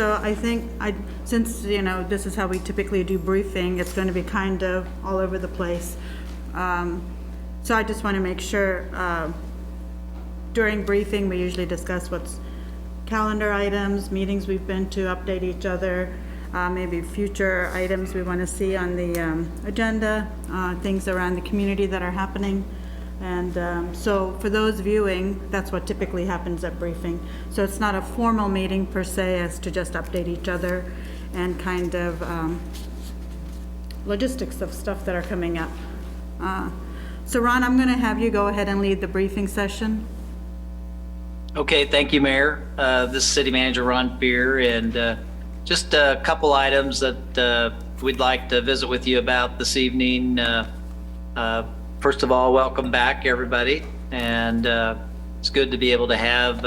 So I think since, this is how we typically do briefing, it's going to be kind of all over the place. So I just want to make sure, during briefing, we usually discuss what's calendar items, meetings we've been to, update each other, maybe future items we want to see on the agenda, things around the community that are happening. And so for those viewing, that's what typically happens at briefing. So it's not a formal meeting per se, as to just update each other and kind of logistics of stuff that are coming up. So Ron, I'm going to have you go ahead and lead the briefing session. Okay, thank you, Mayor. This is City Manager Ron Fear, and just a couple items that we'd like to visit with you about this evening. First of all, welcome back, everybody, and it's good to be able to have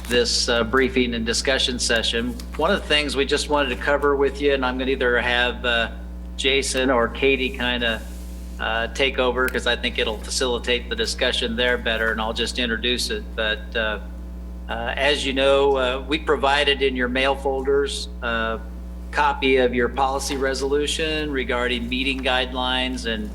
this briefing and discussion session. One of the things we just wanted to cover with you, and I'm going to either have Jason or Katie kind of take over, because I think it'll facilitate the discussion there better, and I'll just introduce it. But as you know, we provided in your mail folders a copy of your policy resolution regarding meeting guidelines, and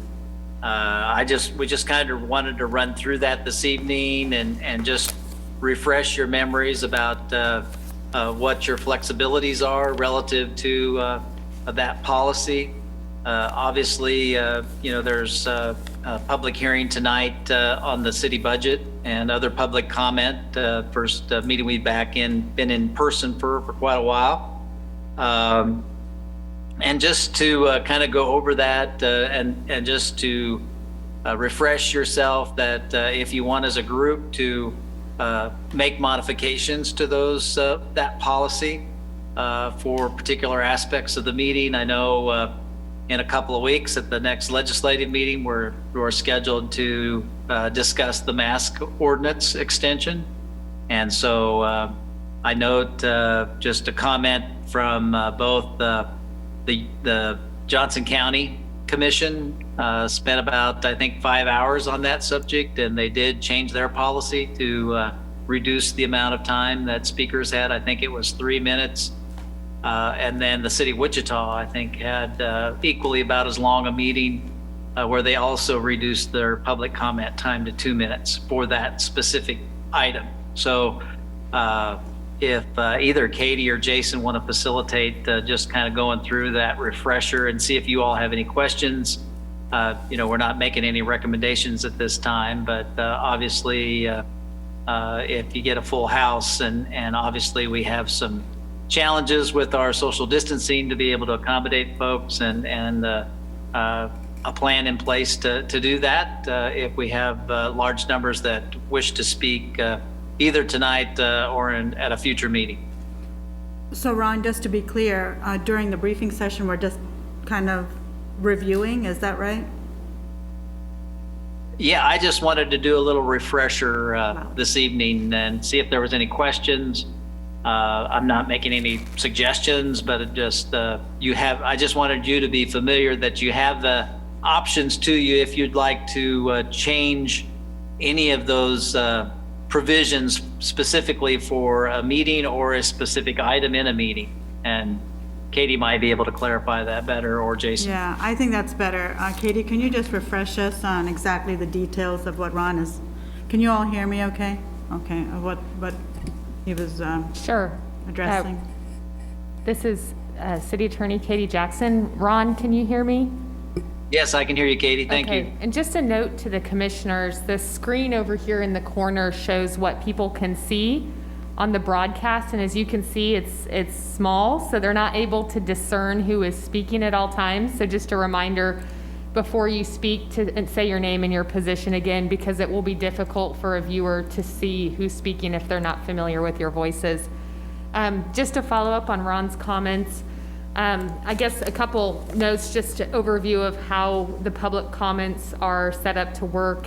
we just kind of wanted to run through that this evening and just refresh your memories about what your flexibilities are relative to that policy. Obviously, there's a public hearing tonight on the city budget and other public comment. First meeting we've been in person for quite a while. And just to kind of go over that and just to refresh yourself that if you want as a group to make modifications to that policy for particular aspects of the meeting. I know in a couple of weeks at the next legislative meeting, we're scheduled to discuss the mask ordinance extension. And so I note just a comment from both the Johnson County Commission spent about, I think, 5 hours on that subject, and they did change their policy to reduce the amount of time that speakers had. I think it was 3 minutes. And then the city of Wichita, I think, had equally about as long a meeting where they also reduced their public comment time to 2 minutes for that specific item. So if either Katie or Jason want to facilitate just kind of going through that refresher and see if you all have any questions. We're not making any recommendations at this time, but obviously if you get a full house and obviously we have some challenges with our social distancing to be able to accommodate folks and a plan in place to do that if we have large numbers that wish to speak either tonight or at a future meeting. So Ron, just to be clear, during the briefing session, we're just kind of reviewing, is that right? Yeah, I just wanted to do a little refresher this evening and see if there was any questions. I'm not making any suggestions, but it just I just wanted you to be familiar that you have the options to you if you'd like to change any of those provisions specifically for a meeting or a specific item in a meeting. And Katie might be able to clarify that better, or Jason. Yeah, I think that's better. Katie, can you just refresh us on exactly the details of what Ron is? Can you all hear me okay? Okay, what he was Sure. addressing. This is City Attorney Katie Jackson. Ron, can you hear me? Yes, I can hear you, Katie. Thank you. And just a note to the commissioners, the screen over here in the corner shows what people can see on the broadcast. And as you can see, it's small, so they're not able to discern who is speaking at all times. So just a reminder before you speak to say your name and your position again, because it will be difficult for a viewer to see who's speaking if they're not familiar with your voices. Just to follow up on Ron's comments, I guess a couple notes, just an overview of how the public comments are set up to work.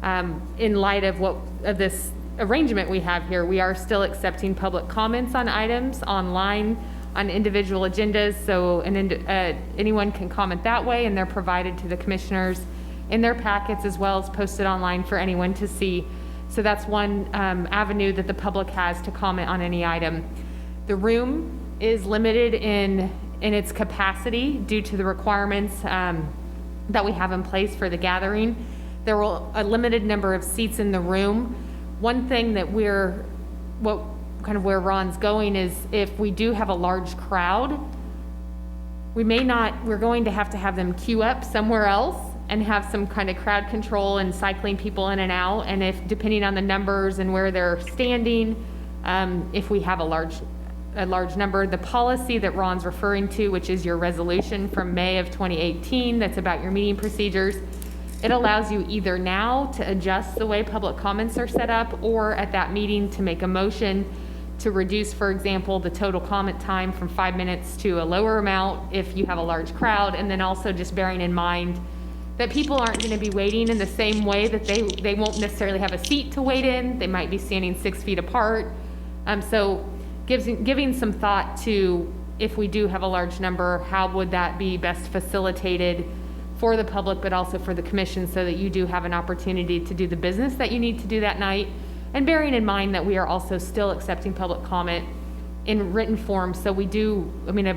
In light of this arrangement we have here, we are still accepting public comments on items online on individual agendas, so anyone can comment that way, and they're provided to the commissioners in their packets as well as posted online for anyone to see. So that's one avenue that the public has to comment on any item. The room is limited in its capacity due to the requirements that we have in place for the gathering. There will a limited number of seats in the room. One thing that where Ron's going is if we do have a large crowd, we're going to have them queue up somewhere else and have some kind of crowd control and cycling people in and out. And if, depending on the numbers and where they're standing, if we have a large number, the policy that Ron's referring to, which is your resolution from May of 2018, that's about your meeting procedures, it allows you either now to adjust the way public comments are set up, or at that meeting to make a motion to reduce, for example, the total comment time from 5 minutes to a lower amount if you have a large crowd. And then also just bearing in mind that people aren't going to be waiting in the same way, that they won't necessarily have a seat to wait in. They might be standing 6 feet apart. So giving some thought to, if we do have a large number, how would that be best facilitated for the public, but also for the commission, so that you do have an opportunity to do the business that you need to do that night. And bearing in mind that we are also still accepting public comment in written form. So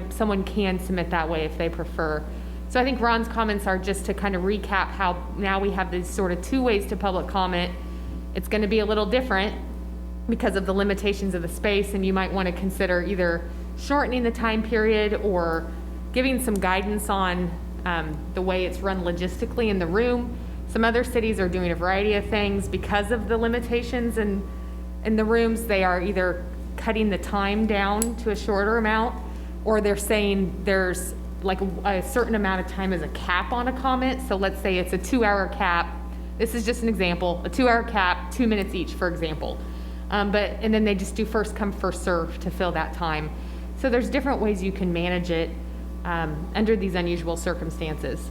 someone can submit that way if they prefer. So I think Ron's comments are just to kind of recap how now we have these sort of 2 ways to public comment. It's going to be a little different because of the limitations of the space, and you might want to consider either shortening the time period or giving some guidance on the way it's run logistically in the room. Some other cities are doing a variety of things because of the limitations in the rooms. They are either cutting the time down to a shorter amount, or they're saying there's like a certain amount of time as a cap on a comment. So let's say it's a 2-hour cap. This is just an example, a 2-hour cap, 2 minutes each, for example. And then they just do first come, first serve to fill that time. So there's different ways you can manage it under these unusual circumstances.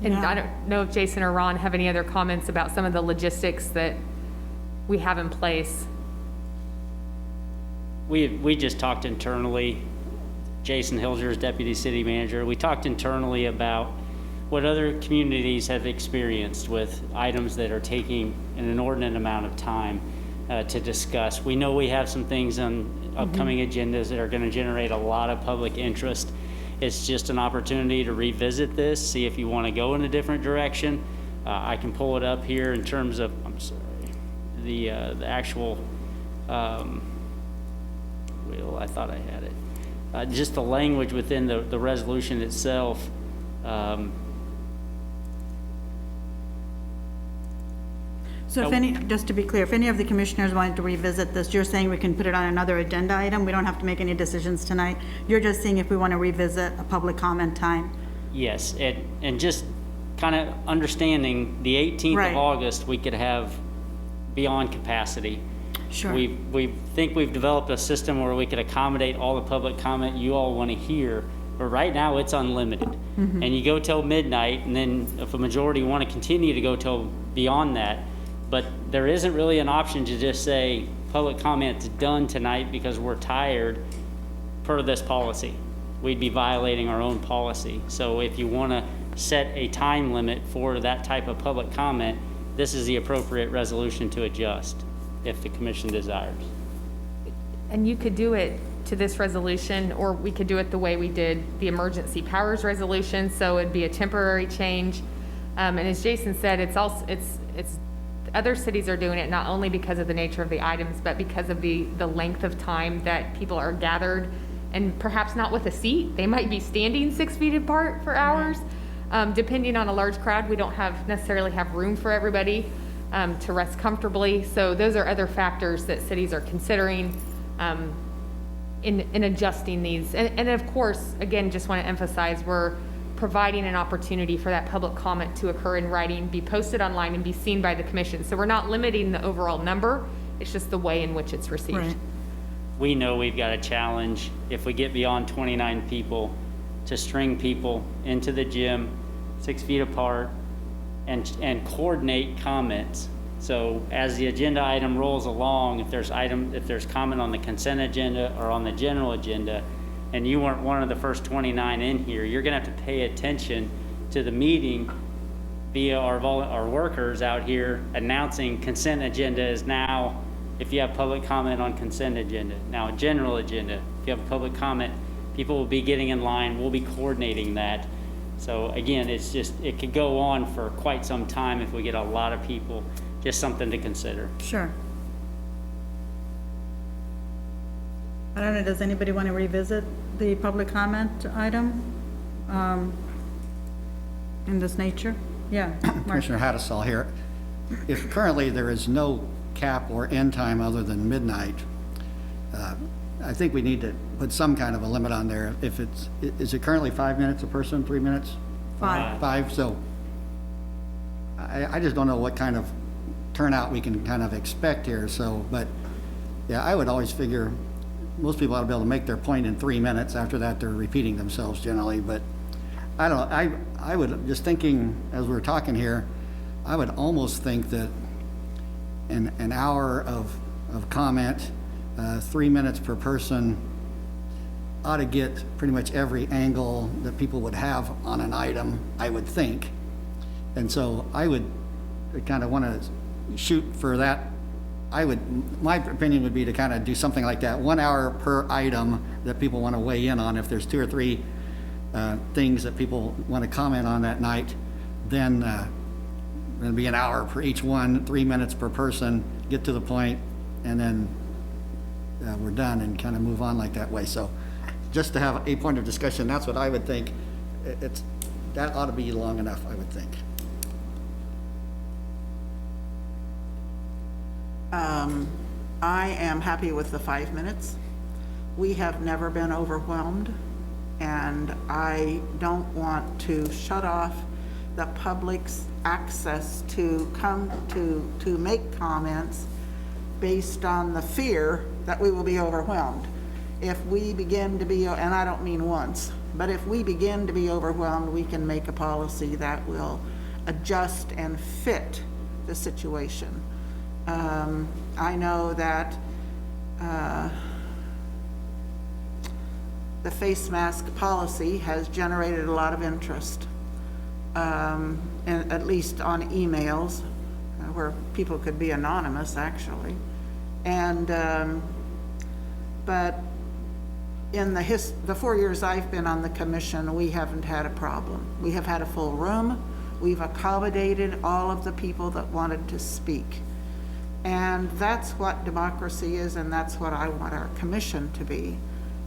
And Yeah. I don't know if Jason or Ron have any other comments about some of the logistics that we have in place. We just talked internally, Jason Hilger's deputy city manager, we talked internally about what other communities have experienced with items that are taking an inordinate amount of time to discuss. We know we have some things on upcoming agendas that are going to generate a lot of public interest. It's just an opportunity to revisit this, see if you want to go in a different direction. I can pull it up here in terms of, I'm sorry, the actual, I thought I had it. Just the language within the resolution itself. So just to be clear, if any of the commissioners wanted to revisit this, you're saying we can put it on another agenda item? We don't have to make any decisions tonight? You're just seeing if we want to revisit a public comment time? Yes, and just kind of understanding the 18th Right. of August, we could have beyond capacity. Sure. We think we've developed a system where we could accommodate all the public comment you all want to hear, but right now it's unlimited. Mm-hmm. And you go till midnight, and then if a majority want to continue to go till beyond that, but there isn't really an option to just say public comment's done tonight because we're tired per this policy. We'd be violating our own policy. So if you want to set a time limit for that type of public comment, this is the appropriate resolution to adjust if the commission desires. And you could do it to this resolution, or we could do it the way we did the emergency powers resolution. So it'd be a temporary change. And as Jason said, it's other cities are doing it not only because of the nature of the items, but because of the length of time that people are gathered, and perhaps not with a seat. They might be standing 6 feet apart for hours. Depending on a large crowd, we don't necessarily have room for everybody to rest comfortably. So those are other factors that cities are considering in adjusting these. And of course, again, just want to emphasize, we're providing an opportunity for that public comment to occur in writing, be posted online, and be seen by the commission. So we're not limiting the overall number, it's just the way in which it's received. Right. We know we've got a challenge if we get beyond 29 people to string people into the gym 6 feet apart and coordinate comments. So as the agenda item rolls along, if there's comment on the consent agenda or on the general agenda, and you weren't one of the first 29 in here, you're gonna have to pay attention to the meeting via our workers out here announcing consent agenda is now, if you have public comment on consent agenda, now a general agenda, if you have a public comment, people will be getting in line, we'll be coordinating that. So again, it's just, it could go on for quite some time if we get a lot of people, just something to consider. Sure. I don't know, does anybody want to revisit the public comment item in this nature? Yeah, Mark. Commissioner Hattasol here. If currently there is no cap or end time other than midnight, I think we need to put some kind of a limit on there. If it's, is it currently 5 minutes a person, 3 minutes? 5. 5, so I just don't know what kind of turnout we can kind of expect here, so, but, yeah, I would always figure most people ought to be able to make their point in 3 minutes. After that, they're repeating themselves generally, but I don't know, I would, just thinking as we're talking here, I would almost think that an hour of comment, 3 minutes per person, ought to get pretty much every angle that people would have on an item, I would think. And so I would kind of want to shoot for that. My opinion would be to kind of do something like that, 1 hour per item that people want to weigh in on. If there's 2 or 3 things that people want to comment on that night, then it'll be an hour for each one, 3 minutes per person, get to the point, and then we're done and kind of move on like that way. So just to have a point of discussion, that's what I would think. That ought to be long enough, I would think. I am happy with the 5 minutes. We have never been overwhelmed, and I don't want to shut off the public's access to come to make comments based on the fear that we will be overwhelmed. If we begin to be, and I don't mean once, but if we begin to be overwhelmed, we can make a policy that will adjust and fit the situation. I know that the face mask policy has generated a lot of interest, and at least on emails, where people could be anonymous, actually. And but in the 4 years I've been on the commission, we haven't had a problem. We have had a full room. We've accommodated all of the people that wanted to speak. And that's what democracy is, and that's what I want our commission to be.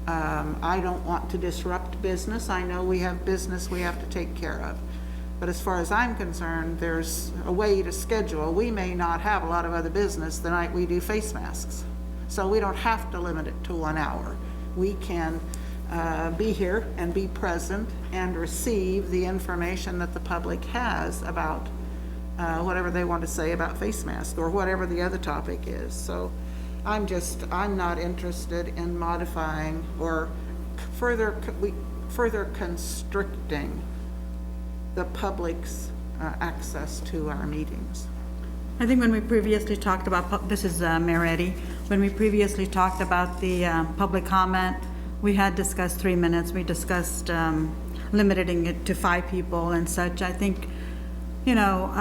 I don't want to disrupt business. I know we have business we have to take care of. But as far as I'm concerned, there's a way to schedule. We may not have a lot of other business the night we do face masks. So we don't have to limit it to 1 hour. We can be here and be present and receive the information that the public has about whatever they want to say about face masks or whatever the other topic is. So I'm not interested in modifying or further constricting the public's access to our meetings. I think when we previously talked about, this is Mayor Eddy, when we previously talked about the public comment, we had discussed 3 minutes. We discussed limiting it to 5 people and such. I think, you know,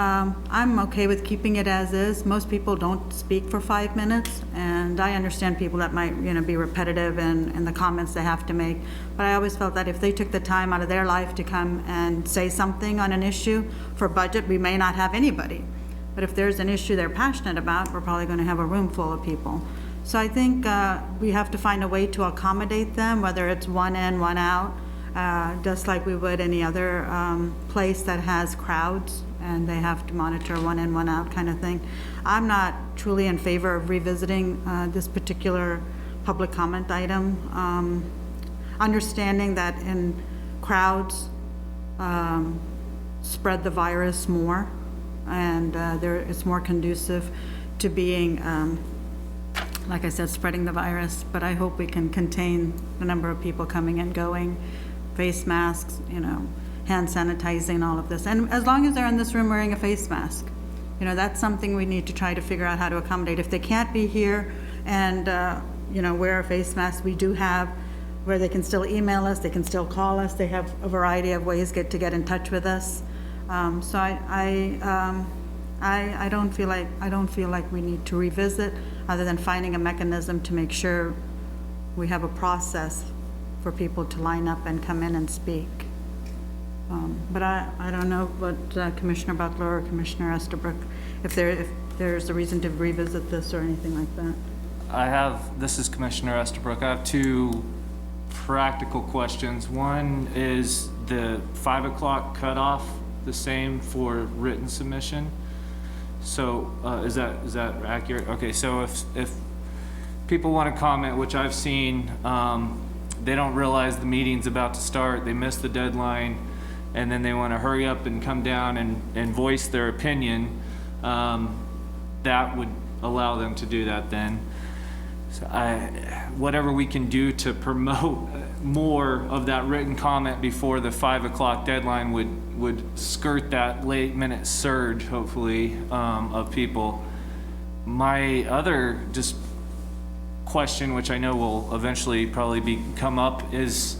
I'm okay with keeping it as is. Most people don't speak for 5 minutes, and I understand people that might, you know, be repetitive in the comments they have to make. But I always felt that if they took the time out of their life to come and say something on an issue for budget, we may not have anybody. But if there's an issue they're passionate about, we're probably going to have a room full of people. So I think we have to find a way to accommodate them, whether it's 1 in, 1 out, just like we would any other place that has crowds and they have to monitor 1 in, 1 out kind of thing. I'm not truly in favor of revisiting this particular public comment item. Understanding that in crowds spread the virus more, and it's more conducive to being, like I said, spreading the virus. But I hope we can contain the number of people coming and going, face masks, you know, hand sanitizing, all of this. And as long as they're in this room wearing a face mask, you know, that's something we need to try to figure out how to accommodate. If they can't be here and, you know, wear a face mask, we do have where they can still email us, they can still call us. They have a variety of ways to get in touch with us. So I don't feel like we need to revisit, other than finding a mechanism to make sure we have a process for people to line up and come in and speak. But I don't know what Commissioner Butler or Commissioner Estabrook, if there's a reason to revisit this or anything like that. This is Commissioner Estabrook. I have two practical questions. One is the 5 o'clock cutoff the same for written submission? So is that accurate? Okay, so if people want to comment, which I've seen, they don't realize the meeting's about to start, they miss the deadline, and then they want to hurry up and come down and voice their opinion, that would allow them to do that then. So whatever we can do to promote more of that written comment before the 5 o'clock deadline would skirt that late minute surge, hopefully, of people. My other just question, which I know will eventually probably come up, is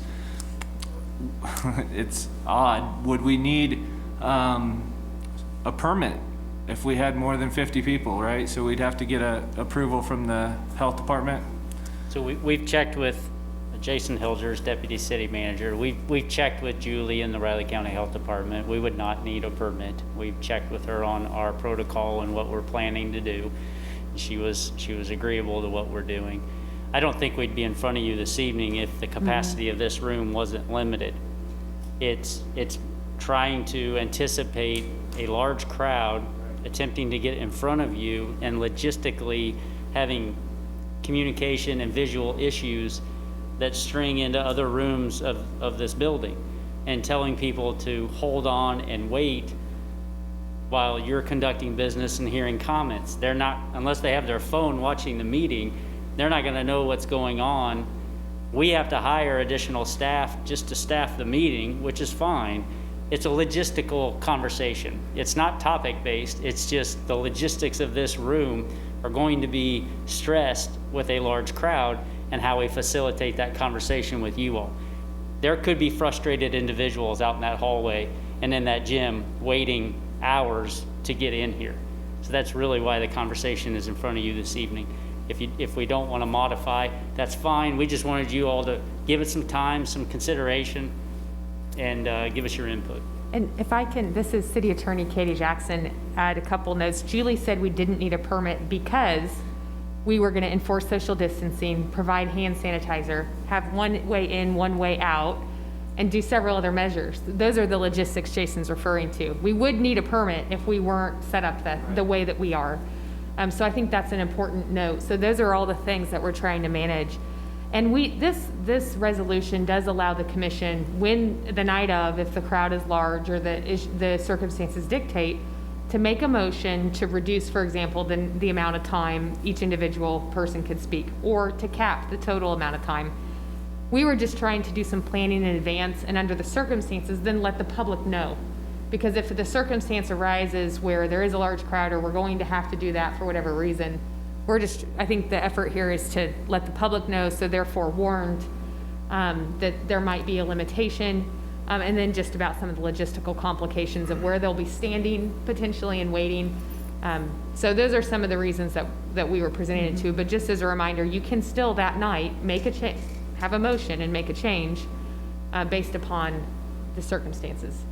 it's odd. Would we need a permit if we had more than 50 people, right? So we'd have to get a approval from the health department? So we've checked with Jason Hilgers, Deputy City Manager. We've checked with Julie in the Riley County Health Department. We would not need a permit. We've checked with her on our protocol and what we're planning to do. She was agreeable to what we're doing. I don't think we'd be in front of you this evening if the capacity of this room wasn't limited. It's trying to anticipate a large crowd attempting to get in front of you and logistically having communication and visual issues that string into other rooms of this building, and telling people to hold on and wait while you're conducting business and hearing comments. They're not, unless they have their phone watching the meeting, they're not gonna know what's going on. We have to hire additional staff just to staff the meeting, which is fine. It's a logistical conversation. It's not topic-based, it's just the logistics of this room are going to be stressed with a large crowd and how we facilitate that conversation with you all. There could be frustrated individuals out in that hallway and in that gym waiting hours to get in here. So that's really why the conversation is in front of you this evening. If we don't want to modify, that's fine. We just wanted you all to give it some time, some consideration, and give us your input. And if I can, this is City Attorney Katie Jackson, add a couple notes. Julie said we didn't need a permit because we were going to enforce social distancing, provide hand sanitizer, have one way in, one way out, and do several other measures. Those are the logistics Jason's referring to. We would need a permit if we weren't set up the way that we are. So I think that's an important note. So those are all the things that we're trying to manage. And this resolution does allow the commission, when the night of, if the crowd is large or the circumstances dictate, to make a motion to reduce, for example, the amount of time each individual person could speak, or to cap the total amount of time. We were just trying to do some planning in advance, and under the circumstances, then let the public know. Because if the circumstance arises where there is a large crowd or we're going to have to do that for whatever reason, I think the effort here is to let the public know, so therefore warned that there might be a limitation, and then just about some of the logistical complications of where they'll be standing potentially and waiting. So those are some of the reasons that we were presenting it to, but just as a reminder, you can still that night have a motion and make a change based upon the circumstances.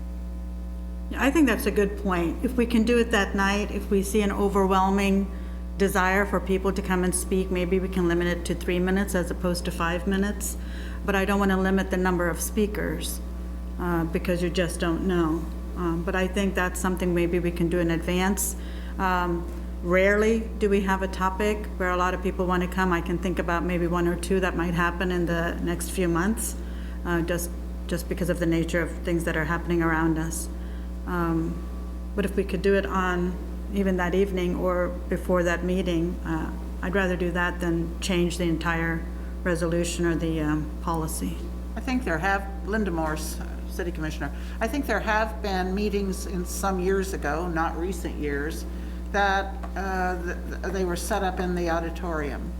Yeah, I think that's a good point. If we can do it that night, if we see an overwhelming desire for people to come and speak, maybe we can limit it to 3 minutes as opposed to 5 minutes. But I don't want to limit the number of speakers because you just don't know. But I think that's something maybe we can do in advance. Rarely do we have a topic where a lot of people want to come. I can think about maybe 1 or 2 that might happen in the next few months, just because of the nature of things that are happening around us. But if we could do it on even that evening or before that meeting, I'd rather do that than change the entire resolution or the policy. I think Linda Morse, City Commissioner, I think there have been meetings in some years ago, not recent years, that they were set up in the auditorium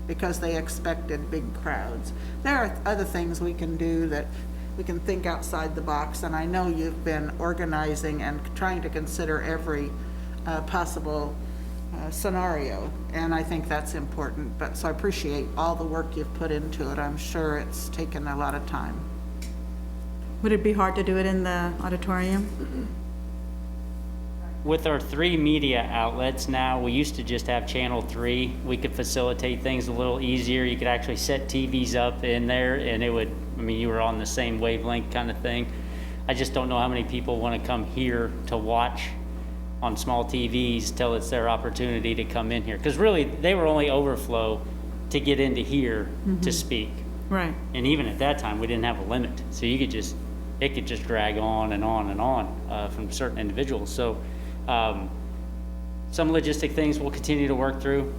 because they expected big crowds. There are other things we can do that we can think outside the box, and I know you've been organizing and trying to consider every possible scenario, and I think that's important. But, so I appreciate all the work you've put into it. I'm sure it's taken a lot of time. Would it be hard to do it in the auditorium? With our 3 media outlets now, we used to just have Channel 3. We could facilitate things a little easier. You could actually set TVs up in there and it would, I mean, you were on the same wavelength kind of thing. I just don't know how many people want to come here to watch on small TVs till it's their opportunity to come in here. Because really, they were only overflow to get into here to speak. Right. And even at that time, we didn't have a limit. So you could just, it could just drag on and on and on from certain individuals. So some logistic things we'll continue to work through.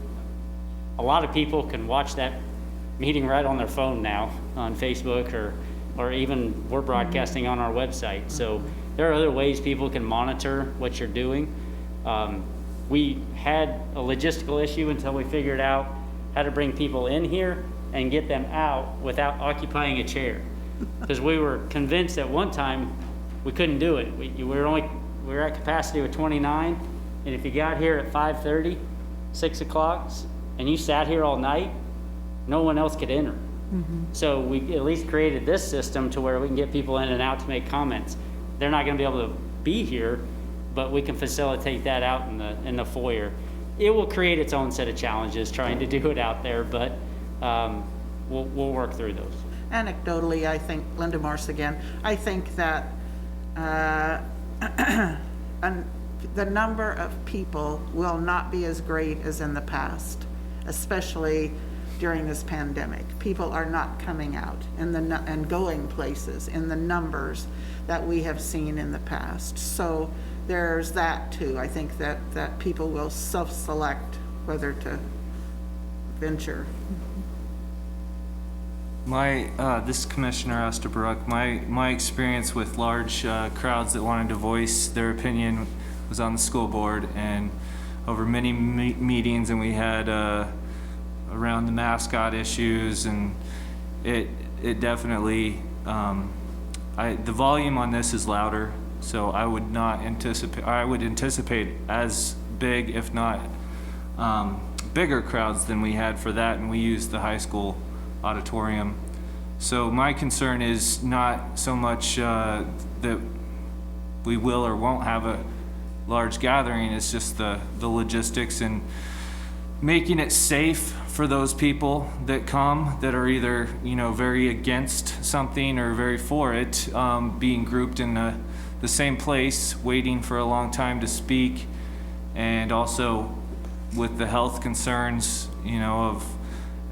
A lot of people can watch that meeting right on their phone now on Facebook or even we're broadcasting on our website. So there are other ways people can monitor what you're doing. We had a logistical issue until we figured out how to bring people in here and get them out without occupying a chair. Because we were convinced at one time we couldn't do it. We were at capacity with 29, and if you got here at 5:30, 6 o'clock, and you sat here all night, no one else could enter. So we at least created this system to where we can get people in and out to make comments. They're not going to be able to be here, but we can facilitate that out in the foyer. It will create its own set of challenges trying to do it out there, but we'll work through those. Anecdotally, I think, Linda Morse again, I think that the number of people will not be as great as in the past, especially during this pandemic. People are not coming out and going places in the numbers that we have seen in the past. So there's that too. I think that people will self-select whether to venture. This is Commissioner Estabrook. My experience with large crowds that wanted to voice their opinion was on the school board, and over many meetings, and we had around the mascot issues, and it definitely the volume on this is louder, so I would anticipate as big, if not bigger crowds than we had for that, and we used the high school auditorium. So my concern is not so much that we will or won't have a large gathering, it's just the logistics and making it safe for those people that come that are either, very against something or very for it, being grouped in the same place, waiting for a long time to speak, and also with the health concerns, of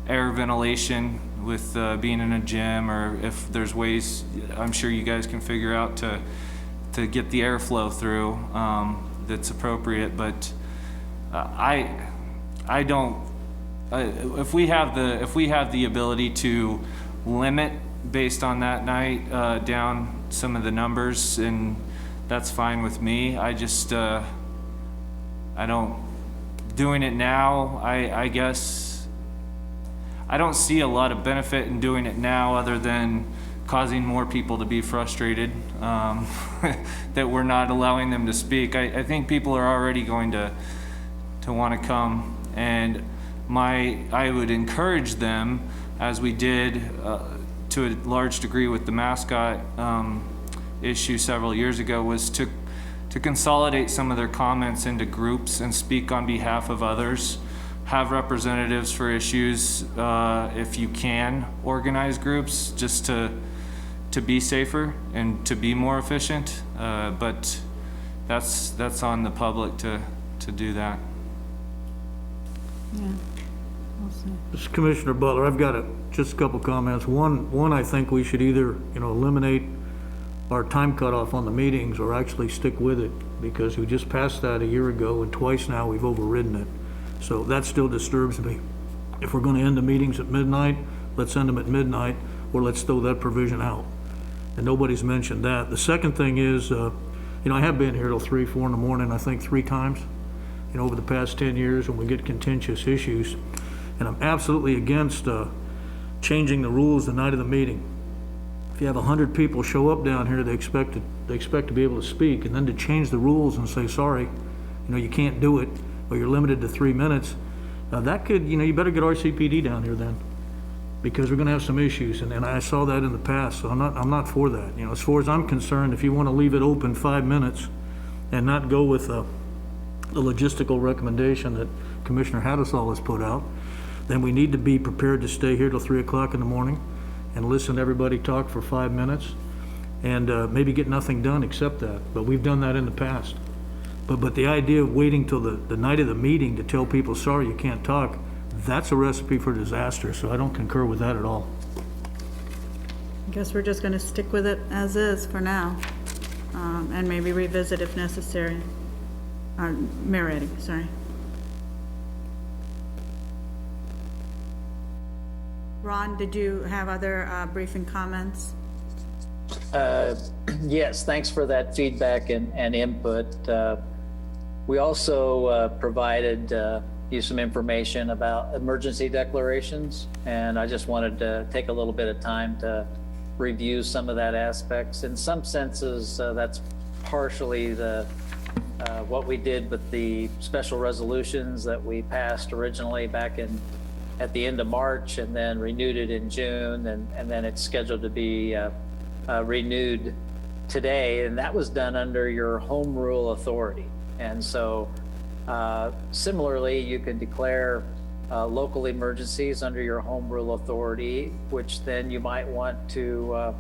air ventilation with being in a gym, or if there's ways, I'm sure you guys can figure out to get the airflow through that's appropriate. But I don't. If we have the ability to limit based on that night down some of the numbers, and that's fine with me. I just I don't doing it now. I guess I don't see a lot of benefit in doing it now, other than causing more people to be frustrated that we're not allowing them to speak. I think people are already going to want to come, and I would encourage them, as we did to a large degree with the mascot issue several years ago, was to consolidate some of their comments into groups and speak on behalf of others. Have representatives for issues, if you can organize groups, just to be safer and to be more efficient. But that's on the public to do that. Yeah. We'll see. This is Commissioner Butler. I've got just a couple comments. One, I think we should either, eliminate our time cutoff on the meetings or actually stick with it, because we just passed that a year ago, and twice now we've overridden it. So that still disturbs me. If we're going to end the meetings at midnight, let's end them at midnight, or let's throw that provision out. And nobody's mentioned that. The second thing is, I have been here till 3, 4 in the morning, I think 3 times, over the past 10 years when we get contentious issues. And I'm absolutely against changing the rules the night of the meeting. If you have 100 people show up down here, they expect to be able to speak, and then to change the rules and say, sorry, you can't do it. or you're limited to 3 minutes, that could, you better get RCPD down here then, because we're gonna have some issues, and I saw that in the past, so I'm not for that. As far as I'm concerned, if you wanna leave it open 5 minutes and not go with the logistical recommendation that Commissioner Hattasol has put out, then we need to be prepared to stay here till 3 o'clock in the morning and listen to everybody talk for 5 minutes, and maybe get nothing done except that, but we've done that in the past. But the idea of waiting till the night of the meeting to tell people, sorry, you can't talk, that's a recipe for disaster, so I don't concur with that at all. I guess we're just gonna stick with it as is for now, and maybe revisit if necessary. Mayor Eddy, sorry. Ron, did you have other briefing comments? Yes, thanks for that feedback and input. We also provided you some information about emergency declarations, and I just wanted to take a little bit of time to review some of that aspects. In some senses, that's partially what we did with the special resolutions that we passed originally back at the end of March, and then renewed it in June, and then it's scheduled to be renewed today, and that was done under your home rule authority. And so similarly, you can declare local emergencies under your home rule authority, which then you might want to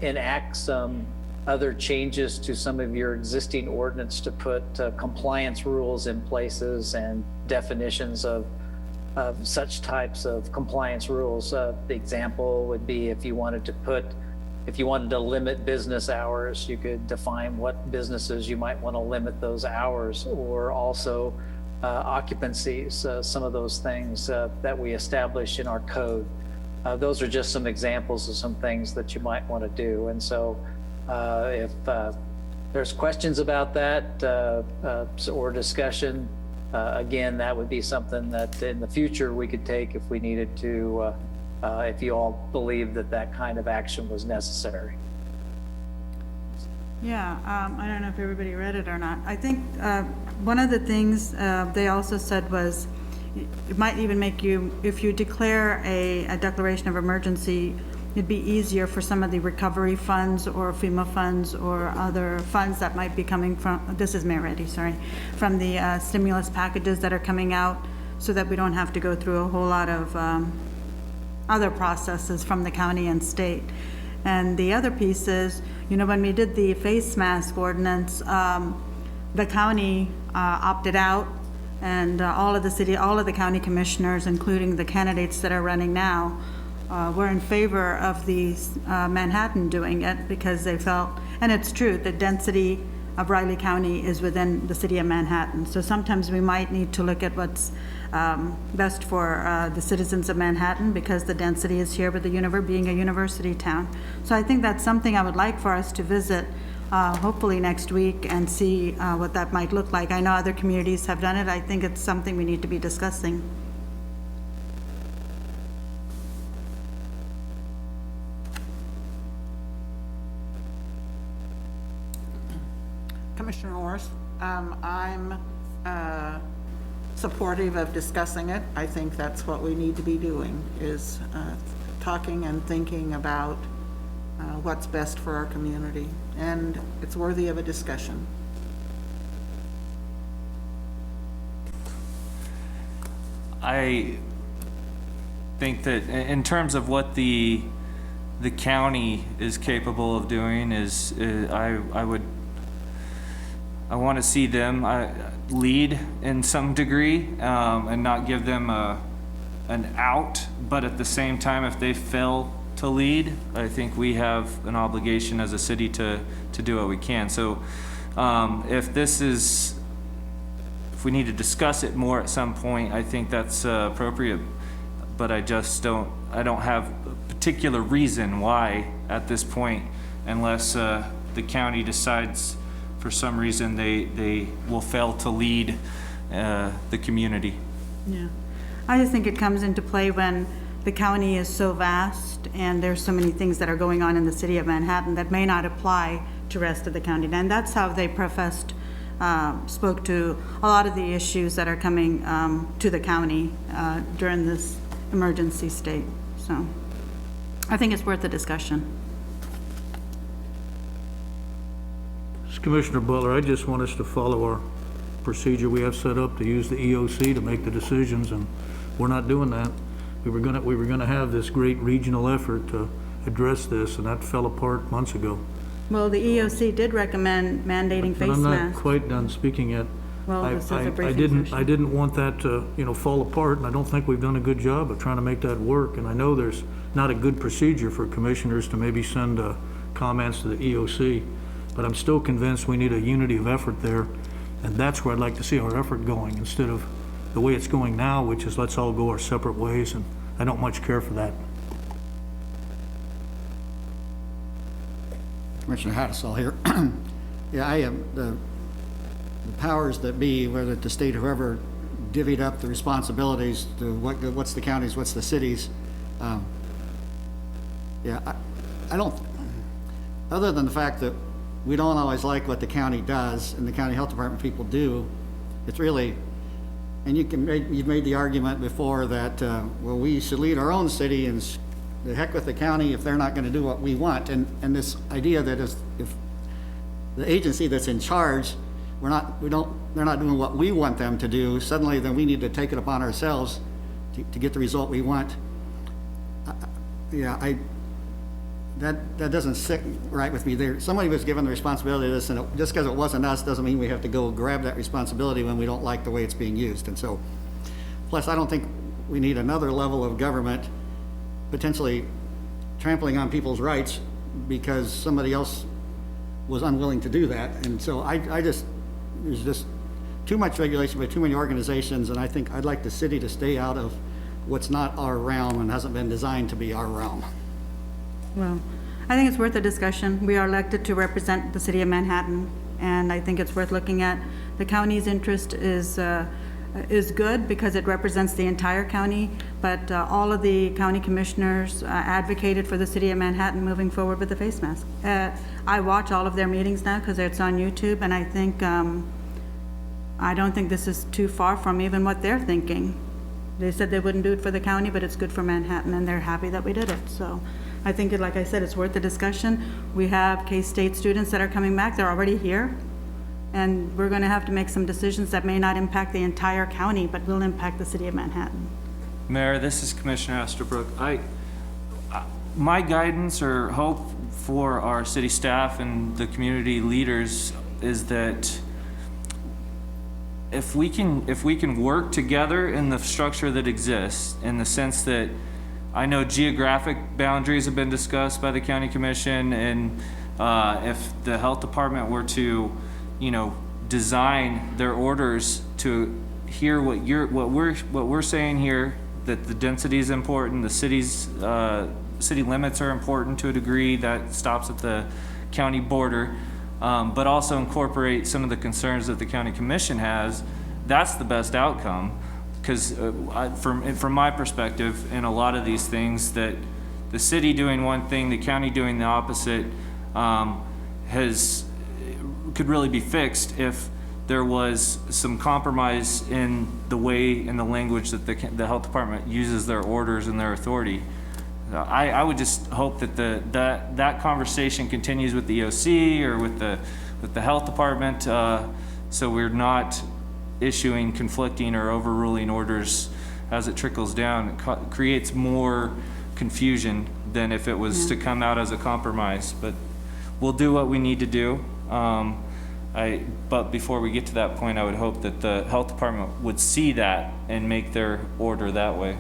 enact some other changes to some of your existing ordinance to put compliance rules in places and definitions of such types of compliance rules. The example would be if you wanted to limit business hours, you could define what businesses you might want to limit those hours, or also occupancies, some of those things that we establish in our code. Those are just some examples of some things that you might want to do. And so if there's questions about that or discussion, again, that would be something that in the future we could take if we needed to, if you all believe that kind of action was necessary. Yeah, I don't know if everybody read it or not. I think one of the things they also said was it might even make you, if you declare a declaration of emergency, it'd be easier for some of the recovery funds or FEMA funds or other funds that might be coming from, this is Mayor Reddy, sorry, from the stimulus packages that are coming out, so that we don't have to go through a whole lot of other processes from the county and state. And the other piece is, when we did the face mask ordinance, the county opted out, and all of the county commissioners, including the candidates that are running now, were in favor of the Manhattan doing it, because they felt, and it's true, the density of Riley County is within the city of Manhattan. So sometimes we might need to look at what's best for the citizens of Manhattan, because the density is here with the being a university town. So I think that's something I would like for us to visit hopefully next week and see what that might look like. I know other communities have done it. I think it's something we need to be discussing. Commissioner Norris, I'm supportive of discussing it. I think that's what we need to be doing, is talking and thinking about what's best for our community, and it's worthy of a discussion. I think that in terms of what the county is capable of doing is, I want to see them lead in some degree, and not give them an out, but at the same time, if they fail to lead, I think we have an obligation as a city to do what we can. So if we need to discuss it more at some point, I think that's appropriate, but I don't have a particular reason why at this point, unless the county decides for some reason they will fail to lead the community. Yeah, I just think it comes into play when the county is so vast and there's so many things that are going on in the city of Manhattan that may not apply to rest of the county. And that's how they professed spoke to a lot of the issues that are coming to the county during this emergency state. So I think it's worth a discussion. Commissioner Butler, I just want us to follow our procedure we have set up to use the EOC to make the decisions, and we're not doing that. We were gonna have this great regional effort to address this, and that fell apart months ago. Well, the EOC did recommend mandating But face I'm not masks. quite done speaking yet. Well, I- this is a I briefing session. I didn't want that to, fall apart, and I don't think we've done a good job of trying to make that work. And I know there's not a good procedure for commissioners to maybe send comments to the EOC, but I'm still convinced we need a unity of effort there, and that's where I'd like to see our effort going, instead of the way it's going now, which is let's all go our separate ways, and I don't much care for that. Commissioner Hattasol here. Yeah, I am, the powers that be, whether at the state, whoever divvied up the responsibilities to what's the counties, what's the cities. Yeah, I don't, other than the fact that we don't always like what the county does and the county health department people do, it's really, and you've made the argument before that, well, we should lead our own city and the heck with the county if they're not gonna do what we want. And this idea that if the agency that's in charge, they're not doing what we want them to do, suddenly then we need to take it upon ourselves to get the result we want. That doesn't sit right with me. Somebody was given the responsibility of this, and just because it wasn't us doesn't mean we have to go grab that responsibility when we don't like the way it's being used. And so, plus I don't think we need another level of government potentially trampling on people's rights because somebody else was unwilling to do that. And so there's just too much regulation by too many organizations, and I think I'd like the city to stay out of what's not our realm and hasn't been designed to be our realm. Well, I think it's worth a discussion. We are elected to represent the city of Manhattan, and I think it's worth looking at. The county's interest is good because it represents the entire county, but all of the county commissioners advocated for the city of Manhattan moving forward with the face mask. I watch all of their meetings now because it's on YouTube, and I think, I don't think this is too far from even what they're thinking. They said they wouldn't do it for the county, but it's good for Manhattan, and they're happy that we did it. So I think, like I said, it's worth the discussion. We have K-State students that are coming back. They're already here. And we're going to have to make some decisions that may not impact the entire county, but will impact the city of Manhattan. Mayor, this is Commissioner Estabrook. My guidance or hope for our city staff and the community leaders is that if we can work together in the structure that exists, in the sense that I know geographic boundaries have been discussed by the county commission, and if the health department were to, design their orders to hear what we're saying here, that the density is important, the city limits are important to a degree that stops at the county border, but also incorporate some of the concerns that the county commission has, that's the best outcome. Because from my perspective, in a lot of these things, that the city doing one thing, the county doing the opposite, could really be fixed if there was some compromise in the way and the language that the health department uses their orders and their authority. I would just hope that that conversation continues with the EOC or with the health department, so we're not issuing conflicting or overruling orders as it trickles down. It creates more confusion than if it was to come out as a compromise. But we'll do what we need to do. But before we get to that point, I would hope that the health department would see that and make their order that way.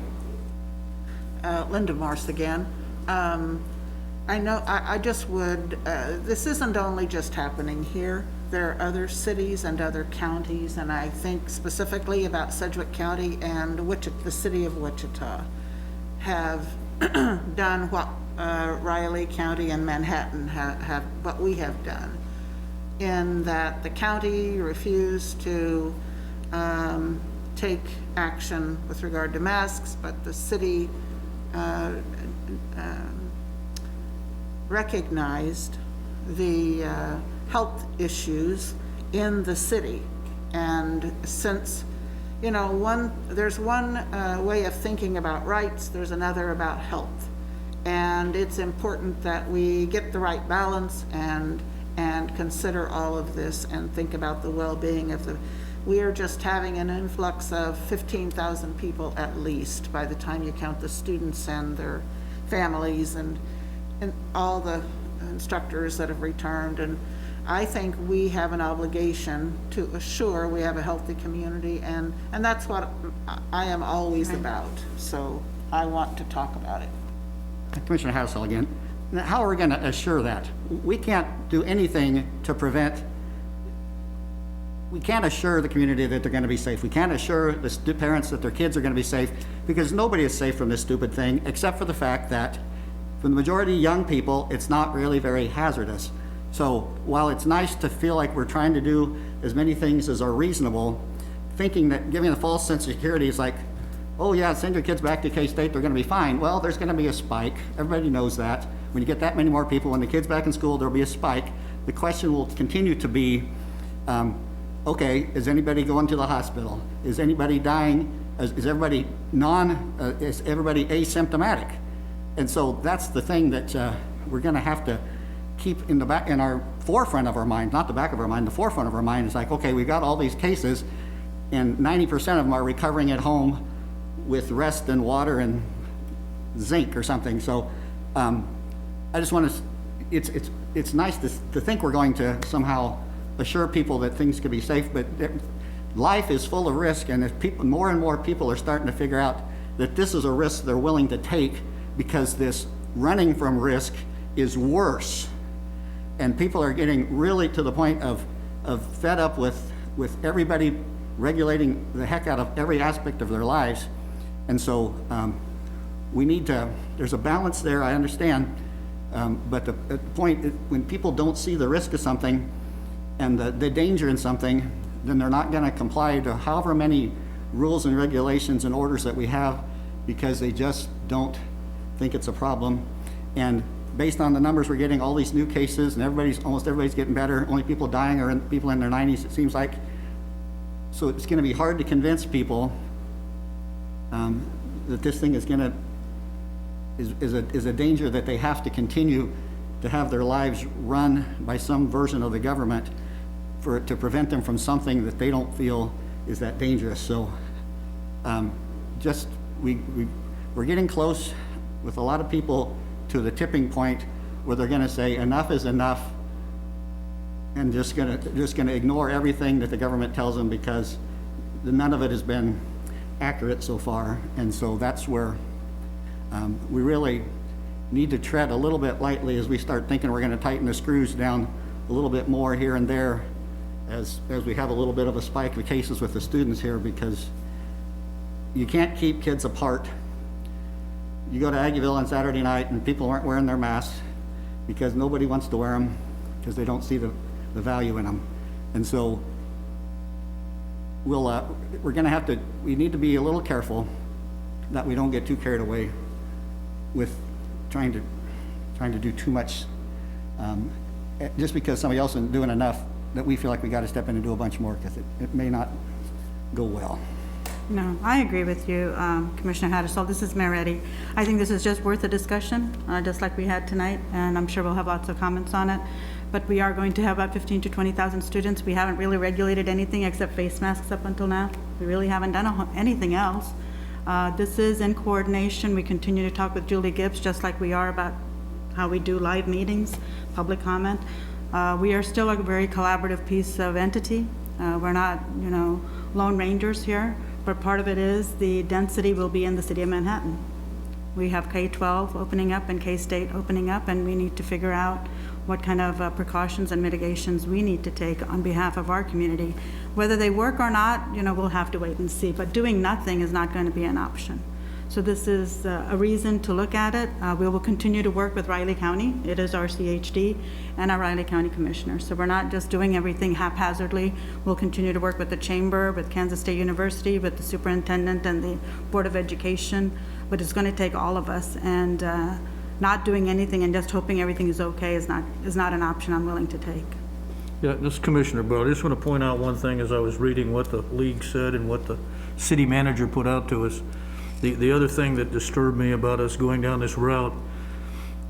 Linda Morse again. I know, I just would, this isn't only just happening here. There are other cities and other counties, and I think specifically about Sedgwick County and the city of Wichita have done what Riley County and Manhattan have what we have done, in that the county refused to take action with regard to masks, but the city recognized the health issues in the city. And since, you know, there's one way of thinking about rights, there's another about health. And it's important that we get the right balance and consider all of this and think about the well-being of the, we are just having an influx of 15,000 people at least by the time you count the students and their families and all the instructors that have returned. And I think we have an obligation to assure we have a healthy community, and that's what I am always about. So I want to talk about it. Commissioner Hassel again. Now, how are we going to assure that? We can't do anything to prevent, we can't assure the community that they're going to be safe. We can't assure the parents that their kids are going to be safe, because nobody is safe from this stupid thing, except for the fact that for the majority of young people, it's not really very hazardous. So while it's nice to feel like we're trying to do as many things as are reasonable, thinking that giving a false sense of security is like, oh yeah, send your kids back to K-State, they're gonna be fine. Well, there's gonna be a spike. Everybody knows that. When you get that many more people, when the kid's back in school, there'll be a spike. The question will continue to be, okay, is anybody going to the hospital? Is anybody dying? Is everybody asymptomatic? And so that's the thing that we're gonna have to keep in our forefront of our mind, not the back of our mind, the forefront of our mind is like, okay, we've got all these cases and 90% of them are recovering at home with rest and water and zinc or something. So I just want to, it's nice to think we're going to somehow assure people that things could be safe, but life is full of risk, and if people, more and more people are starting to figure out that this is a risk they're willing to take because this running from risk is worse. And people are getting really to the point of fed up with everybody regulating the heck out of every aspect of their lives. And so we need to, there's a balance there, I understand, but the point is when people don't see the risk of something and the danger in something, then they're not going to comply to however many rules and regulations and orders that we have, because they just don't think it's a problem. And based on the numbers we're getting, all these new cases, and almost everybody's getting better, only people dying are people in their 90s, it seems like. So it's going to be hard to convince people that this thing is going to, is a danger that they have to continue to have their lives run by some version of the government to prevent them from something that they don't feel is that dangerous. So we're getting close with a lot of people to the tipping point where they're going to say enough is enough, and just going to ignore everything that the government tells them, because none of it has been accurate so far. And so that's where we really need to tread a little bit lightly as we start thinking we're going to tighten the screws down a little bit more here and there as we have a little bit of a spike of cases with the students here, because you can't keep kids apart. You go to Aggieville on Saturday night and people aren't wearing their masks because nobody wants to wear them because they don't see the value in them. And so we're going to have to, we need to be a little careful that we don't get too carried away with trying to do too much just because somebody else isn't doing enough, that we feel like we got to step in and do a bunch more, because it may not go well. No, I agree with you, Commissioner Hattersall. This is Maretti. I think this is just worth a discussion, just like we had tonight, and I'm sure we'll have lots of comments on it. But we are going to have about 15,000 to 20,000 students. We haven't really regulated anything except face masks up until now. We really haven't done anything else. This is in coordination. We continue to talk with Julie Gibbs, just like we are about how we do live meetings, public comment. We are still a very collaborative piece of entity. We're not, Lone Rangers here. But part of it is the density will be in the city of Manhattan. We have K-12 opening up and K-State opening up, and we need to figure out what kind of precautions and mitigations we need to take on behalf of our community. Whether they work or not, we'll have to wait and see, but doing nothing is not going to be an option. So this is a reason to look at it. We will continue to work with Riley County. It is our CHD and our Riley County Commissioner. So we're not just doing everything haphazardly. We'll continue to work with the Chamber, with Kansas State University, with the Superintendent and the Board of Education. But it's going to take all of us, and not doing anything and just hoping everything is okay is not an option I'm willing to take. Yeah, this is Commissioner Butler. I just want to point out one thing as I was reading what the league said and what the city manager put out to us. The other thing that disturbed me about us going down this route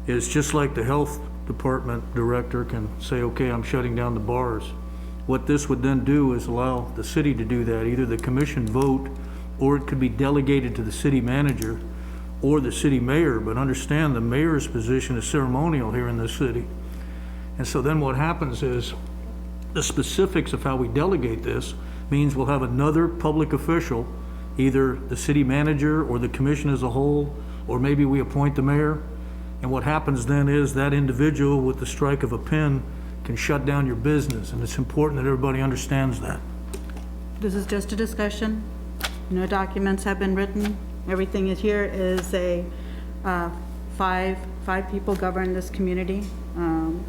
is just like the health department director can say, okay, I'm shutting down the bars. What this would then do is allow the city to do that, either the commission vote, or it could be delegated to the city manager or the city mayor. But understand, the mayor's position is ceremonial here in this city. And so then what happens is, the specifics of how we delegate this means we'll have another public official, either the city manager or the commission as a whole, or maybe we appoint the mayor. And what happens then is that individual with the strike of a pen can shut down your business, and it's important that everybody understands that. This is just a discussion. No documents have been written. Everything is here is a, five people govern this community.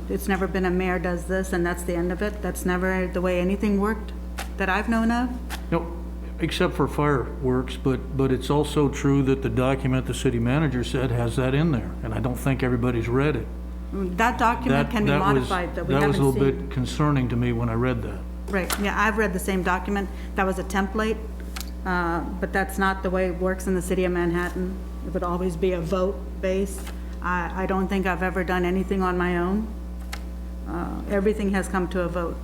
It's never been a mayor does this and that's the end of it. That's never the way anything worked that I've known of. No, except for fireworks, but it's also true that the document the city manager said has that in there, and I don't think everybody's read it. That document can be That was- modified, that we That was haven't a little seen. bit concerning to me when I read that. Right, yeah, I've read the same document. That was a template, but that's not the way it works in the city of Manhattan. It would always be a vote based. I don't think I've ever done anything on my own. Everything has come to a vote,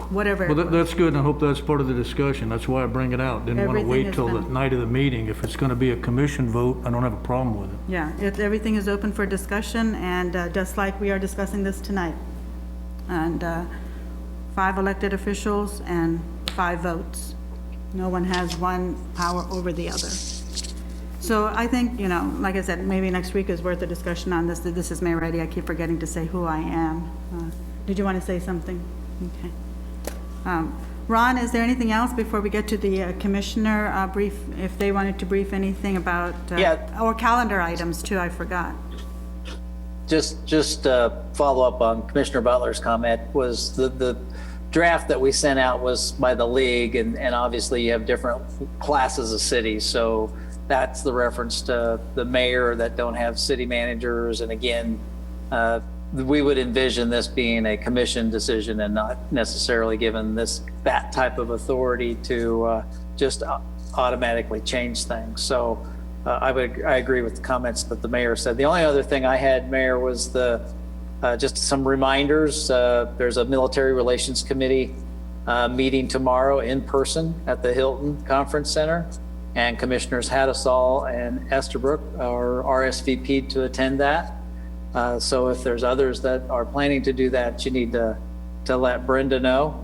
whatever it Well, was. that's good, and I hope that's part of the discussion. That's why I bring it out. Didn't want to Everything wait has till the been- night of the meeting. If it's going to be a commission vote, I don't have a problem with it. Yeah, everything is open for discussion, and just like we are discussing this tonight. And 5 elected officials and 5 votes. No one has one power over the other. So I think, like I said, maybe next week is worth a discussion on this. This is Mayor Reddy. I keep forgetting to say who I am. Did you want to say something? Okay. Ron, is there anything else before we get to the commissioner brief, if they wanted to brief anything about? Yeah. Or calendar items too, I forgot. Just follow up on Commissioner Butler's comment, was the draft that we sent out was by the league, and obviously you have different classes of cities, so that's the reference to the mayor that don't have city managers, and again, we would envision this being a commission decision and not necessarily given that type of authority to just automatically change things. So I agree with the comments that the mayor said. The only other thing I had, Mayor, was just some reminders. There's a Military Relations Committee meeting tomorrow in person at the Hilton Conference Center, and Commissioners Hattasol and Estabrook are RSVP'd to attend that. So if there's others that are planning to do that, you need to let Brenda know.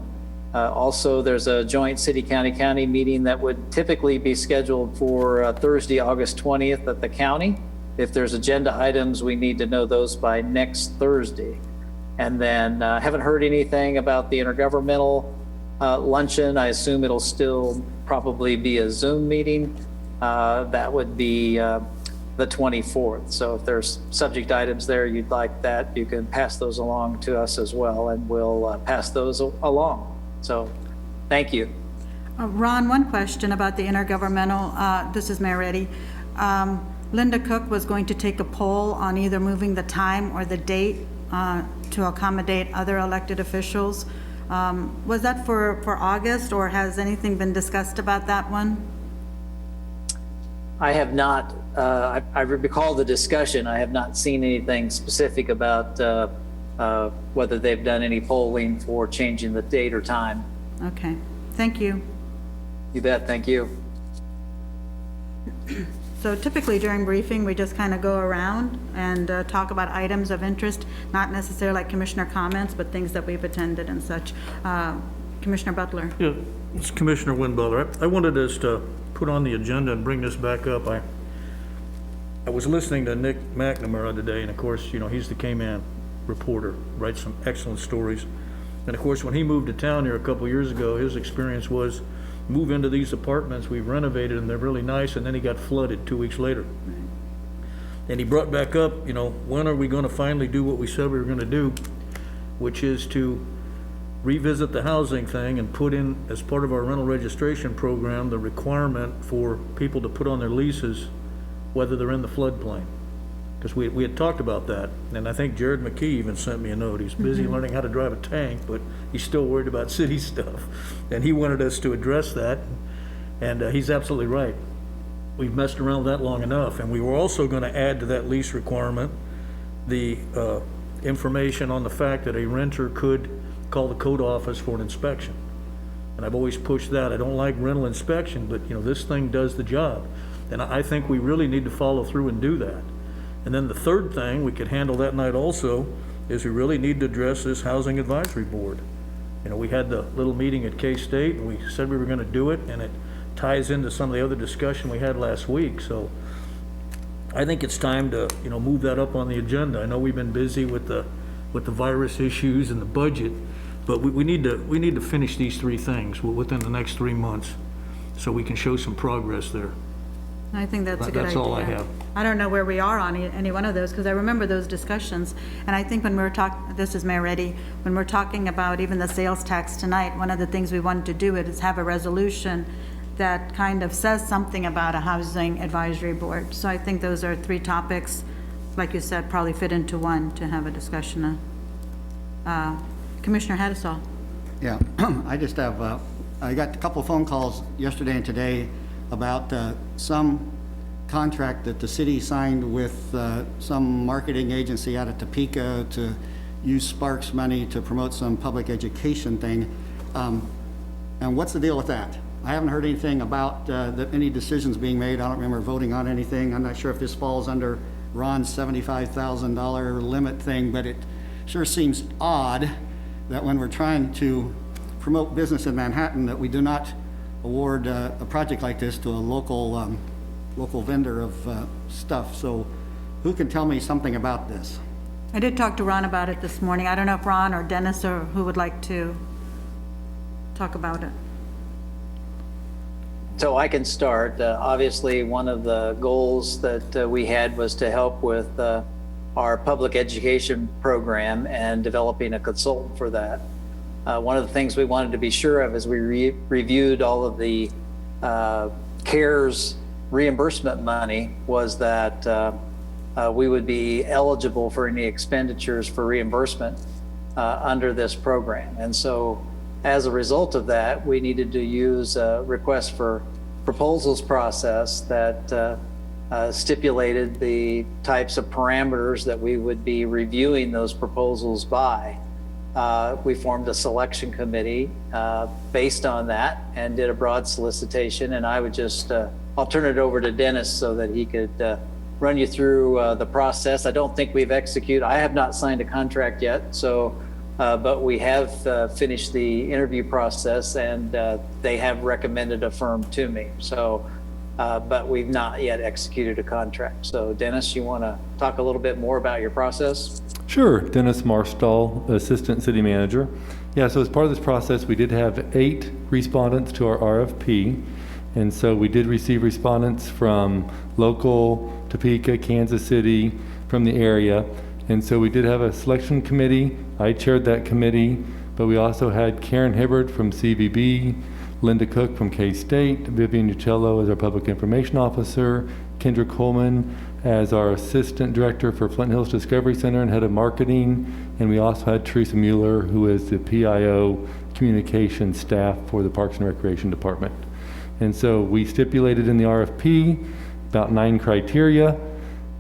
Also, there's a joint city-county-county meeting that would typically be scheduled for Thursday, August 20th at the county. If there's agenda items, we need to know those by next Thursday. And then haven't heard anything about the intergovernmental luncheon. I assume it'll still probably be a Zoom meeting. That would be the 24th. So if there's subject items there you'd like that, you can pass those along to us as well, and we'll pass those along. So thank you. Ron, one question about the intergovernmental, this is Mayor Reddy. Linda Cook was going to take a poll on either moving the time or the date to accommodate other elected officials. Was that for August, or has anything been discussed about that one? I have not, I recall the discussion. I have not seen anything specific about whether they've done any polling for changing the date or time. Okay, thank you. You bet, thank you. So typically during briefing, we just kind of go around and talk about items of interest, not necessarily like commissioner comments, but things that we've attended and such. Commissioner Butler. Yeah, it's Commissioner Winbutler. I wanted us to put on the agenda and bring this back up. I was listening to Nick McNamara today, and of course, he's the K-Man reporter, writes some excellent stories. And of course, when he moved to town here a couple years ago, his experience was move into these apartments, we've renovated them, they're really nice, and then he got flooded 2 weeks later. And he brought back up, when are we going to finally do what we said we were going to do, which is to revisit the housing thing and put in, as part of our rental registration program, the requirement for people to put on their leases whether they're in the floodplain. because we had talked about that. And I think Jared McKee even sent me a note. He's busy learning how to drive a tank, but he's still worried about city stuff. And he wanted us to address that, and he's absolutely right. We've messed around with that long enough, and we were also going to add to that lease requirement the information on the fact that a renter could call the code office for an inspection. And I've always pushed that. I don't like rental inspection, but this thing does the job. And I think we really need to follow through and do that. And then the third thing we could handle that night also is we really need to address this Housing Advisory Board. We had the little meeting at K-State, and we said we were going to do it, and it ties into some of the other discussion we had last week. So I think it's time to, move that up on the agenda. I know we've been busy with the virus issues and the budget, but we need to finish these three things within the next 3 months so we can show some progress there. I think that's a good idea. That's all I have. I don't know where we are on any one of those, because I remember those discussions. And I think when we were talking, this is Mayor Reddy, when we're talking about even the sales tax tonight, one of the things we wanted to do is have a resolution that kind of says something about a housing advisory board. So I think those are three topics, like you said, probably fit into one to have a discussion on. Commissioner Hattusall. Yeah, I just have, I got a couple of phone calls yesterday and today about some contract that the city signed with some marketing agency out of Topeka to use Sparks money to promote some public education thing. And what's the deal with that? I haven't heard anything about any decisions being made. I don't remember voting on anything. I'm not sure if this falls under Ron's $75,000 limit thing, but it sure seems odd that when we're trying to promote business in Manhattan, that we do not award a project like this to a local vendor of stuff. So who can tell me something about this? I did talk to Ron about it this morning. I don't know if Ron or Dennis or who would like to talk about it. So I can start. Obviously, one of the goals that we had was to help with our public education program and developing a consultant for that. One of the things we wanted to be sure of as we reviewed all of the CARES reimbursement money was that we would be eligible for any expenditures for reimbursement under this program. And so as a result of that, we needed to use a request for proposals process that stipulated the types of parameters that we would be reviewing those proposals by. We formed a selection committee based on that and did a broad solicitation. And I would just, I'll turn it over to Dennis so that he could run you through the process. I don't think we've executed, I have not signed a contract yet. So, but we have finished the interview process and they have recommended a firm to me. So, but we've not yet executed a contract. So Dennis, you want to talk a little bit more about your process? Sure. Dennis Marstall, Assistant City Manager. Yeah, so as part of this process, we did have 8 respondents to our RFP. And so we did receive respondents from local, Topeka, Kansas City, from the area. And so we did have a selection committee. I chaired that committee, but we also had Karen Hibbert from CVB, Linda Cook from K-State, Vivian Uccello as our Public Information Officer, Kendra Coleman as our Assistant Director for Flint Hills Discovery Center and Head of Marketing, and we also had Teresa Mueller, who is the PIO Communications Staff for the Parks and Recreation Department. And so we stipulated in the RFP about 9 criteria.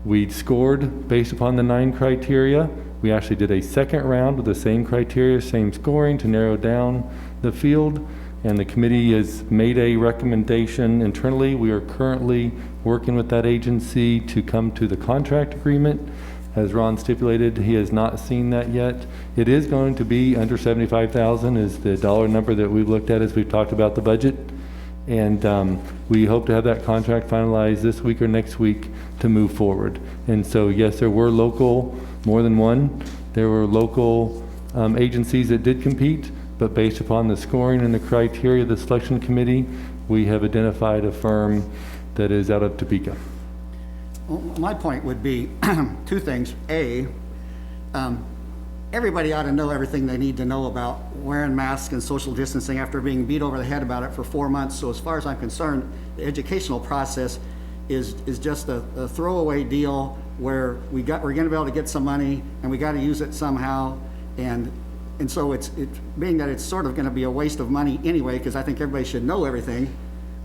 We scored based upon the 9 criteria. We actually did a second round with the same criteria, same scoring to narrow down the field. And the committee has made a recommendation internally. We are currently working with that agency to come to the contract agreement. As Ron stipulated, he has not seen that yet. It is going to be under $75,000 is the dollar number that we've looked at as we've talked about the budget. And we hope to have that contract finalized this week or next week to move forward. And so, yes, there were local, more than one, there were local agencies that did compete. But based upon the scoring and the criteria of the selection committee, we have identified a firm that is out of Topeka. Well, my point would be 2 things. A, everybody ought to know everything they need to know about wearing masks and social distancing after being beat over the head about it for 4 months. So as far as I'm concerned, the educational process is just a throwaway deal where we're gonna be able to get some money, and we gotta use it somehow, and so it's being that it's sort of gonna be a waste of money anyway, because I think everybody should know everything,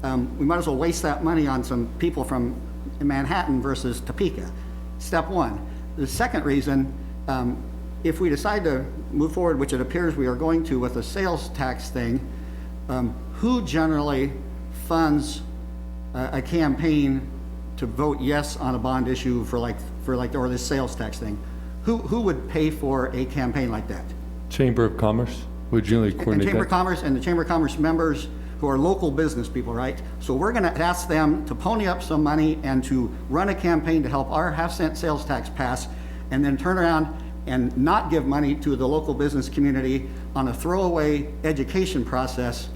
we might as well waste that money on some people from Manhattan versus Topeka. Step one. The second reason, if we decide to move forward, which it appears we are going to with a sales tax thing, who generally funds a campaign to vote yes on a bond issue or this sales tax thing? Who would pay for a campaign like that? Chamber of Commerce would generally And coordinate Chamber of that. Commerce and the Chamber of Commerce members who are local business people, right? So we're gonna ask them to pony up some money and to run a campaign to help our half-cent sales tax pass, and then turn around and not give money to the local business community on a throwaway education process.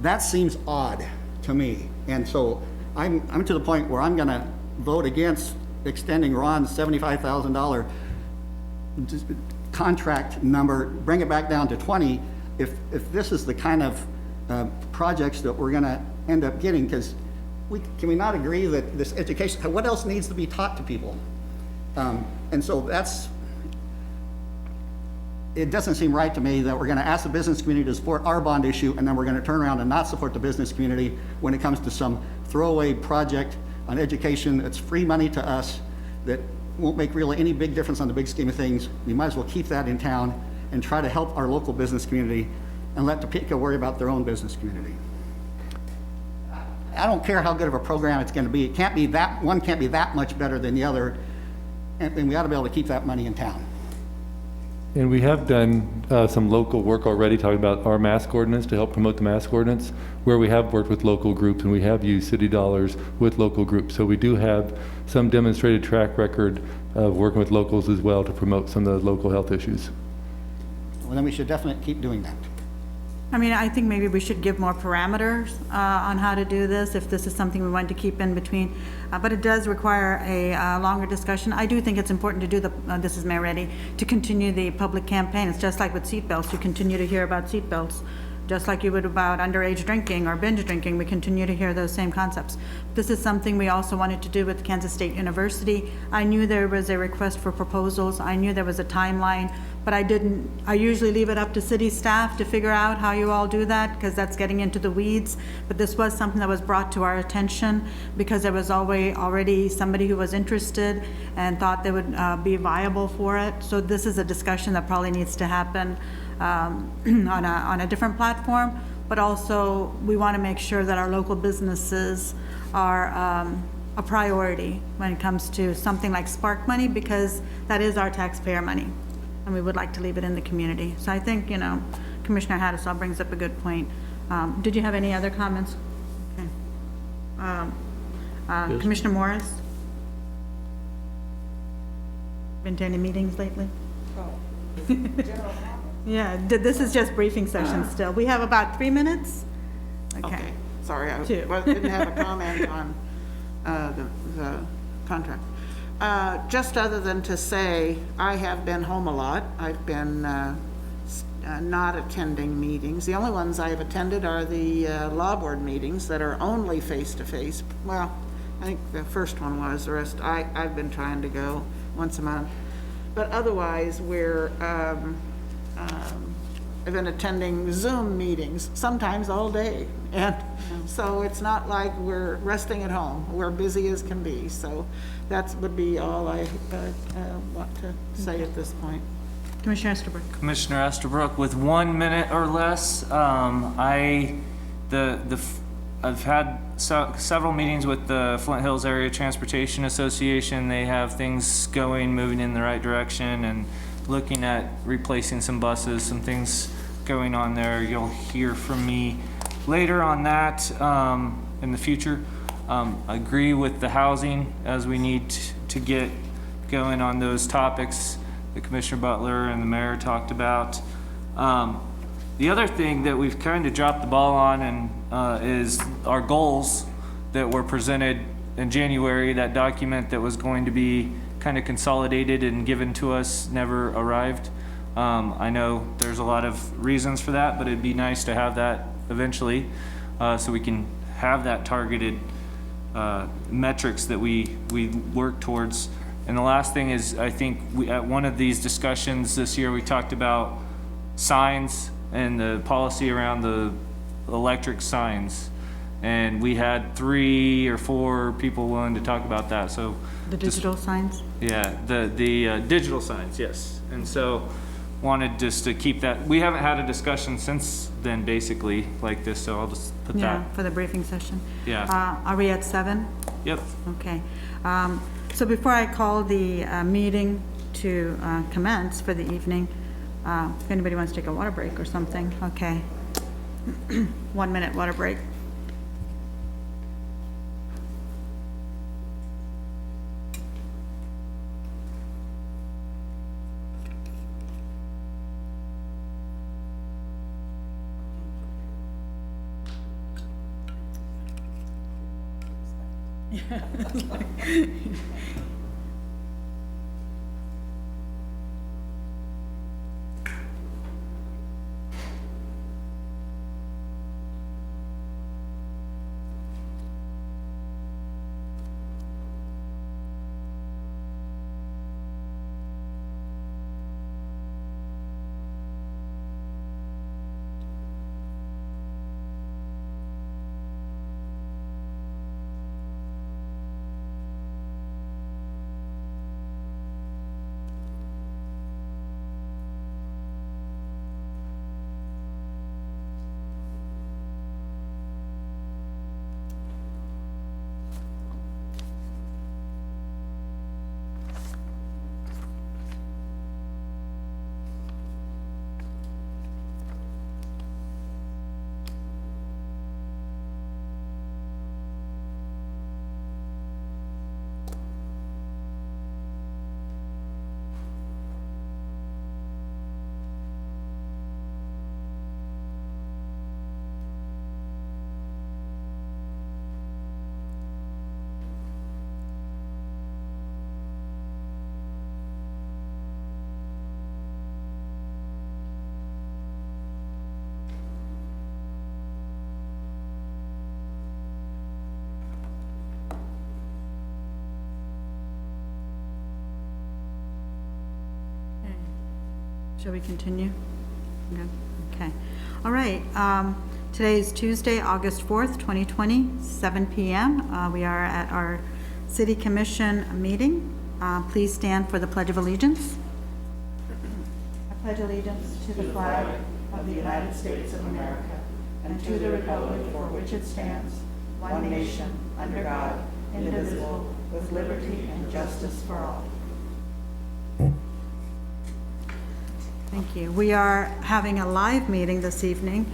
That seems odd to me. And so I'm to the point where I'm gonna vote against extending Ron's $75,000 contract number, bring it back down to 20, if this is the kind of projects that we're gonna end up getting, because can we not agree that this education, what else needs to be taught to people? And so it doesn't seem right to me that we're gonna ask the business community to support our bond issue, and then we're gonna turn around and not support the business community when it comes to some throwaway project on education that's free money to us that won't make really any big difference on the big scheme of things. We might as well keep that in town and try to help our local business community and let Topeka worry about their own business community. I don't care how good of a program it's gonna be. One can't be that much better than the other, and we ought to be able to keep that money in town. And we have done some local work already, talking about our mask ordinance to help promote the mask ordinance, where we have worked with local groups and we have used city dollars with local groups. So we do have some demonstrated track record of working with locals as well to promote some of the local health issues. Well, then we should definitely keep doing that. I mean, I think maybe we should give more parameters on how to do this, if this is something we want to keep in between. But it does require a longer discussion. I do think it's important to do this is Mayor Reddy, to continue the public campaign. It's just like with seatbelts. You continue to hear about seatbelts, just like you would about underage drinking or binge drinking. We continue to hear those same concepts. This is something we also wanted to do with Kansas State University. I knew there was a request for proposals. I knew there was a timeline, but I usually leave it up to city staff to figure out how you all do that, because that's getting into the weeds. But this was something that was brought to our attention because there was already somebody who was interested and thought they would be viable for it. So this is a discussion that probably needs to happen on a different platform, but also we want to make sure that our local businesses are a priority when it comes to something like Spark money, because that is our taxpayer money, and we would like to leave it in the community. So I think, Commissioner Hattushaw brings up a good point. Did you have any other comments? Okay. Commissioner Morris? Been to any meetings lately? Yeah, this is just briefing session still. We have about 3 minutes? Okay, sorry, I Two. didn't have a comment on the contract. Just other than to say, I have been home a lot. I've been not attending meetings. The only ones I have attended are the law board meetings that are only face-to-face. Well, I think the first one was. The rest, I've been trying to go once a month. But otherwise, I've been attending Zoom meetings, sometimes all day. And so it's not like we're resting at home. We're busy as can be. So that would be all I want to say at this point. Commissioner Estabrook. Commissioner Estabrook, with 1 minute or less, I've had several meetings with the Flint Hills Area Transportation Association. They have things moving in the right direction, and looking at replacing some buses, some things going on there. You'll hear from me later on that in the future. Agree with the housing, as we need to get going on those topics that Commissioner Butler and the mayor talked about. The other thing that we've kind of dropped the ball on is our goals that were presented in January. That document that was going to be kind of consolidated and given to us never arrived. I know there's a lot of reasons for that, but it'd be nice to have that eventually, so we can have that targeted metrics that we work towards. And the last thing is, I think at one of these discussions this year, we talked about signs and the policy around the electric signs. And we had 3 or 4 people willing to talk about that, so. The digital signs? Yeah, the digital signs, yes. And so wanted just to keep that, we haven't had a discussion since then, basically, like this, so I'll just put Yeah, that. for the briefing session. Yeah. Are we at 7? Yep. Okay. So before I call the meeting to commence for the evening, if anybody wants to take a water break or something, okay. 1 minute water break. Shall we continue? Good. Okay. All right. Today is Tuesday, August 4th, 2020, 7 p.m. We are at our City Commission meeting. Please stand for the Pledge of Allegiance. I pledge allegiance to the flag of the United States of America and to the republic for which it stands, one nation, under God, indivisible, with liberty and justice for all. Thank you. We are having a live meeting this evening.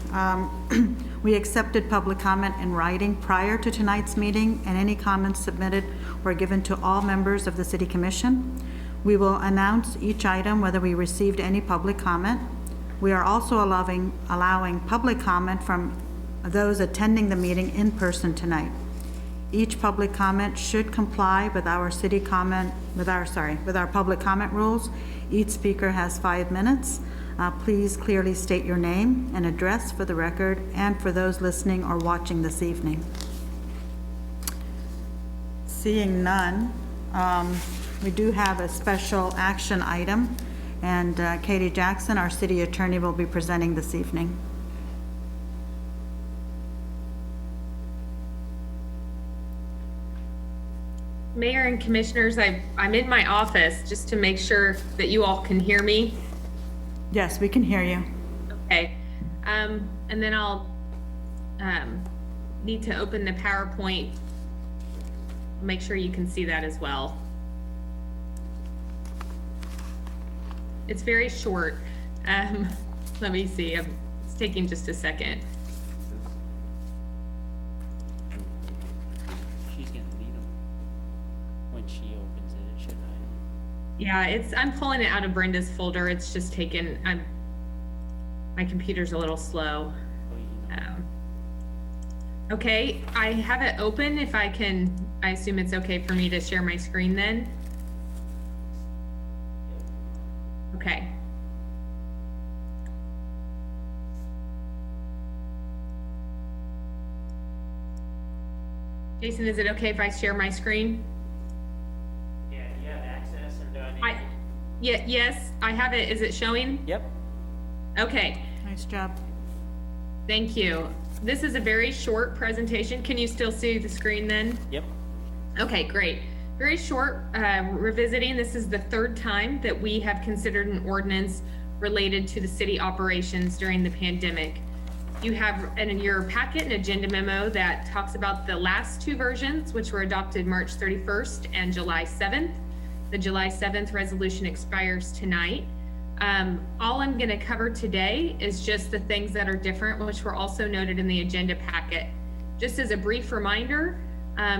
We accepted public comment in writing prior to tonight's meeting, and any comments submitted were given to all members of the City Commission. We will announce each item whether we received any public comment. We are also allowing public comment from those attending the meeting in person tonight. Each public comment should comply with our public comment rules. Each speaker has 5 minutes. Please clearly state your name and address for the record and for those listening or watching this evening. Seeing none, we do have a special action item, and Katie Jackson, our city attorney, will be presenting this evening. Mayor and Commissioners, I'm in my office just to make sure that you all can hear me. Yes, we can hear you. Okay. And then I'll need to open the PowerPoint. Make sure you can see that as well. It's very short. Let me see. It's taking just a second. She's gonna need them when she opens it, should I? Yeah, I'm pulling it out of Brenda's folder. It's just taken, my computer's a little slow. Oh, you know. Okay, I have it open. If I can, I assume it's okay for me to share my screen then? Okay. Jason, is it okay if I share my screen? Yeah, do you have access or do I need? Yes, I have it. Is it showing? Yep. Okay, Nice job. thank you. This is a very short presentation. Can you still see the screen then? Yep. Okay, great. Very short revisiting. This is the third time that we have considered an ordinance related to the city operations during the pandemic. You have in your packet an agenda memo that talks about the last two versions, which were adopted March 31st and July 7th. The July 7th resolution expires tonight. All I'm going to cover today is just the things that are different, which were also noted in the agenda packet. Just as a brief reminder,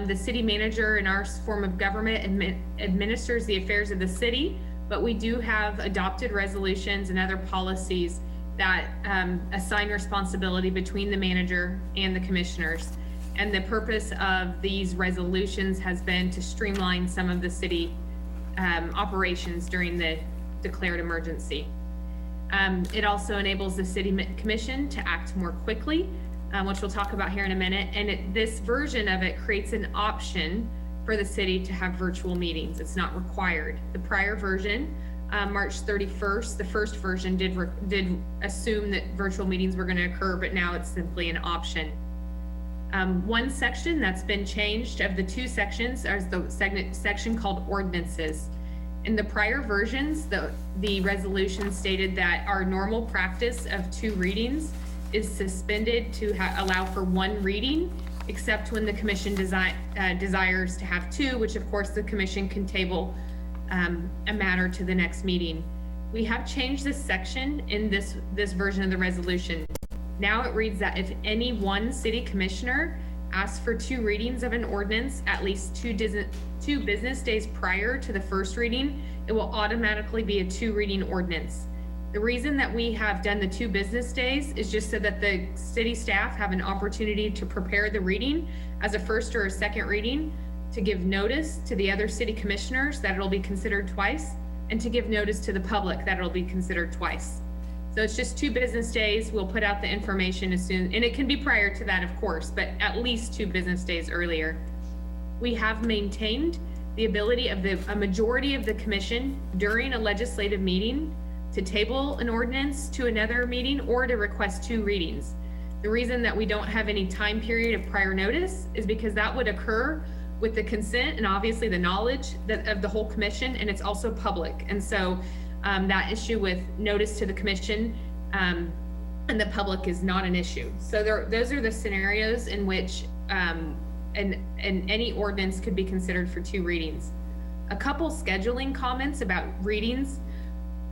the city manager in our form of government administers the affairs of the city, but we do have adopted resolutions and other policies that assign responsibility between the manager and the commissioners. And the purpose of these resolutions has been to streamline some of the city operations during the declared emergency. It also enables the city commission to act more quickly, which we'll talk about here in a minute. And this version of it creates an option for the city to have virtual meetings. It's not required. The prior version, March 31st, the first version did assume that virtual meetings were going to occur, but now it's simply an option. One section that's been changed of the two sections is the section called ordinances. In the prior versions, the resolution stated that our normal practice of 2 readings is suspended to allow for 1 reading, except when the commission desires to have 2, which of course the commission can table a matter to the next meeting. We have changed this section in this version of the resolution. Now it reads that if any one city commissioner asks for 2 readings of an ordinance at least 2 business days prior to the first reading, it will automatically be a 2 reading ordinance. The reason that we have done the 2 business days is just so that the city staff have an opportunity to prepare the reading as a first or a second reading, to give notice to the other city commissioners that it'll be considered twice, and to give notice to the public that it'll be considered twice. So it's just 2 business days. We'll put out the information as soon, and it can be prior to that, of course, but at least 2 business days earlier. We have maintained the ability of a majority of the commission during a legislative meeting to table an ordinance to another meeting or to request 2 readings. The reason that we don't have any time period of prior notice is because that would occur with the consent and obviously the knowledge of the whole commission, and it's also public. And so that issue with notice to the commission and the public is not an issue. So those are the scenarios in which any ordinance could be considered for 2 readings. A couple scheduling comments about readings.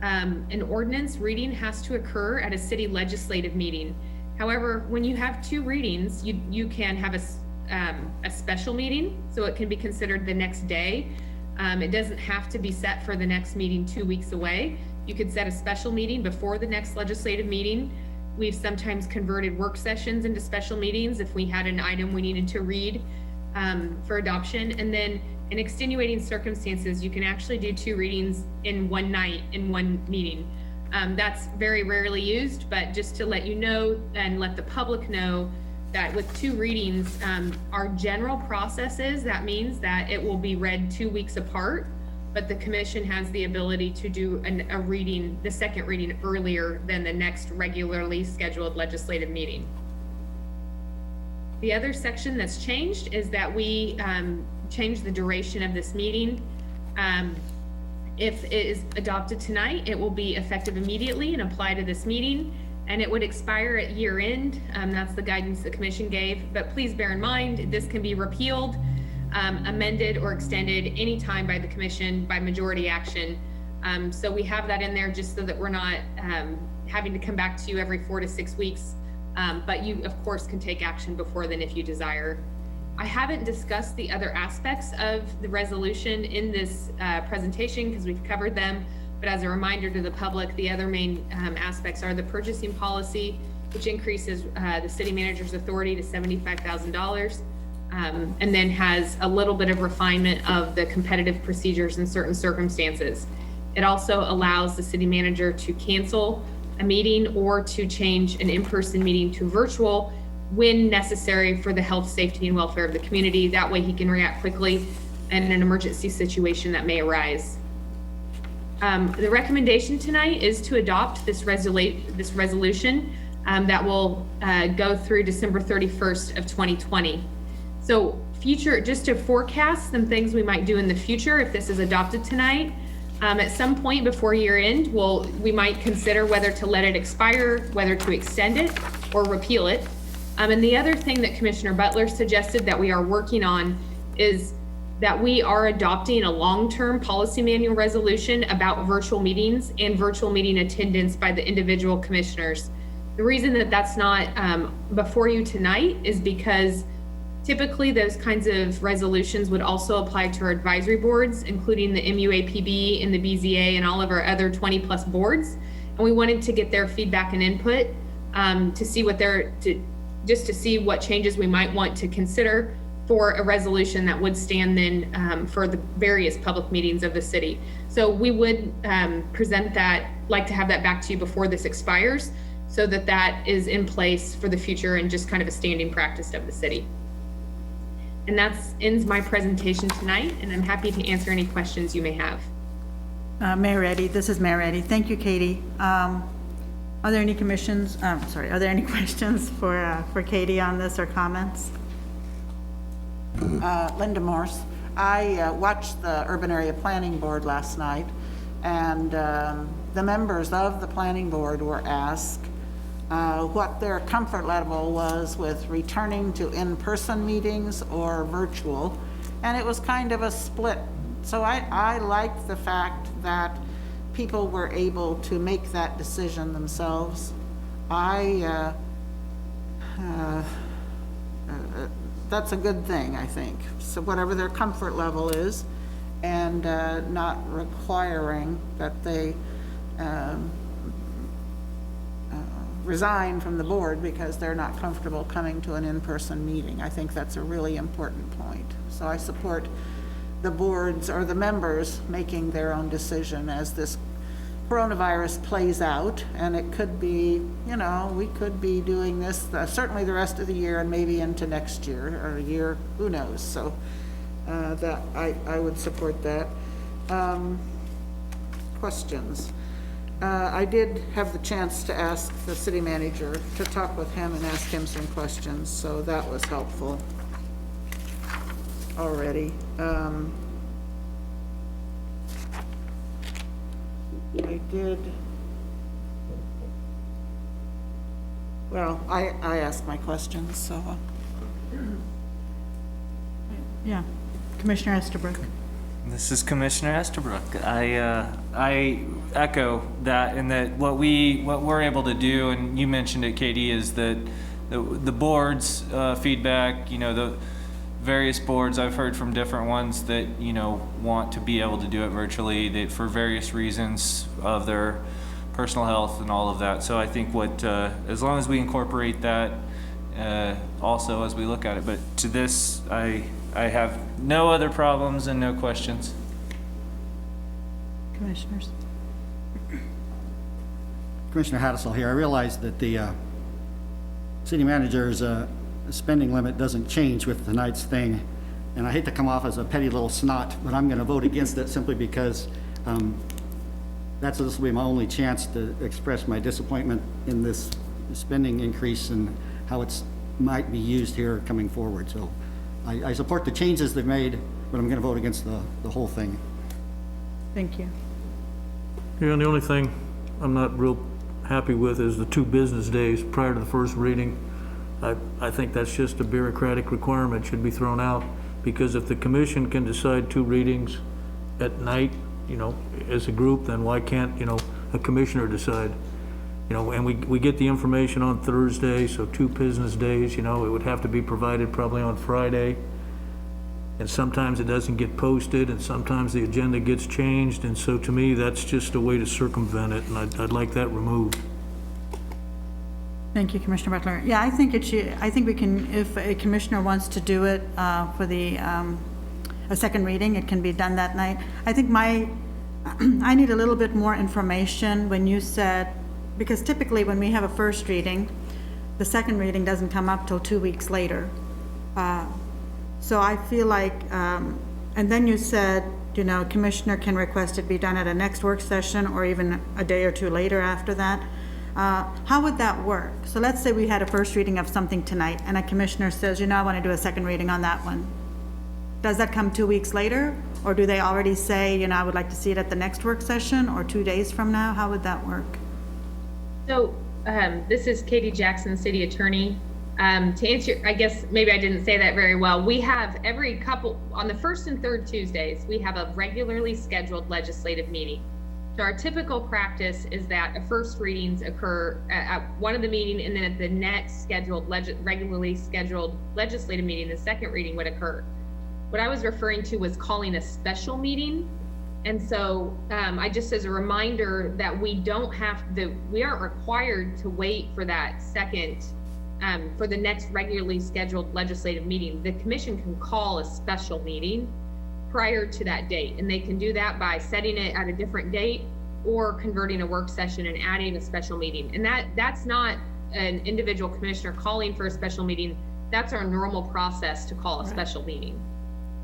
An ordinance reading has to occur at a city legislative meeting. However, when you have 2 readings, you can have a special meeting, so it can be considered the next day. It doesn't have to be set for the next meeting 2 weeks away. You could set a special meeting before the next legislative meeting. We've sometimes converted work sessions into special meetings if we had an item we needed to read for adoption. And then in extenuating circumstances, you can actually do 2 readings in one night in one meeting. That's very rarely used, but just to let you know and let the public know that with 2 readings, our general process is that means that it will be read 2 weeks apart, but the commission has the ability to do a reading, the second reading earlier than the next regularly scheduled legislative meeting. The other section that's changed is that we changed the duration of this meeting. If it is adopted tonight, it will be effective immediately and apply to this meeting, and it would expire at year end. That's the guidance the commission gave, but please bear in mind, this can be repealed, amended, or extended anytime by the commission by majority action. So we have that in there just so that we're not having to come back to you every 4 to 6 weeks. But you, of course, can take action before then if you desire. I haven't discussed the other aspects of the resolution in this presentation because we've covered them. But as a reminder to the public, the other main aspects are the purchasing policy, which increases the city manager's authority to $75,000, and then has a little bit of refinement of the competitive procedures in certain circumstances. It also allows the city manager to cancel a meeting or to change an in-person meeting to virtual when necessary for the health, safety, and welfare of the community. That way he can react quickly in an emergency situation that may arise. The recommendation tonight is to adopt this resolution that will go through December 31st of 2020. So just to forecast some things we might do in the future if this is adopted tonight, at some point before year end, we might consider whether to let it expire, whether to extend it or repeal it. And the other thing that Commissioner Butler suggested that we are working on is that we are adopting a long-term policy manual resolution about virtual meetings and virtual meeting attendance by the individual commissioners. The reason that that's not before you tonight is because typically those kinds of resolutions would also apply to our advisory boards, including the MUAPB and the BZA and all of our other 20+ boards. And we wanted to get their feedback and input to see just to see what changes we might want to consider for a resolution that would stand then for the various public meetings of the city. So we would like to have that back to you before this expires, so that that is in place for the future and just kind of a standing practice of the city. And that ends my presentation tonight, and I'm happy to answer any questions you may have. Mayor Eddy, this is Mayor Eddy. Thank you, Katie. Are there any are there any questions for Katie on this or comments? Linda Morse. I watched the Urban Area Planning Board last night, and the members of the planning board were asked what their comfort level was with returning to in-person meetings or virtual, and it was kind of a split. So I liked the fact that people were able to make that decision themselves. That's a good thing, I think. So whatever their comfort level is, and not requiring that they resign from the board because they're not comfortable coming to an in-person meeting. I think that's a really important point. So I support the boards or the members making their own decision as this coronavirus plays out, and it could be, we could be doing this certainly the rest of the year and maybe into next year or a year, who knows. So that I would support that. Questions? I did have the chance to ask the city manager, to talk with him and ask him some questions, so that was helpful already. I did, well, I asked my questions, so. Yeah, Commissioner Estabrook. This is Commissioner Estabrook. I echo that, in that what we're able to do, and you mentioned it, Katie, is that the board's feedback, the various boards, I've heard from different ones that, want to be able to do it virtually, that for various reasons of their personal health and all of that. So I think as long as we incorporate that also as we look at it, but to this, I have no other problems and no questions. Commissioners. Commissioner Haddisel here. I realize that the city manager's spending limit doesn't change with tonight's thing, and I hate to come off as a petty little snot, but I'm going to vote against it simply because this will be my only chance to express my disappointment in this spending increase and how it might be used here coming forward. So I support the changes they've made, but I'm going to vote against the whole thing. Thank you. Yeah, and the only thing I'm not real happy with is the 2 business days prior to the first reading. I think that's just a bureaucratic requirement, should be thrown out, because if the commission can decide 2 readings at night, as a group, then why can't, a commissioner decide? And we get the information on Thursday, so 2 business days, it would have to be provided probably on Friday. And sometimes it doesn't get posted, and sometimes the agenda gets changed, and so to me, that's just a way to circumvent it, and I'd like that removed. Thank you, Commissioner Butler. Yeah, I think we can, if a commissioner wants to do it for a second reading, it can be done that night. I think I need a little bit more information when you said, because typically when we have a first reading, the second reading doesn't come up till 2 weeks later. So I feel like, and then you said, you know, commissioner can request it be done at a next work session or even a day or two later after that. How would that work? So let's say we had a first reading of something tonight and a commissioner says, you know, I want to do a second reading on that one. Does that come 2 weeks later? Or do they already say, you know, I would like to see it at the next work session or 2 days from now? How would that work? So, this is Katie Jackson, City Attorney. To answer, I guess maybe I didn't say that very well. We have on the first and third Tuesdays, we have a regularly scheduled legislative meeting. So our typical practice is that a first readings occur at one of the meeting, and then at the next regularly scheduled legislative meeting, the second reading would occur. What I was referring to was calling a special meeting. And so I just, as a reminder that we aren't required to wait for that second, for the next regularly scheduled legislative meeting. The commission can call a special meeting prior to that date. And they can do that by setting it at a different date or converting a work session and adding a special meeting. And that's not an individual commissioner calling for a special meeting. That's our normal process to call a special meeting.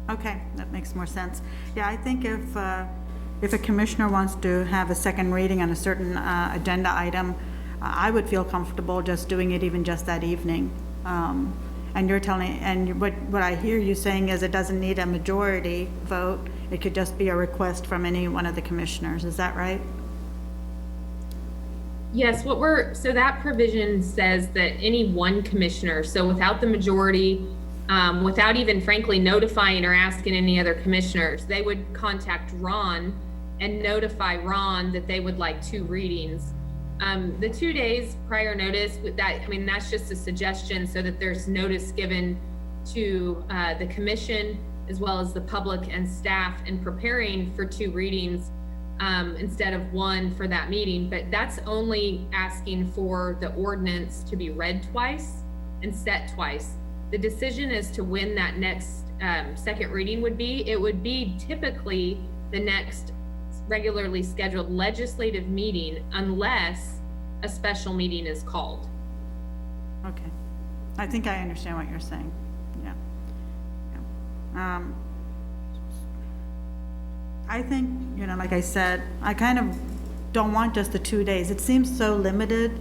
Okay, that makes more sense. Yeah, I think if a commissioner wants to have a second reading on a certain agenda item, I would feel comfortable just doing it even just that evening. And you're telling, and what I hear you saying is it doesn't need a majority vote. It could just be a request from any one of the commissioners. Is that right? Yes, so that provision says that any one commissioner, so without the majority, without even frankly notifying or asking any other commissioners, they would contact Ron and notify Ron that they would like 2 readings. The 2 days prior notice, that's just a suggestion so that there's notice given to the commission as well as the public and staff in preparing for 2 readings instead of 1 for that meeting. But that's only asking for the ordinance to be read twice and set twice. The decision as to when that next second reading would be, it would be typically the next regularly scheduled legislative meeting unless a special meeting is called. Okay. I think I understand what you're saying. Yeah. I think, you know, like I said, I kind of don't want just the 2 days. It seems so limited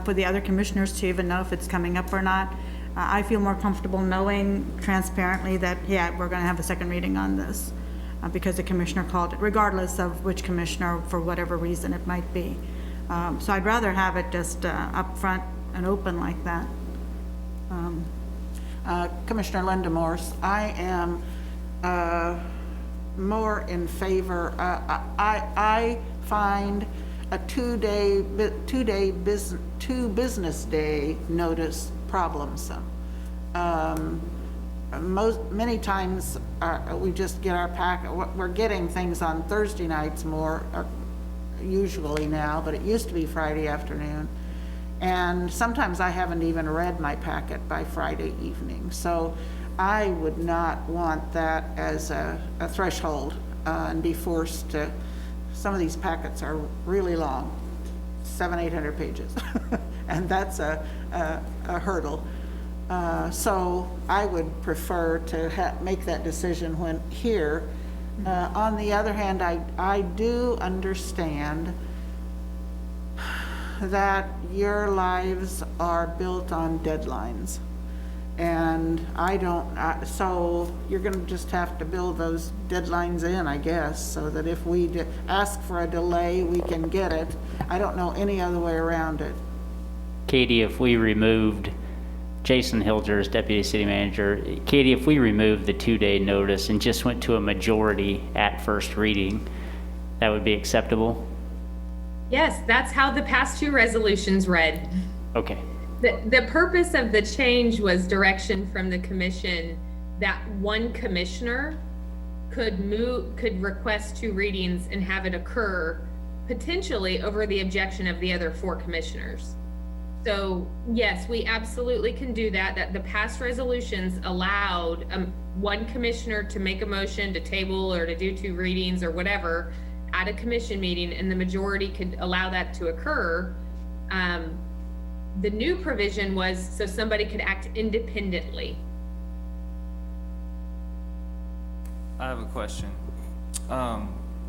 for the other commissioners to even know if it's coming up or not. I feel more comfortable knowing transparently that, yeah, we're going to have a second reading on this because the commissioner called it, regardless of which commissioner, for whatever reason it might be. So I'd rather have it just upfront and open like that. Commissioner Linda Morse, I am more in favor. I find a two business day notice problemsome. Many times we just get our packet. We're getting things on Thursday nights more usually now, but it used to be Friday afternoon. And sometimes I haven't even read my packet by Friday evening. So I would not want that as a threshold and be forced to. Some of these packets are really long, 700-800 pages, and that's a hurdle. So I would prefer to make that decision when here. On the other hand, I do understand that your lives are built on deadlines. And so you're going to just have to build those deadlines in, I guess, so that if we ask for a delay, we can get it. I don't know any other way around it. Katie, if we removed Jason Hilger as deputy city manager, Katie, if we removed the 2-day notice and just went to a majority at first reading, that would be acceptable? Yes, that's how the past 2 resolutions read. Okay. The purpose of the change was direction from the commission that one commissioner could request 2 readings and have it occur potentially over the objection of the other 4 commissioners. So yes, we absolutely can do that. That the past resolutions allowed one commissioner to make a motion to table or to do 2 readings or whatever at a commission meeting, and the majority could allow that to occur. The new provision was so somebody could act independently. I have a question.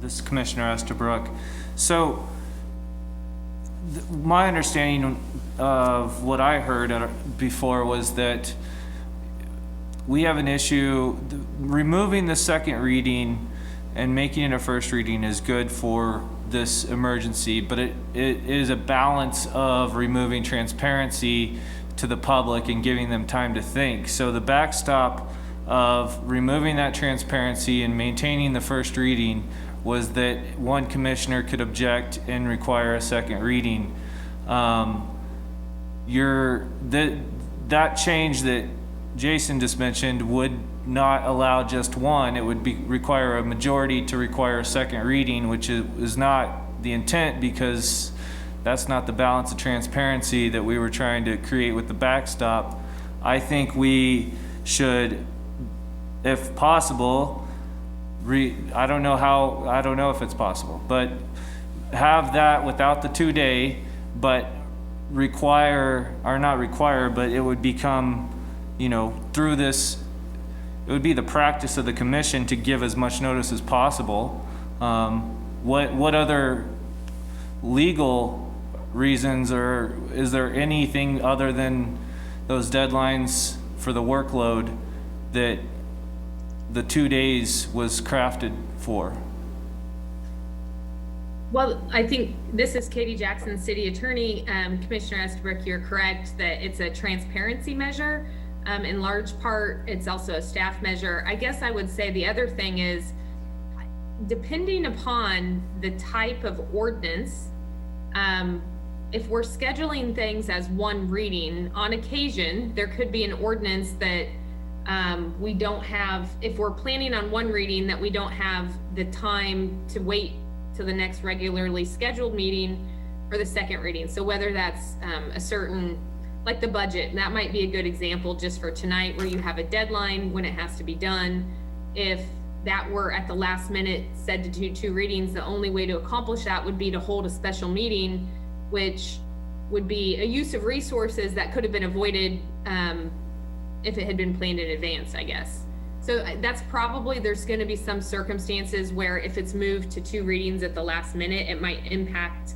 This is Commissioner Estabrook. So, my understanding of what I heard before was that we have an issue, removing the second reading and making it a first reading is good for this emergency, but it is a balance of removing transparency to the public and giving them time to think. So the backstop of removing that transparency and maintaining the first reading was that one commissioner could object and require a second reading. That change that Jason just mentioned would not allow just one. It would require a majority to require a second reading, which is not the intent, because that's not the balance of transparency that we were trying to create with the backstop. I think we should, if possible, I don't know if it's possible, but have that without the 2-day, but but it would become, through this, it would be the practice of the commission to give as much notice as possible. What other legal reasons, or is there anything other than those deadlines for the workload that the 2 days was crafted for? Well, I think this is Katie Jackson, City Attorney. Commissioner Estabrook, you're correct that it's a transparency measure. In large part, it's also a staff measure. I guess I would say the other thing is, depending upon the type of ordinance, if we're scheduling things as one reading, on occasion, there could be an ordinance that we don't have, if we're planning on one reading, that we don't have the time to wait to the next regularly scheduled meeting for the second reading. So whether that's a certain, like the budget, and that might be a good example just for tonight, where you have a deadline when it has to be done. If that were at the last minute said to do 2 readings, the only way to accomplish that would be to hold a special meeting, which would be a use of resources that could have been avoided if it had been planned in advance, I guess. So that's probably, there's going to be some circumstances where if it's moved to 2 readings at the last minute, it might impact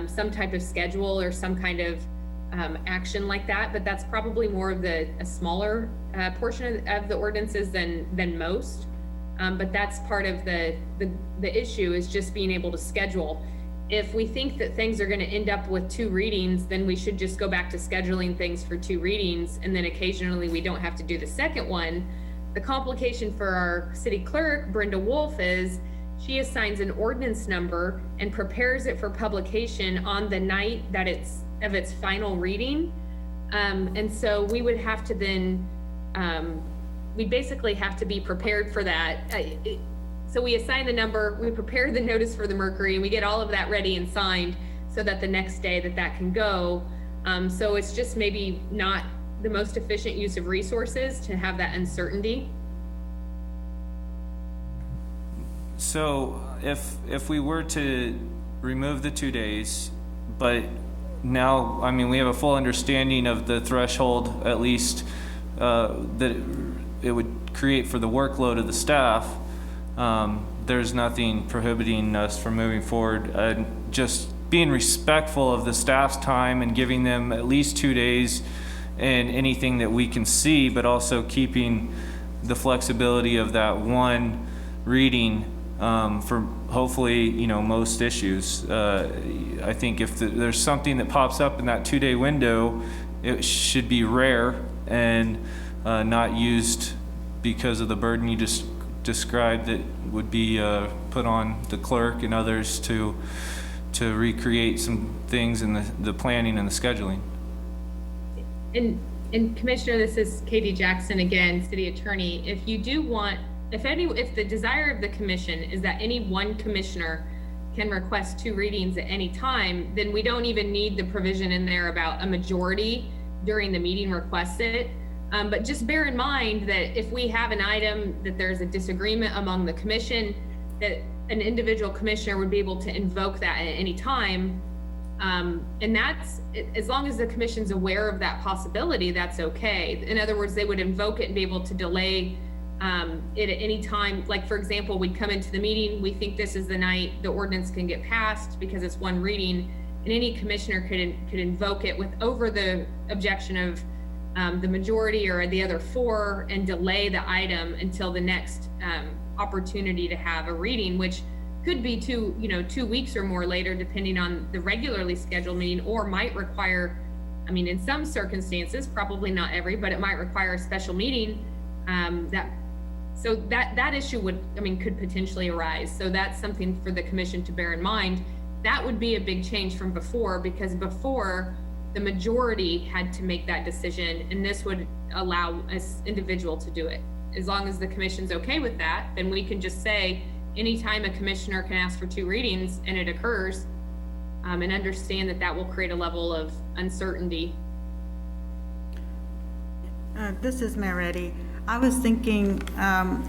some type of schedule or some kind of action like that. But that's probably more of a smaller portion of the ordinances than most. But that's part of the issue, is just being able to schedule. If we think that things are going to end up with 2 readings, then we should just go back to scheduling things for 2 readings, and then occasionally we don't have to do the second one. The complication for our city clerk, Brenda Wolf, is she assigns an ordinance number and prepares it for publication on the night that it's of its final reading. And so we would have to then, we basically have to be prepared for that. So we assign the number, we prepare the notice for the Mercury, and we get all of that ready and signed so that the next day that can go. So it's just maybe not the most efficient use of resources to have that uncertainty. So if we were to remove the 2 days, but now, I mean, we have a full understanding of the threshold, at least, that it would create for the workload of the staff, there's nothing prohibiting us from moving forward. Just being respectful of the staff's time and giving them at least 2 days and anything that we can see, but also keeping the flexibility of that one reading for hopefully, most issues. I think if there's something that pops up in that 2-day window, it should be rare and not used because of the burden you just described that would be put on the clerk and others to recreate some things in the planning and the scheduling. And Commissioner, this is Katie Jackson again, City Attorney. If you do want, if the desire of the commission is that any one commissioner can request 2 readings at any time, then we don't even need the provision in there about a majority during the meeting requests it. But just bear in mind that if we have an item that there's a disagreement among the commission, that an individual commissioner would be able to invoke that at any time. And that's, as long as the commission's aware of that possibility, that's okay. In other words, they would invoke it and be able to delay it at any time. Like, for example, we'd come into the meeting, we think this is the night the ordinance can get passed because it's one reading, and any commissioner could invoke it with over the objection of the majority or the other four, and delay the item until the next opportunity to have a reading, which could be 2 weeks or more later, depending on the regularly scheduled meeting, or might require, I mean, in some circumstances, probably not every, but it might require a special meeting. So that issue could potentially arise. So that's something for the commission to bear in mind. That would be a big change from before, because before the majority had to make that decision, and this would allow an individual to do it. As long as the commission's okay with that, then we can just say, anytime a commissioner can ask for 2 readings and it occurs, and understand that will create a level of uncertainty. This is Mayor Reddy. I was thinking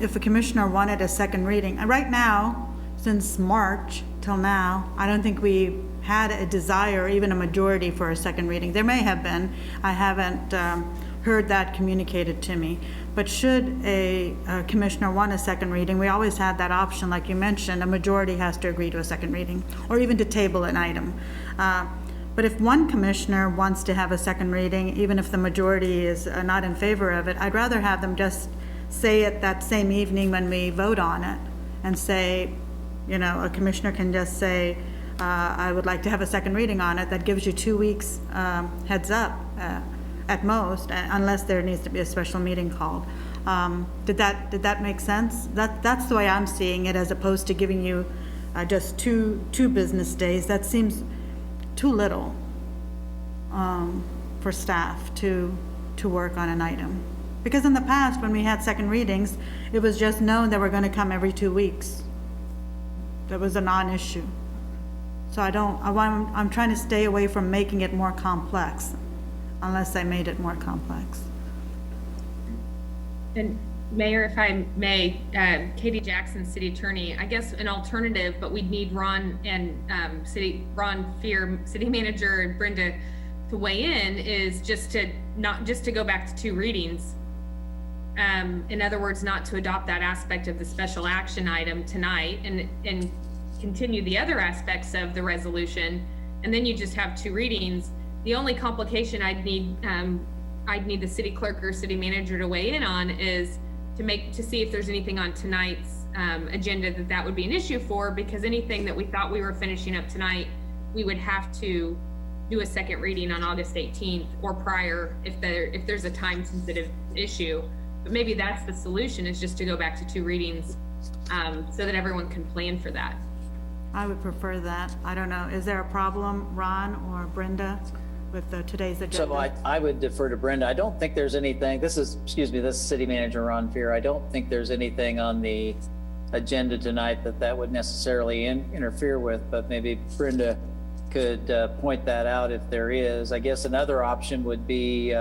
if a commissioner wanted a second reading, and right now, since March till now, I don't think we had a desire, even a majority, for a second reading. There may have been. I haven't heard that communicated to me. But should a commissioner want a second reading, we always had that option, like you mentioned, a majority has to agree to a second reading, or even to table an item. But if one commissioner wants to have a second reading, even if the majority is not in favor of it, I'd rather have them just say it that same evening when we vote on it, and say, a commissioner can just say, I would like to have a second reading on it. That gives you 2 weeks heads up at most, unless there needs to be a special meeting called. Did that make sense? That's the way I'm seeing it, as opposed to giving you just two business days. That seems too little for staff to work on an item. Because in the past, when we had second readings, it was just known that we're going to come every 2 weeks. That was a non-issue. So I'm trying to stay away from making it more complex, unless I made it more complex. And Mayor, if I may, Katie Jackson, City Attorney, I guess an alternative, but we'd need Ron and Ron Fear, City Manager, and Brenda to weigh in, is just to go back to 2 readings. In other words, not to adopt that aspect of the special action item tonight, and continue the other aspects of the resolution, and then you just have 2 readings. The only complication I'd need the city clerk or city manager to weigh in on is to see if there's anything on tonight's agenda that would be an issue for, because anything that we thought we were finishing up tonight, we would have to do a second reading on August 18th or prior if there's a time sensitive issue. But maybe that's the solution, is just to go back to 2 readings so that everyone can plan for that. I would prefer that. I don't know. Is there a problem, Ron or Brenda, with today's agenda? So I would defer to Brenda. I don't think there's anything, this is City Manager Ron Fear. I don't think there's anything on the agenda tonight that would necessarily interfere with, but maybe Brenda could point that out if there is. I guess another option would be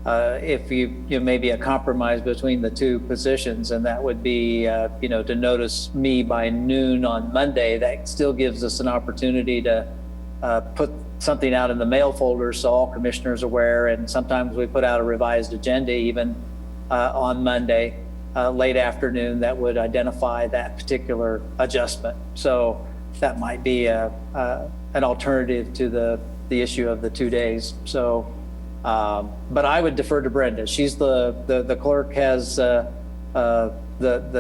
if you maybe a compromise between the 2 positions, and that would be to notice me by noon on Monday. That still gives us an opportunity to put something out in the mail folder so all commissioners are aware, and sometimes we put out a revised agenda even on Monday late afternoon that would identify that particular adjustment. So that might be an alternative to the issue of the 2 days. So but I would defer to Brenda. She's the clerk, has the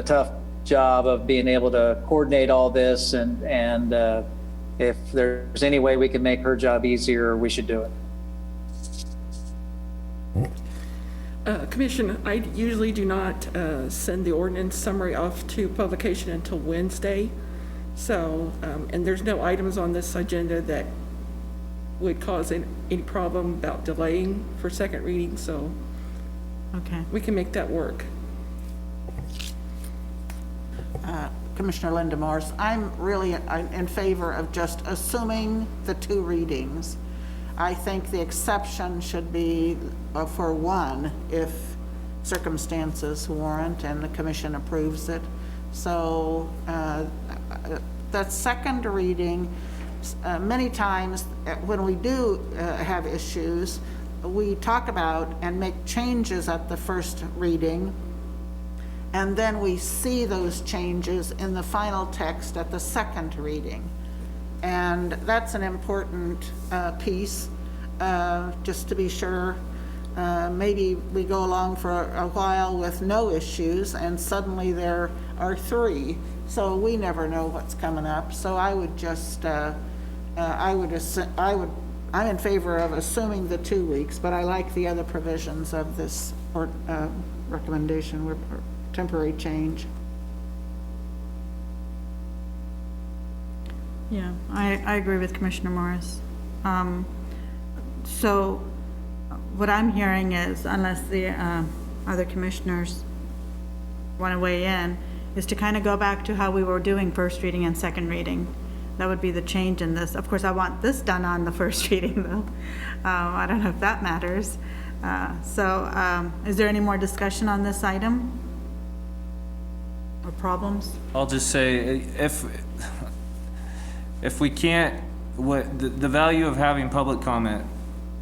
tough job of being able to coordinate all this, and if there's any way we can make her job easier, we should do it. Commission, I usually do not send the ordinance summary off to publication until Wednesday. So, and there's no items on this agenda that would cause any problem about delaying for second reading, so Okay. we can make that work. Commissioner Linda Morris, I'm really in favor of just assuming the 2 readings. I think the exception should be for 1 if circumstances warrant and the commission approves it. So that second reading, many times when we do have issues, we talk about and make changes at the first reading, and then we see those changes in the final text at the second reading. And that's an important piece, just to be sure. Maybe we go along for a while with no issues, and suddenly there are 3. So we never know what's coming up. So I would just, I'm in favor of assuming the 2 weeks, but I like the other provisions of this recommendation, or temporary change. Yeah, I agree with Commissioner Morris. So what I'm hearing is, unless the other commissioners want to weigh in, is to kind of go back to how we were doing first reading and second reading. That would be the change in this. Of course, I want this done on the first reading, though. I don't know if that matters. Is there any more discussion on this item? Or problems? I'll just say, if we can't, the value of having public comment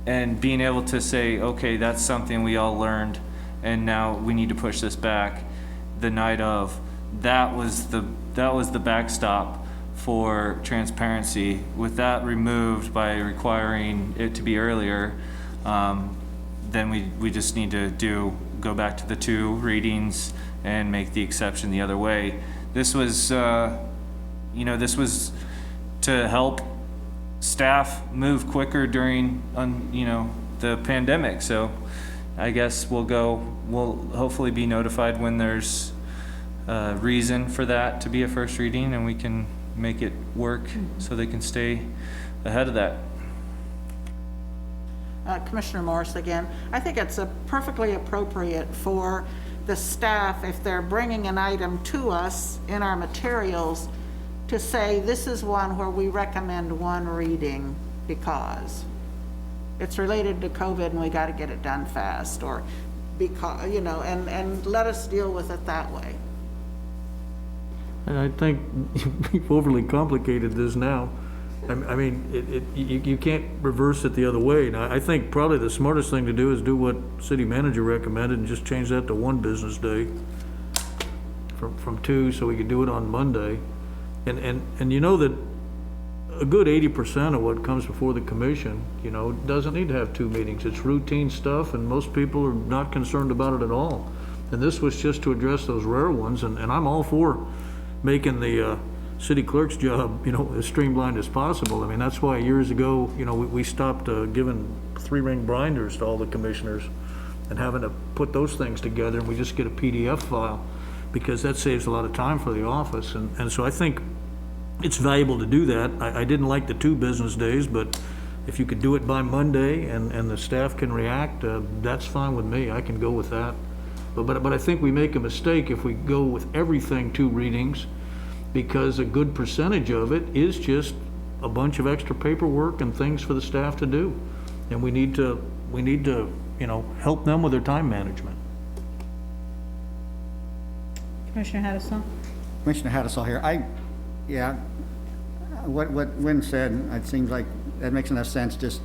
and being able to say, okay, that's something we all learned, and now we need to push this back the night of, that was the backstop for transparency. With that removed by requiring it to be earlier, then we just need to go back to the 2 readings and make the exception the other way. This was, this was to help staff move quicker during, the pandemic. So I guess we'll hopefully be notified when there's a reason for that to be a first reading, and we can make it work so they can stay ahead of that. Commissioner Morris again. I think it's perfectly appropriate for the staff, if they're bringing an item to us in our materials, to say this is one where we recommend 1 reading because it's related to COVID and we got to get it done fast, or because, and let us deal with it that way. And I think we've overly complicated this now. I mean, you can't reverse it the other way. Now, I think probably the smartest thing to do is do what city manager recommended and just change that to 1 business day from 2, so we could do it on Monday. And you know that a good 80% of what comes before the commission, doesn't need to have 2 meetings. It's routine stuff, and most people are not concerned about it at all. And this was just to address those rare ones, and I'm all for making the city clerk's job, as streamlined as possible. I mean, that's why years ago, we stopped giving 3-ring binders to all the commissioners and having to put those things together, and we just get a PDF file, because that saves a lot of time for the office. And so I think it's valuable to do that. I didn't like the 2 business days, but if you could do it by Monday and the staff can react, that's fine with me. I can go with that. But I think we make a mistake if we go with everything 2 readings, because a good percentage of it is just a bunch of extra paperwork and things for the staff to do. And we need to, help them with their time management. Commissioner Hattersaw? Commissioner Hattersaw here. What Wynn said, it seems like that makes enough sense. Just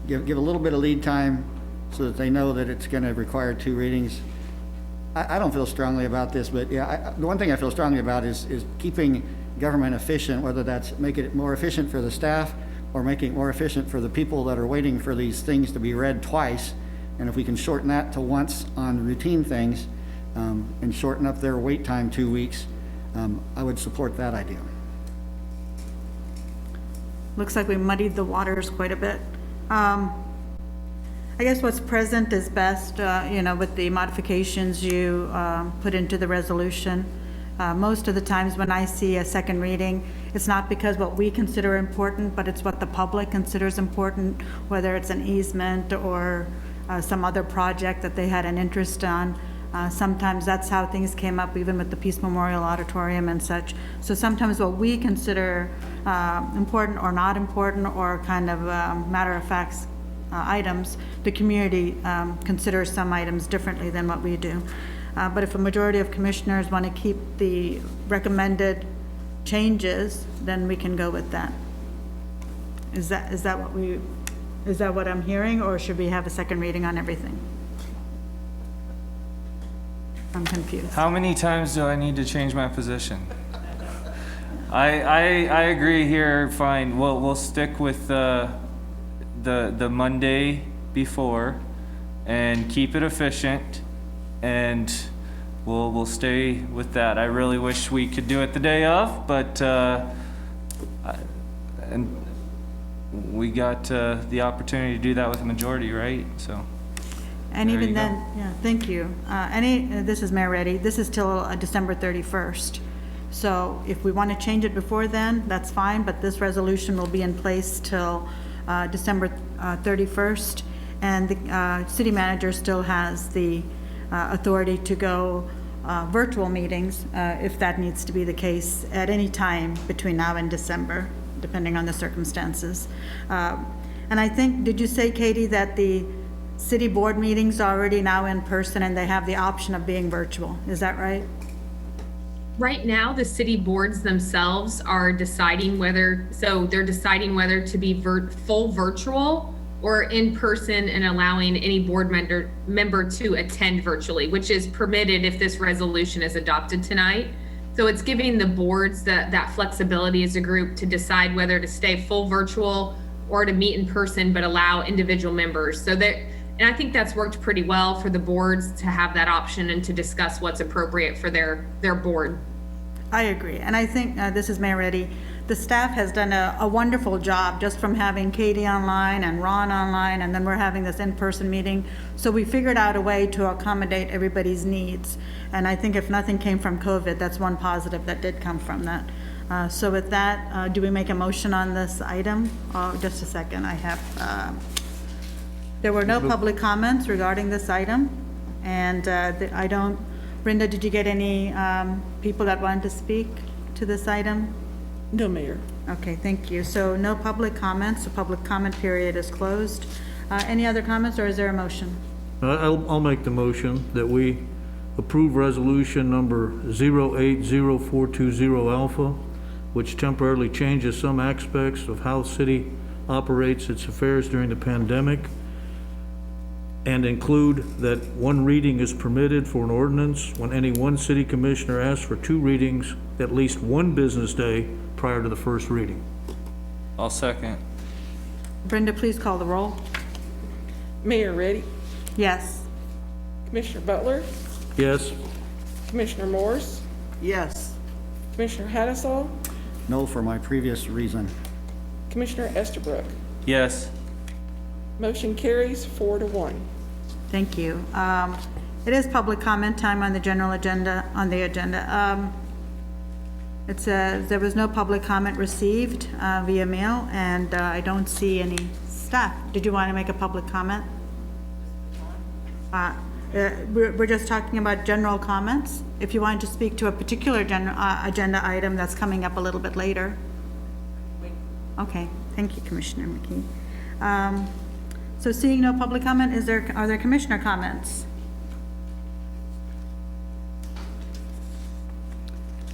give a little bit of lead time so that they know that it's going to require 2 readings. I don't feel strongly about this, but the one thing I feel strongly about is keeping government efficient, whether that's making it more efficient for the staff or making it more efficient for the people that are waiting for these things to be read twice. And if we can shorten that to once on routine things, and shorten up their wait time 2 weeks, I would support that idea. Looks like we muddied the waters quite a bit. I guess what's present is best, with the modifications you put into the resolution. Most of the times when I see a second reading, it's not because what we consider important, but it's what the public considers important, whether it's an easement or some other project that they had an interest on. Sometimes that's how things came up, even with the Peace Memorial Auditorium and such. So sometimes what we consider important or not important, or kind of matter-of-fact items, the community considers some items differently than what we do. But if a majority of commissioners want to keep the recommended changes, then we can go with that. Is that what I'm hearing, or should we have a second reading on everything? I'm confused. How many times do I need to change my position? I agree here, fine, we'll stick with the Monday before and keep it efficient, and we'll stay with that. I really wish we could do it the day of, but, and we got the opportunity to do that with a majority, right? So, And There even you go. then, yeah, thank you. This is Mayor Reddy, this is till December 31st. So if we want to change it before then, that's fine, but this resolution will be in place till December 31st. And the city manager still has the authority to go virtual meetings, if that needs to be the case, at any time between now and December, depending on the circumstances. And I think, did you say, Katie, that the city board meetings are already now in person and they have the option of being virtual? Is that right? Right now, the city boards themselves are deciding whether to be full virtual or in person, and allowing any board member to attend virtually, which is permitted if this resolution is adopted tonight. So it's giving the boards that flexibility as a group to decide whether to stay full virtual or to meet in person, but allow individual members. And I think that's worked pretty well for the boards to have that option and to discuss what's appropriate for their board. I agree, and I think, this is Mayor Reddy, the staff has done a wonderful job just from having Katie online and Ron online, and then we're having this in-person meeting. So we figured out a way to accommodate everybody's needs. And I think if nothing came from COVID, that's one positive that did come from that. So with that, do we make a motion on this item? Just a second, I have, there were no public comments regarding this item, and I don't, Brenda, did you get any people that wanted to speak to this item? No, Mayor. Okay, thank you. So no public comments, the public comment period is closed. Any other comments, or is there a motion? I'll make the motion that we approve resolution number 080420 alpha, which temporarily changes some aspects of how the city operates its affairs during the pandemic, and include that one reading is permitted for an ordinance when any one city commissioner asks for two readings at least one business day prior to the first reading. I'll second. Brenda, please call the roll. Mayor Reddy, Yes. Commissioner Butler, Yes? Commissioner Morse, Yes. Commissioner Hattasol, No, for my previous reason. Commissioner Estabrook. Motion carries 4-1. Thank you. It is public comment time on the general agenda, It says there was no public comment received via mail, and I don't see any staff. Did you want to make a public comment? We're just talking about general comments. If you wanted to speak to a particular agenda item that's coming up a little bit later. Okay, thank you, Commissioner McKee. So seeing no public comment, are there commissioner comments?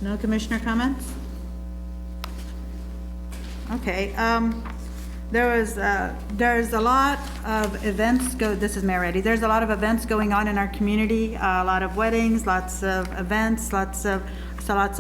No commissioner comments? Okay, there's a lot of events this is Mayor Reddy. There's a lot of events going on in our community, a lot of weddings, lots of events, lots of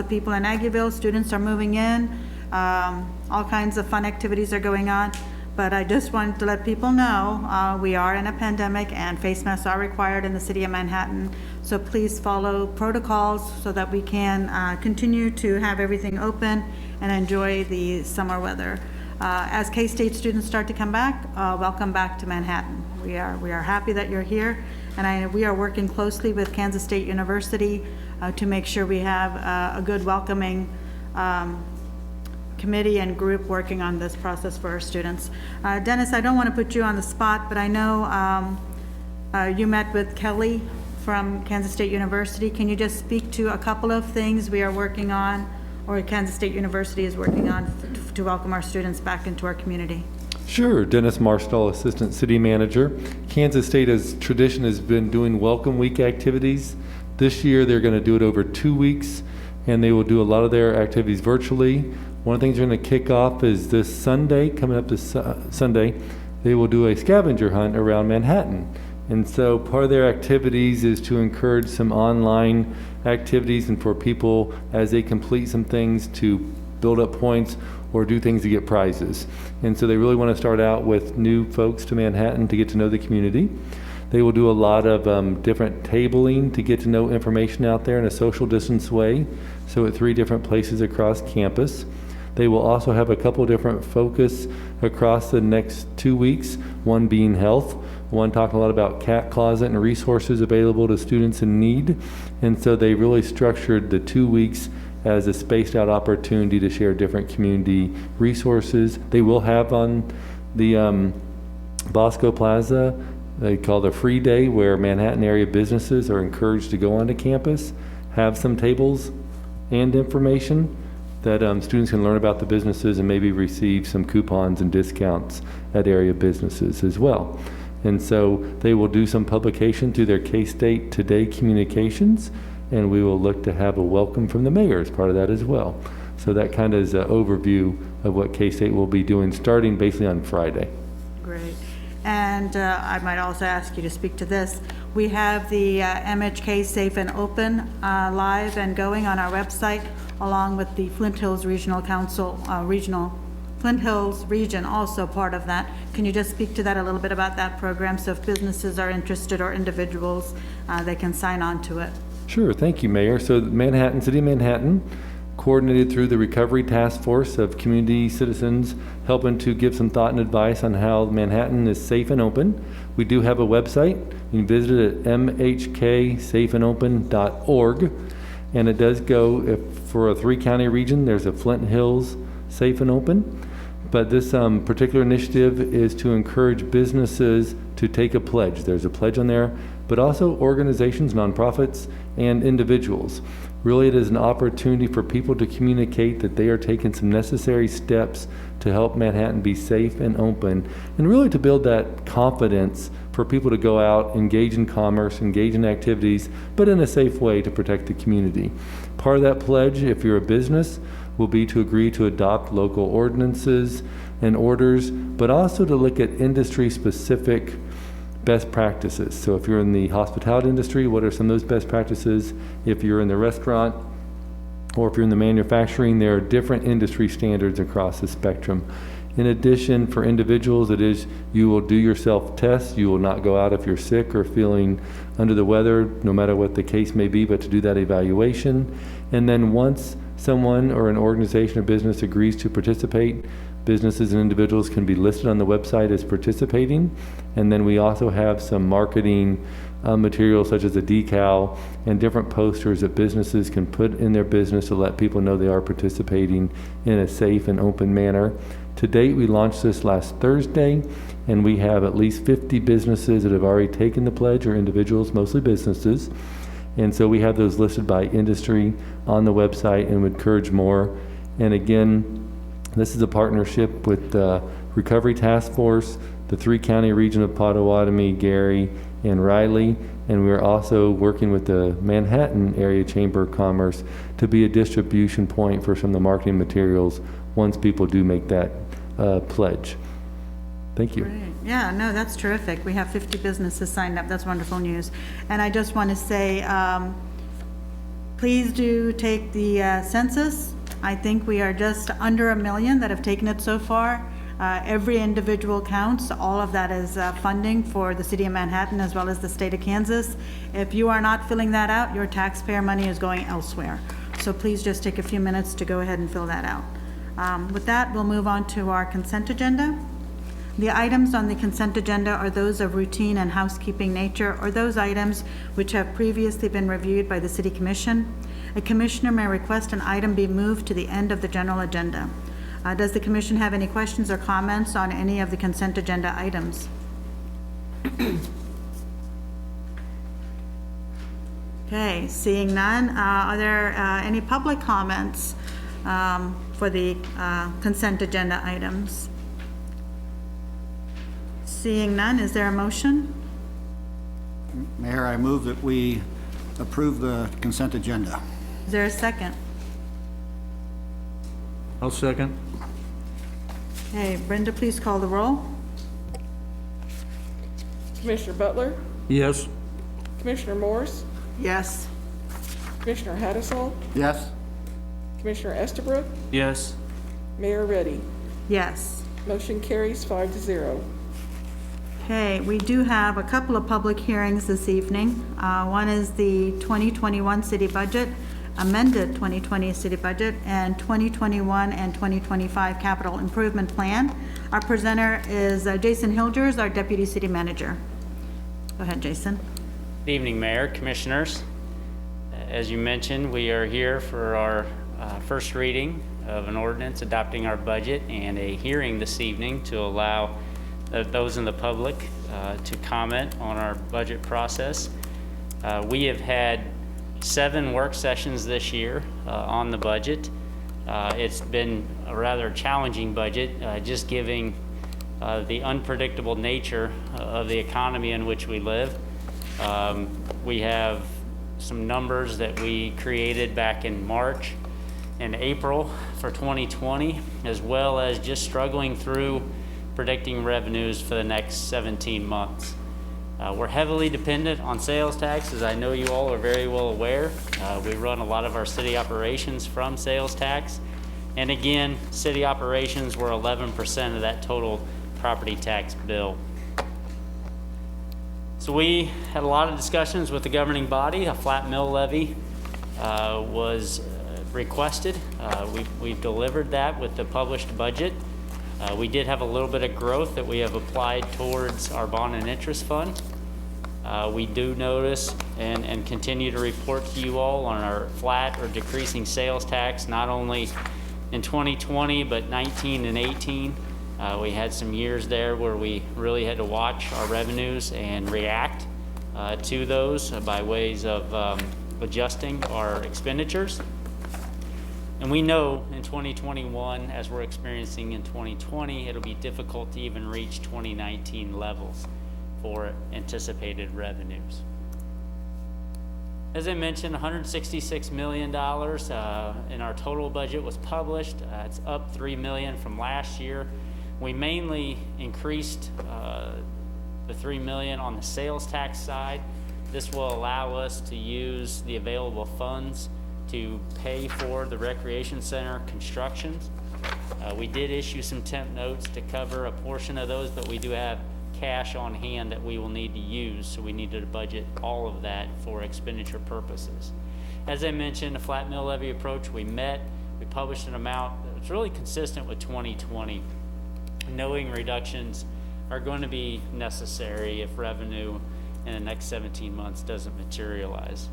people in Aggieville. Students are moving in, all kinds of fun activities are going on. But I just wanted to let people know, we are in a pandemic and face masks are required in the city of Manhattan. So please follow protocols so that we can continue to have everything open and enjoy the summer weather. As K-State students start to come back, welcome back to Manhattan. We are happy that you're here, and we are working closely with Kansas State University to make sure we have a good welcoming committee and group working on this process for our students. Dennis, I don't want to put you on the spot, but I know you met with Kelly from Kansas State University. Can you just speak to a couple of things we are working on, or Kansas State University is working on to welcome our students back into our community? Sure. Dennis Marstall, Assistant City Manager. Kansas State, as tradition, has been doing Welcome Week activities. This year, they're going to do it over 2 weeks, and they will do a lot of their activities virtually. One of the things they're going to kick off is this Sunday, coming up this Sunday, they will do a scavenger hunt around Manhattan. And so part of their activities is to encourage some online activities and for people as they complete some things to build up points or do things to get prizes. And so they really want to start out with new folks to Manhattan to get to know the community. They will do a lot of different tabling to get to know information out there in a social distance way, so at 3 different places across campus. They will also have a couple different focus across the next 2 weeks, one being health, one talking a lot about cat closet and resources available to students in need. And so they really structured the 2 weeks as a spaced out opportunity to share different community resources. They will have on the Bosco Plaza, they call it a free day, where Manhattan area businesses are encouraged to go onto campus, have some tables and information that students can learn about the businesses and maybe receive some coupons and discounts at area businesses as well. And so they will do some publication through their K-State Today communications, and we will look to have a welcome from the mayor as part of that as well. So that kind of is an overview of what K-State will be doing starting basically on Friday. Great. And I might also ask you to speak to this. We have the MHK Safe and Open live and going on our website, along with the Flint Hills Regional Council, Flint Hills Region also part of that. Can you just speak to that a little bit about that program? So if businesses are interested or individuals, they can sign on to it. Sure, thank you, Mayor. So Manhattan, City of Manhattan, coordinated through the Recovery Task Force of community citizens, helping to give some thought and advice on how Manhattan is safe and open. We do have a website. You can visit it at mhksafeandopen.org. And it does go, for a 3-county region, there's a Flint Hills Safe and Open. But this particular initiative is to encourage businesses to take a pledge. There's a pledge on there, but also organizations, nonprofits, and individuals. Really, it is an opportunity for people to communicate that they are taking some necessary steps to help Manhattan be safe and open, and really to build that confidence for people to go out, engage in commerce, engage in activities, but in a safe way to protect the community. Part of that pledge, if you're a business, will be to agree to adopt local ordinances and orders, but also to look at industry-specific best practices. So if you're in the hospitality industry, what are some of those best practices? If you're in the restaurant, or if you're in the manufacturing, there are different industry standards across the spectrum. In addition, for individuals, it is you will do your self-test. You will not go out if you're sick or feeling under the weather, no matter what the case may be, but to do that evaluation. And then once someone or an organization or business agrees to participate, businesses and individuals can be listed on the website as participating. And then we also have some marketing materials such as a decal and different posters that businesses can put in their business to let people know they are participating in a safe and open manner. To date, we launched this last Thursday, and we have at least 50 businesses that have already taken the pledge, or individuals, mostly businesses. And so we have those listed by industry on the website and would encourage more. And again, this is a partnership with the Recovery Task Force, the 3-county region of Potawatomi, Gary, and Riley. And we're also working with the Manhattan Area Chamber of Commerce to be a distribution point for some of the marketing materials once people do make that pledge. Thank you. Great. Yeah, no, that's terrific. We have 50 businesses signed up. That's wonderful news. And I just want to say, please do take the census. I think we are just under 1 million that have taken it so far. Every individual counts. All of that is funding for the city of Manhattan as well as the state of Kansas. If you are not filling that out, your taxpayer money is going elsewhere. So please just take a few minutes to go ahead and fill that out. With that, we'll move on to our consent agenda. The items on the consent agenda are those of routine and housekeeping nature, or those items which have previously been reviewed by the City Commission. A commissioner may request an item be moved to the end of the general agenda. Does the commission have any questions or comments on any of the consent agenda items? Okay, seeing none, are there any public comments for the consent agenda items? Seeing none, is there a motion? Mayor, I move that we approve the consent agenda. Is there a second? I'll second. Okay, Brenda, please call the roll. Commissioner Butler, Yes. Commissioner Morse, Yes, Commissioner Hattasol, Yes? Commissioner Estabrook, Yes. Mayor Ready. Yes. Motion carries 5-0. Okay, we do have a couple of public hearings this evening. One is the 2021 city budget, amended 2020 city budget, and 2021 and 2025 capital improvement plan. Our presenter is Jason Hilgers, our deputy city manager. Go ahead, Jason. Good evening, Mayor, Commissioners. As you mentioned, we are here for our first reading of an ordinance adopting our budget and a hearing this evening to allow those in the public to comment on our budget process. We have had 7 work sessions this year on the budget. It's been a rather challenging budget, just giving the unpredictable nature of the economy in which we live. We have some numbers that we created back in March and April for 2020, as well as just struggling through predicting revenues for the next 17 months. We're heavily dependent on sales tax, as I know you all are very well aware. We run a lot of our city operations from sales tax. And again, city operations were 11% of that total property tax bill. So we had a lot of discussions with the governing body. A flat mill levy was requested. We've delivered that with the published budget. We did have a little bit of growth that we have applied towards our bond and interest fund. We do notice and continue to report to you all on our flat or decreasing sales tax, not only in 2020, but 19 and 18. We had some years there where we really had to watch our revenues and react to those by ways of adjusting our expenditures. And we know in 2021, as we're experiencing in 2020, it'll be difficult to even reach 2019 levels for anticipated revenues. As I mentioned, $166 million in our total budget was published. It's up $3 million from last year. We mainly increased the $3 million on the sales tax side. This will allow us to use the available funds to pay for the recreation center constructions. We did issue some temp notes to cover a portion of those, but we do have cash on hand that we will need to use, so we needed to budget all of that for expenditure purposes. As I mentioned, the flat mill levy approach, we published an amount that's really consistent with 2020, knowing reductions are going to be necessary if revenue in the next 17 months doesn't materialize.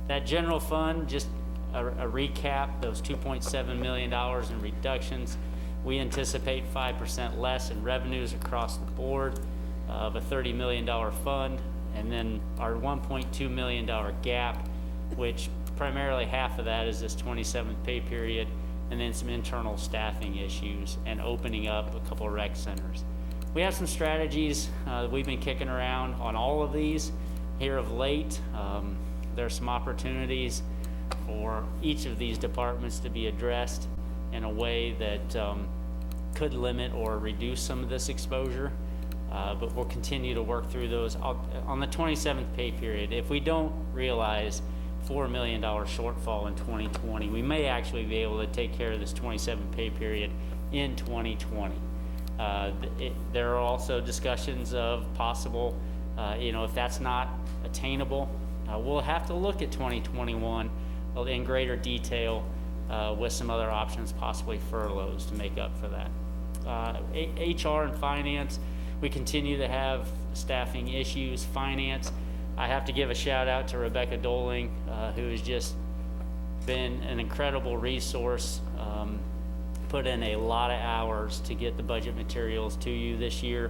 That general fund, just a recap, those $2.7 million in reductions. We anticipate 5% less in revenues across the board of a $30 million fund, and then our $1.2 million gap, which primarily half of that is this 27th pay period, and then some internal staffing issues and opening up a couple of rec centers. We have some strategies that we've been kicking around on all of these here of late. There are some opportunities for each of these departments to be addressed in a way that could limit or reduce some of this exposure, but we'll continue to work through those. On the 27th pay period, if we don't realize $4 million shortfall in 2020, we may actually be able to take care of this 27th pay period in 2020. There are also discussions of possible, if that's not attainable, we'll have to look at 2021 in greater detail with some other options, possibly furloughs to make up for that. HR and finance, we continue to have staffing issues. Finance, I have to give a shout out to Rebecca Doling, who has just been an incredible resource, put in a lot of hours to get the budget materials to you this year.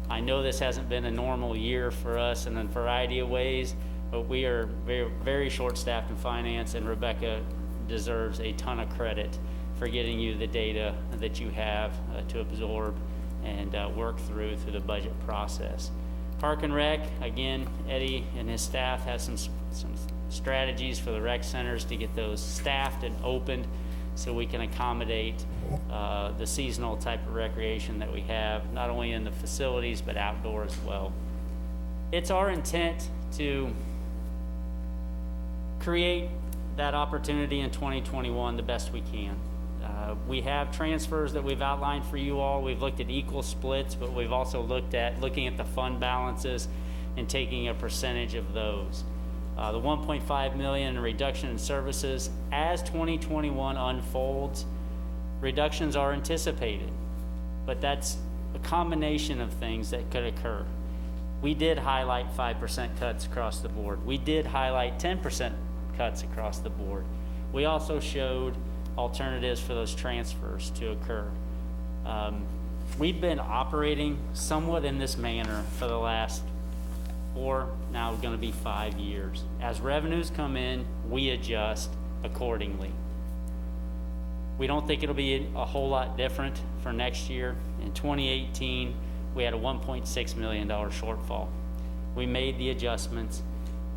I know this hasn't been a normal year for us in a variety of ways, but we are very, very short-staffed in finance, and Rebecca deserves a ton of credit for getting you the data that you have to absorb and work through the budget process. Park and Rec, again, Eddie and his staff have some strategies for the rec centers to get those staffed and opened so we can accommodate the seasonal type of recreation that we have, not only in the facilities, but outdoor as well. It's our intent to create that opportunity in 2021 the best we can. We have transfers that we've outlined for you all. We've looked at equal splits, but we've also looking at the fund balances and taking a percentage of those. The 1.5 million in reduction in services, as 2021 unfolds, reductions are anticipated, but that's a combination of things that could occur. We did highlight 5% cuts across the board. We did highlight 10% cuts across the board. We also showed alternatives for those transfers to occur. We've been operating somewhat in this manner for the last 4, now going to be 5 years. As revenues come in, we adjust accordingly. We don't think it'll be a whole lot different for next year. In 2018, we had a $1.6 million shortfall. We made the adjustments.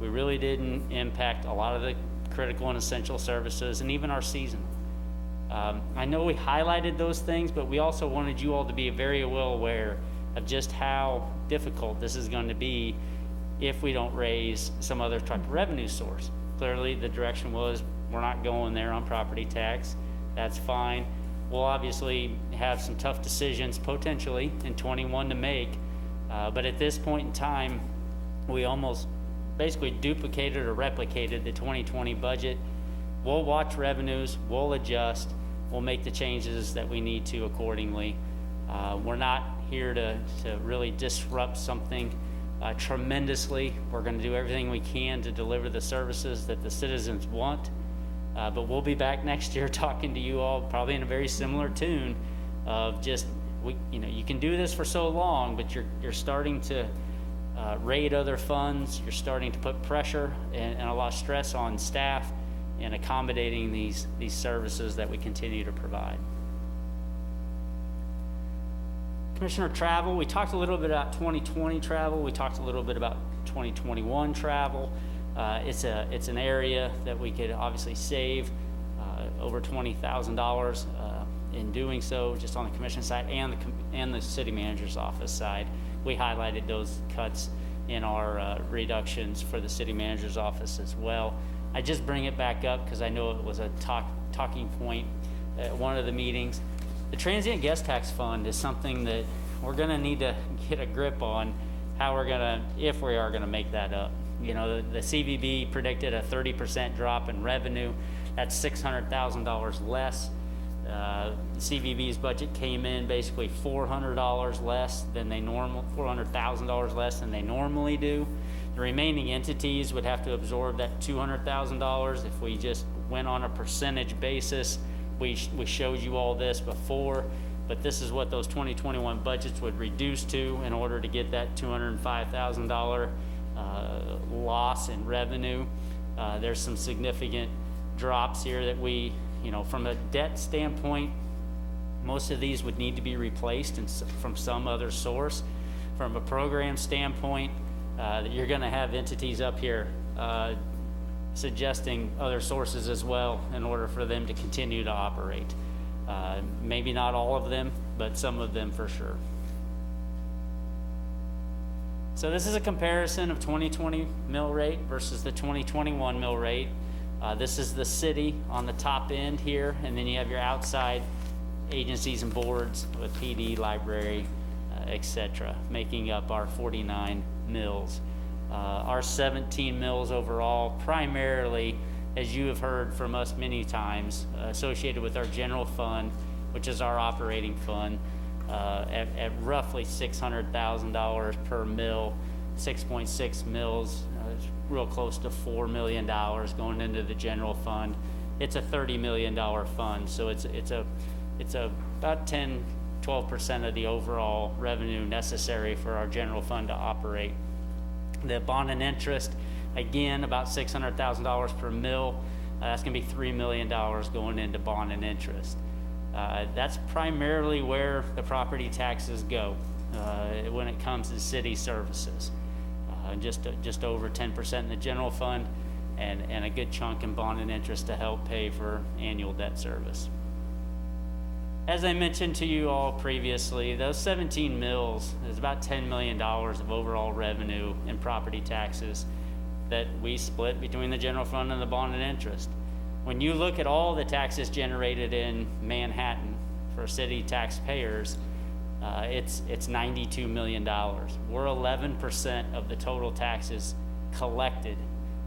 We really didn't impact a lot of the critical and essential services and even our seasonal. I know we highlighted those things, but we also wanted you all to be very well aware of just how difficult this is going to be if we don't raise some other type of revenue source. Clearly, the direction was we're not going there on property tax. That's fine. We'll obviously have some tough decisions potentially in 21 to make, but at this point in time, we almost basically duplicated or replicated the 2020 budget. We'll watch revenues, we'll adjust, we'll make the changes that we need to accordingly. We're not here to really disrupt something tremendously. We're going to do everything we can to deliver the services that the citizens want. But we'll be back next year talking to you all probably in a very similar tune of just, you can do this for so long, but you're starting to raid other funds. You're starting to put pressure and a lot of stress on staff in accommodating these services that we continue to provide. Commissioner, travel, we talked a little bit about 2020 travel. We talked a little bit about 2021 travel. It's an area that we could obviously save over $20,000 in doing so, just on the commission side and the city manager's office side. We highlighted those cuts in our reductions for the city manager's office as well. I just bring it back up because I know it was a talking point at one of the meetings. The transient guest tax fund is something that we're going to need to get a grip on how we're going to, if we are going to make that up. You know, the CVB predicted a 30% drop in revenue. That's $600,000 less. CVB's budget came in basically $400,000 less than they $400,000 less than they normally do. The remaining entities would have to absorb that $200,000 if we just went on a percentage basis. We showed you all this before, but this is what those 2021 budgets would reduce to in order to get that $205,000 loss in revenue. There's some significant drops here that we, from a debt standpoint, most of these would need to be replaced from some other source. From a program standpoint, you're going to have entities up here suggesting other sources as well in order for them to continue to operate. Maybe not all of them, but some of them for sure. So this is a comparison of 2020 mill rate versus the 2021 mill rate. This is the city on the top end here, and then you have your outside agencies and boards with PD, library, etc., making up our 49 mills. Our 17 mills overall, primarily, as you have heard from us many times, associated with our general fund, which is our operating fund, at roughly $600,000 per mill, 6.6 mills, real close to $4 million going into the general fund. It's a $30 million fund, so it's about 10-12% of the overall revenue necessary for our general fund to operate. The bond and interest, again, about $600,000 per mill. That's going to be $3 million going into bond and interest. That's primarily where the property taxes go when it comes to city services. Just over 10% in the general fund, and a good chunk in bond and interest to help pay for annual debt service. As I mentioned to you all previously, those 17 mills is about $10 million of overall revenue in property taxes that we split between the general fund and the bond and interest. When you look at all the taxes generated in Manhattan for city taxpayers, it's $92 million. We're 11% of the total taxes collected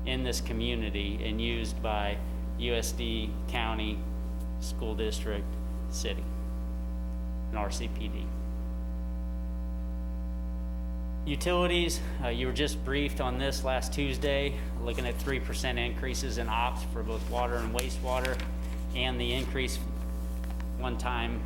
in this community and used by USD, county, school district, city, and RCPD. Utilities, you were just briefed on this last Tuesday, looking at 3% increases in ops for both water and wastewater, and the increase one time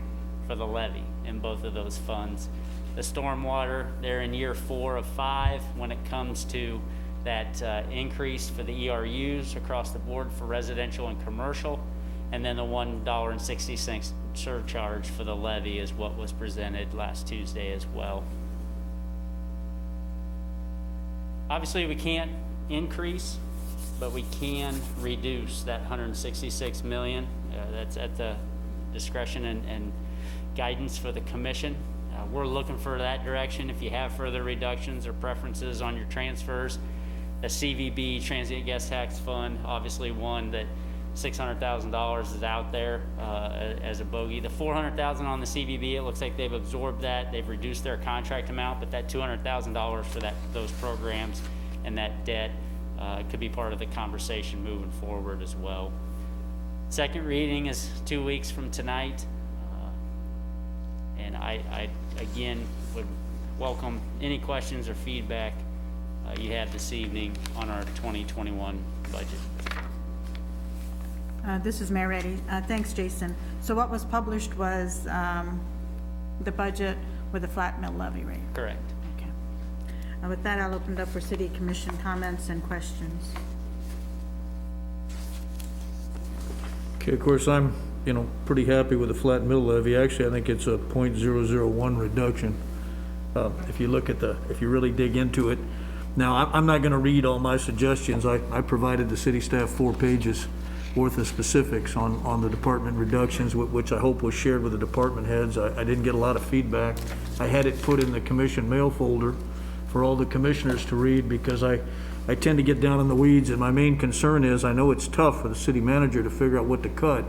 for the levy in both of those funds. The stormwater, they're in year 4 of 5 when it comes to that increase for the ERUs across the board for residential and commercial, and then the $1.60 surcharge for the levy is what was presented last Tuesday as well. Obviously, we can't increase, but we can reduce that 166 million. That's at the discretion and guidance for the commission. We're looking for that direction. If you have further reductions or preferences on your transfers, the CVB, Transient Guest Tax Fund, obviously one that $600,000 is out there as a bogey. The $400,000 on the CVB, it looks like they've absorbed that. They've reduced their contract amount, but that $200,000 for those programs and that debt could be part of the conversation moving forward as well. Second reading is 2 weeks from tonight. And I again would welcome any questions or feedback you have this evening on our 2021 budget. This is Mayor Reddy. Thanks, Jason. So what was published was the budget with a flat mill levy rate. Correct. Okay. With that, I'll open it up for city commission comments and questions. Okay, of course, I'm, pretty happy with the flat mill levy. Actually, I think it's a .001 reduction. If you look at if you really dig into it. Now, I'm not gonna read all my suggestions. I provided the city staff 4 pages worth of specifics on the department reductions, which I hope was shared with the department heads. I didn't get a lot of feedback. I had it put in the commission mail folder for all the commissioners to read because I tend to get down in the weeds, and my main concern is I know it's tough for the city manager to figure out what to cut,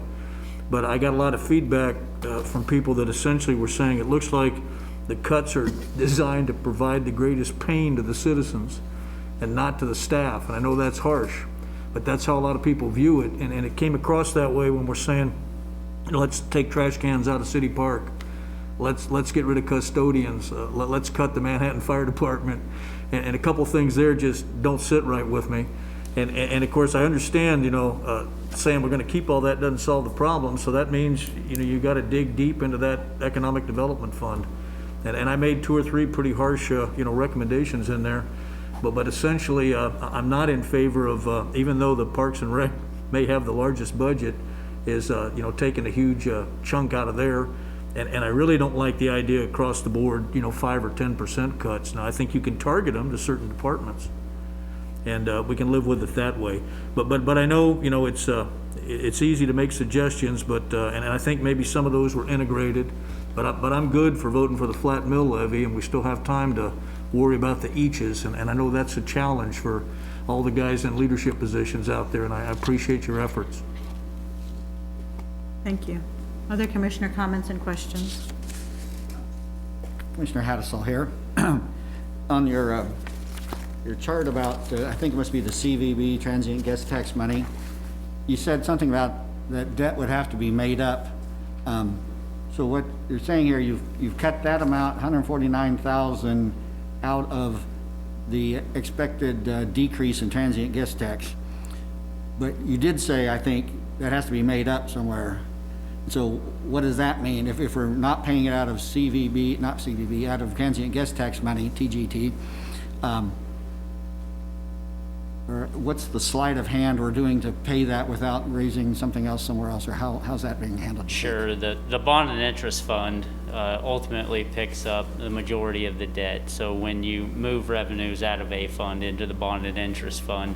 but I got a lot of feedback from people that essentially were saying it looks like the cuts are designed to provide the greatest pain to the citizens and not to the staff. And I know that's harsh, but that's how a lot of people view it. And it came across that way when we're saying, let's take trash cans out of City Park. Let's get rid of custodians. Let's cut the Manhattan Fire Department. And a couple things there just don't sit right with me. And of course, I understand, saying we're going to keep all that doesn't solve the problem. So that means, you got to dig deep into that economic development fund. And I made 2 or 3 pretty harsh, recommendations in there. But essentially, I'm not in favor of, even though the Parks and Rec may have the largest budget, is, taking a huge chunk out of there. And I really don't like the idea across the board, 5 or 10% cuts. Now, I think you can target them to certain departments. And we can live with it that way. But I know, it's easy to make suggestions, but and I think maybe some of those were integrated. But I'm good for voting for the flat mill levy, and we still have time to worry about the eaches. And I know that's a challenge for all the guys in leadership positions out there, and I appreciate your efforts. Thank you. Other commissioner comments and questions? Commissioner Hattasol here. On your chart about, I think it must be the CVB, transient guest tax money, you said something about that debt would have to be made up. So what you're saying here, you've cut that amount, 149,000, out of the expected decrease in transient guest tax. But you did say, I think, that has to be made up somewhere. So what does that mean? If we're not paying it out of CVB, not CVB, out of transient guest tax money, TGT, or what's the sleight of hand we're doing to pay that without raising something else somewhere else, or how's that being handled? Sure. The bond and interest fund ultimately picks up the majority of the debt. So when you move revenues out of a fund into the bond and interest fund,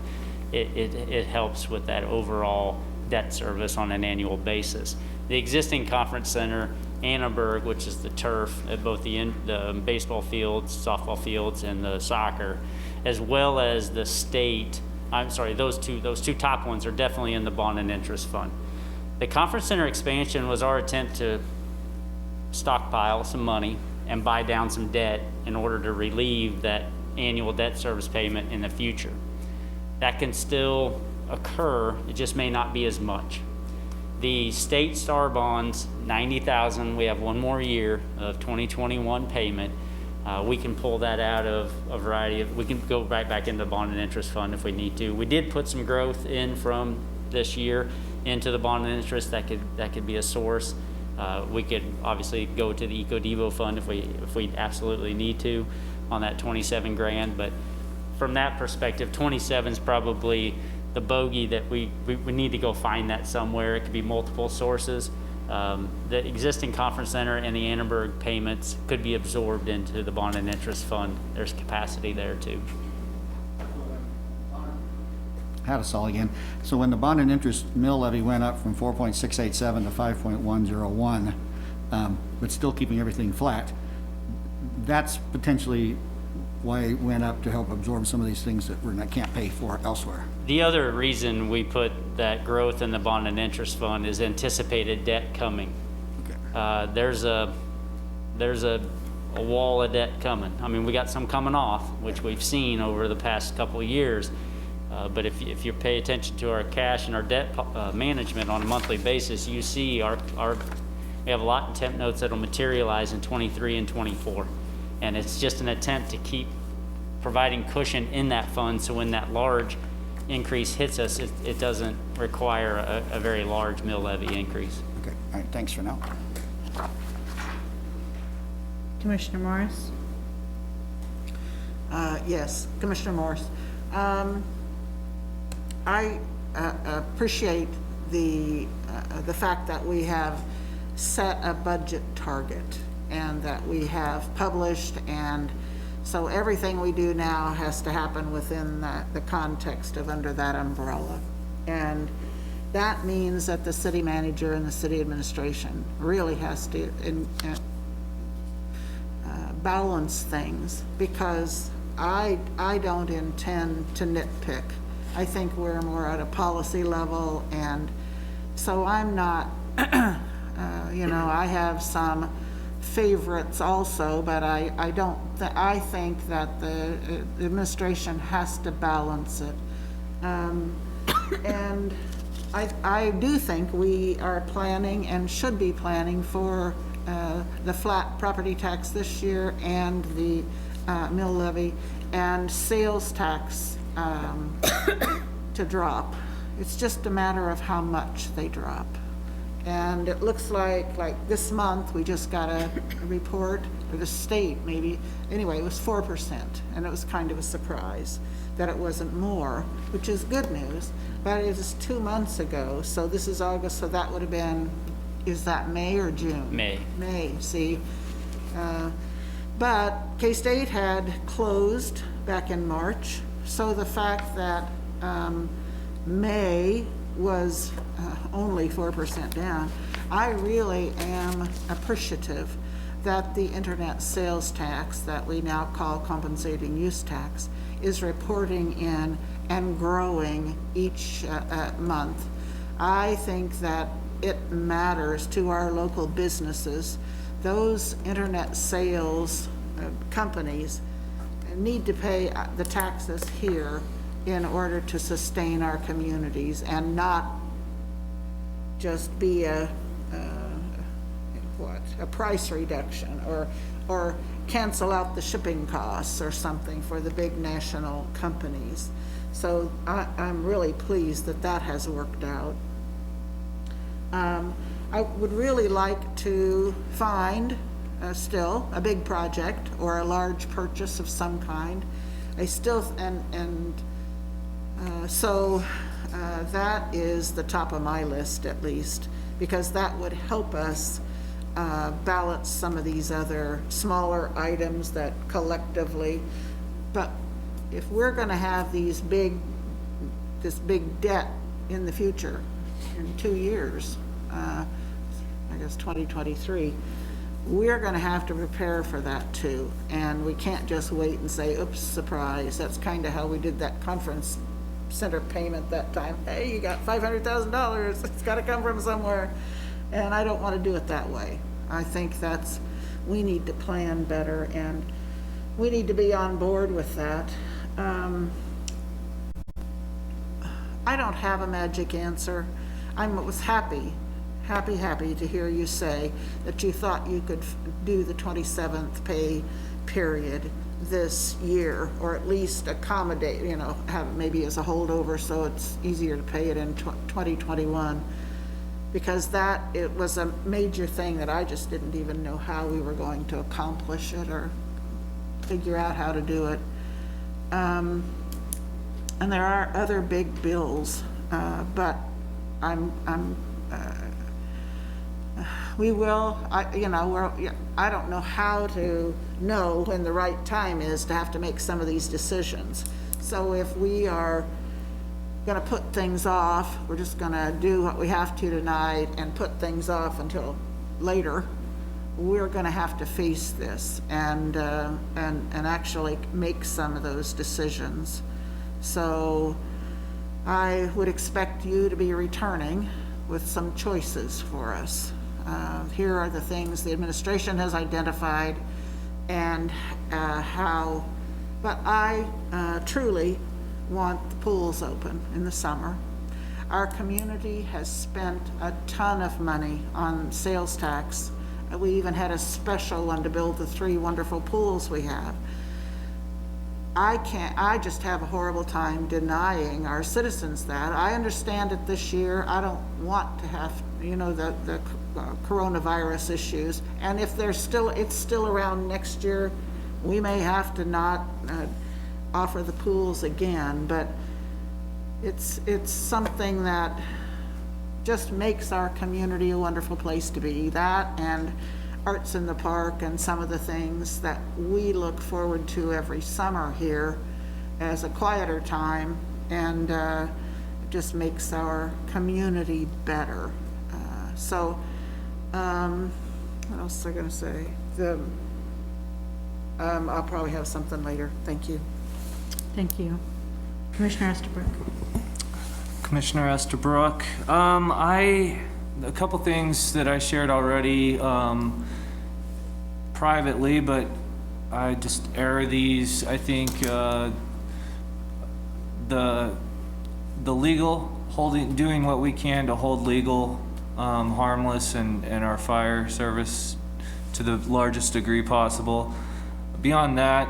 it helps with that overall debt service on an annual basis. The existing conference center, Annenberg, which is the turf at both the baseball fields, softball fields, and the soccer, as well as the state, those two top ones are definitely in the bond and interest fund. The conference center expansion was our attempt to stockpile some money and buy down some debt in order to relieve that annual debt service payment in the future. That can still occur, it just may not be as much. The state STAR bonds, $90,000, we have one more year of 2021 payment. We can pull that out of a variety of, we can go right back into the bond and interest fund if we need to. We did put some growth in from this year into the bond and interest. That could be a source. We could obviously go to the EcoDevo fund if we absolutely need to on that 27 grand. But from that perspective, 27 is probably the bogey that we need to go find that somewhere. It could be multiple sources. The existing conference center and the Annenberg payments could be absorbed into the bond and interest fund. There's capacity there too. Hattasol again. So when the bond and interest mill levy went up from 4.687 to 5.101, but still keeping everything flat, that's potentially why it went up to help absorb some of these things that we can't pay for elsewhere. The other reason we put that growth in the bond and interest fund is anticipated debt coming. Okay. There's a wall of debt coming. I mean, we got some coming off, which we've seen over the past couple of years. But if you pay attention to our cash and our debt management on a monthly basis, you see we have a lot in temp notes that'll materialize in 23 and 24. And it's just an attempt to keep providing cushion in that fund so when that large increase hits us, it doesn't require a very large mill levy increase. Okay, all right, thanks for now. Commissioner Morris? Yes, Commissioner Morris. I appreciate the fact that we have set a budget target and that we have published, and so everything we do now has to happen within the context of under that umbrella. And that means that the city manager and the city administration really has to balance things, because I don't intend to nitpick. I think we're more at a policy level, and so I'm not, I have some favorites also, but I think that the administration has to balance it. And I do think we are planning and should be planning for the flat property tax this year and the mill levy and sales tax to drop. It's just a matter of how much they drop. And it looks like this month, we just got a report, or the state maybe, anyway, it was 4%, and it was kind of a surprise that it wasn't more, which is good news, but it was 2 months ago, so this is August, so that would have been, is that May or June? May. May, see. But K-State had closed back in March, so the fact that May was only 4% down, I really am appreciative that the internet sales tax that we now call compensating use tax is reporting in and growing each month. I think that it matters to our local businesses. Those internet sales companies need to pay the taxes here in order to sustain our communities and not just be a price reduction or cancel out the shipping costs or something for the big national companies. So I'm really pleased that that has worked out. I would really like to find still a big project or a large purchase of some kind. I still, so that is the top of my list at least, because that would help us balance some of these other smaller items that collectively, but if we're going to have these big this big debt in the future, in 2 years, I guess 2023, we're going to have to prepare for that too. And we can't just wait and say, oops, surprise. That's kind of how we did that conference center payment that time. Hey, you got $500,000. It's got to come from somewhere. And I don't want to do it that way. I think we need to plan better, and we need to be on board with that. I don't have a magic answer. I was happy to hear you say that you thought you could do the 27th pay period this year, or at least accommodate, have it maybe as a holdover so it's easier to pay it in 2021. Because it was a major thing that I just didn't even know how we were going to accomplish it or figure out how to do it. And there are other big bills, but I don't know how to know when the right time is to have to make some of these decisions. So if we are going to put things off, we're just going to do what we have to tonight and put things off until later, we're going to have to face this and actually make some of those decisions. So I would expect you to be returning with some choices for us. Here are the things the administration has identified and how, but I truly want the pools open in the summer. Our community has spent a ton of money on sales tax. We even had a special one to build the 3 wonderful pools we have. I just have a horrible time denying our citizens that. I understand it this year. I don't want to have, the coronavirus issues. And if it's still around next year, we may have to not offer the pools again, but it's something that just makes our community a wonderful place to be. That and Arts in the Park and some of the things that we look forward to every summer here as a quieter time, and it just makes our community better. What else was I going to say? I'll probably have something later. Thank you. Thank you. Commissioner Estabrook. Commissioner Estabrook, a couple things that I shared already privately, but I just air these. I think the legal doing what we can to hold legal harmless and our fire service to the largest degree possible. Beyond that,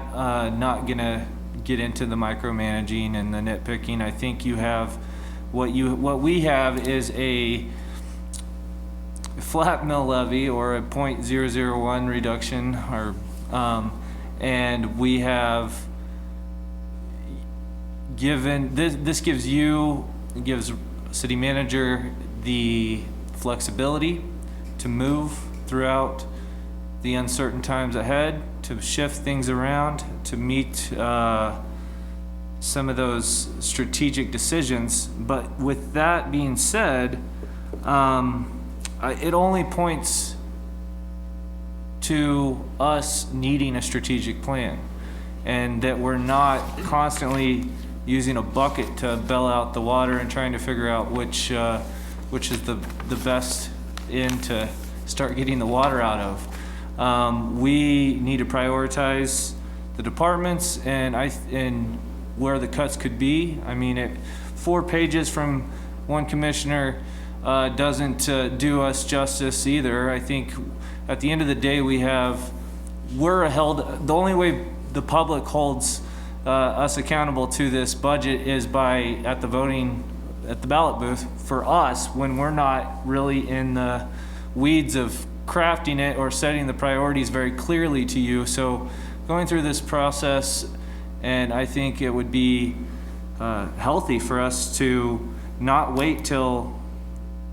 not gonna get into the micromanaging and the nitpicking. I think you have what we have is a flat mill levy or a 0.001 reduction, or and we have given this gives city manager the flexibility to move throughout the uncertain times ahead, to shift things around, to meet some of those strategic decisions. But with that being said, it only points to us needing a strategic plan, and that we're not constantly using a bucket to bail out the water and trying to figure out which is the best end to start getting the water out of. We need to prioritize the departments and where the cuts could be. I mean, 4 pages from one commissioner doesn't do us justice either. I think at the end of the day, we're held, the only way the public holds us accountable to this budget is at the ballot booth for us, when we're not really in the weeds of crafting it or setting the priorities very clearly to you. So going through this process, and I think it would be healthy for us to not wait till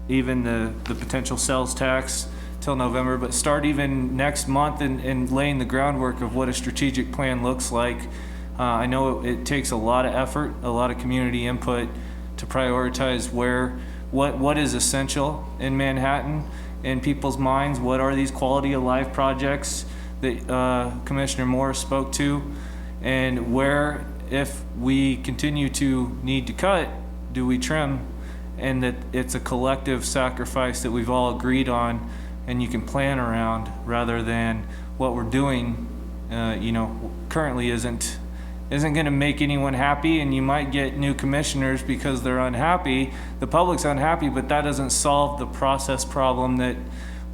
even the potential sales tax till November, but start even next month and laying the groundwork of what a strategic plan looks like. I know it takes a lot of effort, a lot of community input, to prioritize what is essential in Manhattan in people's minds. What are these quality of life projects that Commissioner Moore spoke to, and where, if we continue to need to cut, do we trim, and that it's a collective sacrifice that we've all agreed on and you can plan around, rather than what we're doing, currently isn't going to make anyone happy, and you might get new commissioners because they're unhappy. The public's unhappy, but that doesn't solve the process problem that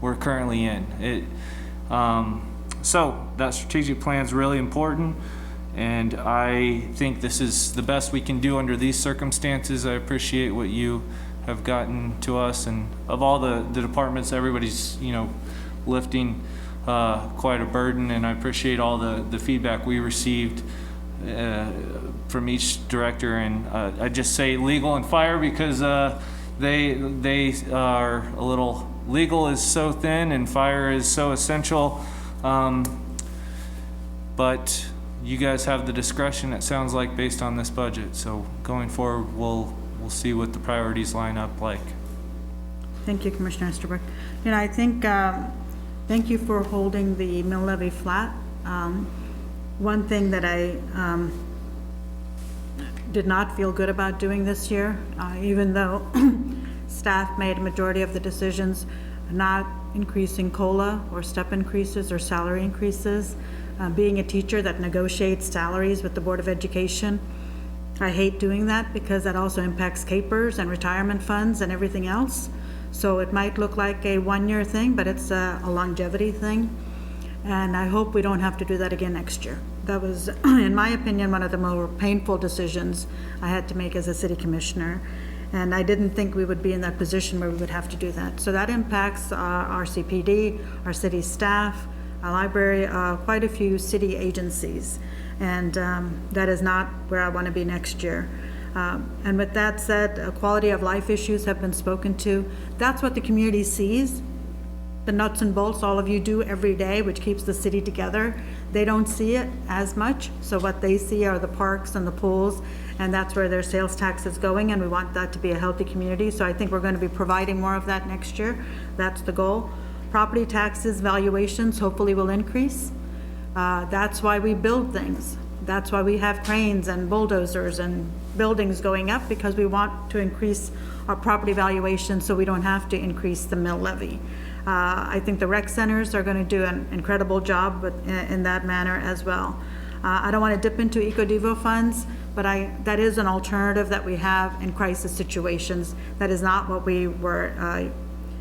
we're currently in. So that strategic plan is really important, and I think this is the best we can do under these circumstances. I appreciate what you have gotten to us, and of all the departments, everybody's lifting quite a burden, and I appreciate all the feedback we received from each director. And I just say legal and fire because they are a little, legal is so thin and fire is so essential. But you guys have the discretion, it sounds like, based on this budget. So going forward, we'll see what the priorities line up like. Thank you, Commissioner Estabrook. I think, thank you for holding the mill levy flat. One thing that I did not feel good about doing this year, even though staff made a majority of the decisions, not increasing COLA or step increases or salary increases. Being a teacher that negotiates salaries with the Board of Education, I hate doing that because that also impacts capers and retirement funds and everything else. So it might look like a one-year thing, but it's a longevity thing. And I hope we don't have to do that again next year. That was, in my opinion, one of the more painful decisions I had to make as a city commissioner. And I didn't think we would be in that position where we would have to do that. So that impacts our CPD, our city staff, our library, quite a few city agencies. And that is not where I want to be next year. And with that said, quality of life issues have been spoken to. That's what the community sees. The nuts and bolts all of you do every day, which keeps the city together. They don't see it as much. So what they see are the parks and the pools, and that's where their sales tax is going, and we want that to be a healthy community. So I think we're going to be providing more of that next year. That's the goal. Property taxes, valuations hopefully will increase. That's why we build things. That's why we have cranes and bulldozers and buildings going up, because we want to increase our property valuation so we don't have to increase the mill levy. I think the rec centers are going to do an incredible job in that manner as well. I don't want to dip into EcoDevo funds, but that is an alternative that we have in crisis situations. That is not what we were,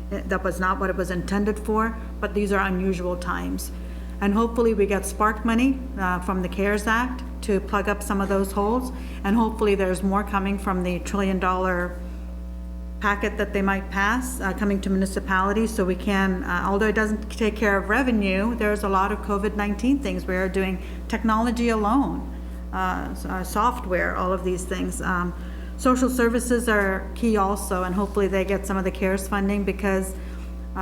that was not what it was intended for, but these are unusual times. And hopefully we get spark money from the CARES Act to plug up some of those holes. And hopefully there's more coming from the $1 trillion packet that they might pass coming to municipalities, so we can, although it doesn't take care of revenue, there's a lot of COVID-19 things. We are doing technology alone, software, all of these things. Social services are key also, and hopefully they get some of the CARES funding, because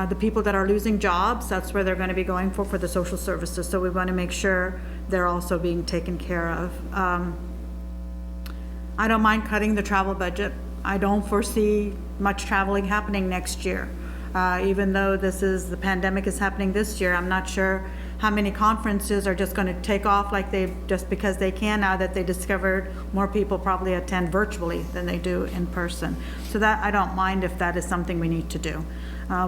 the people that are losing jobs, that's where they're going to be going for the social services. So we want to make sure they're also being taken care of. I don't mind cutting the travel budget. I don't foresee much traveling happening next year. Even though the pandemic is happening this year, I'm not sure how many conferences are just going to take off like just because they can, now that they discovered more people probably attend virtually than they do in person. So that, I don't mind if that is something we need to do.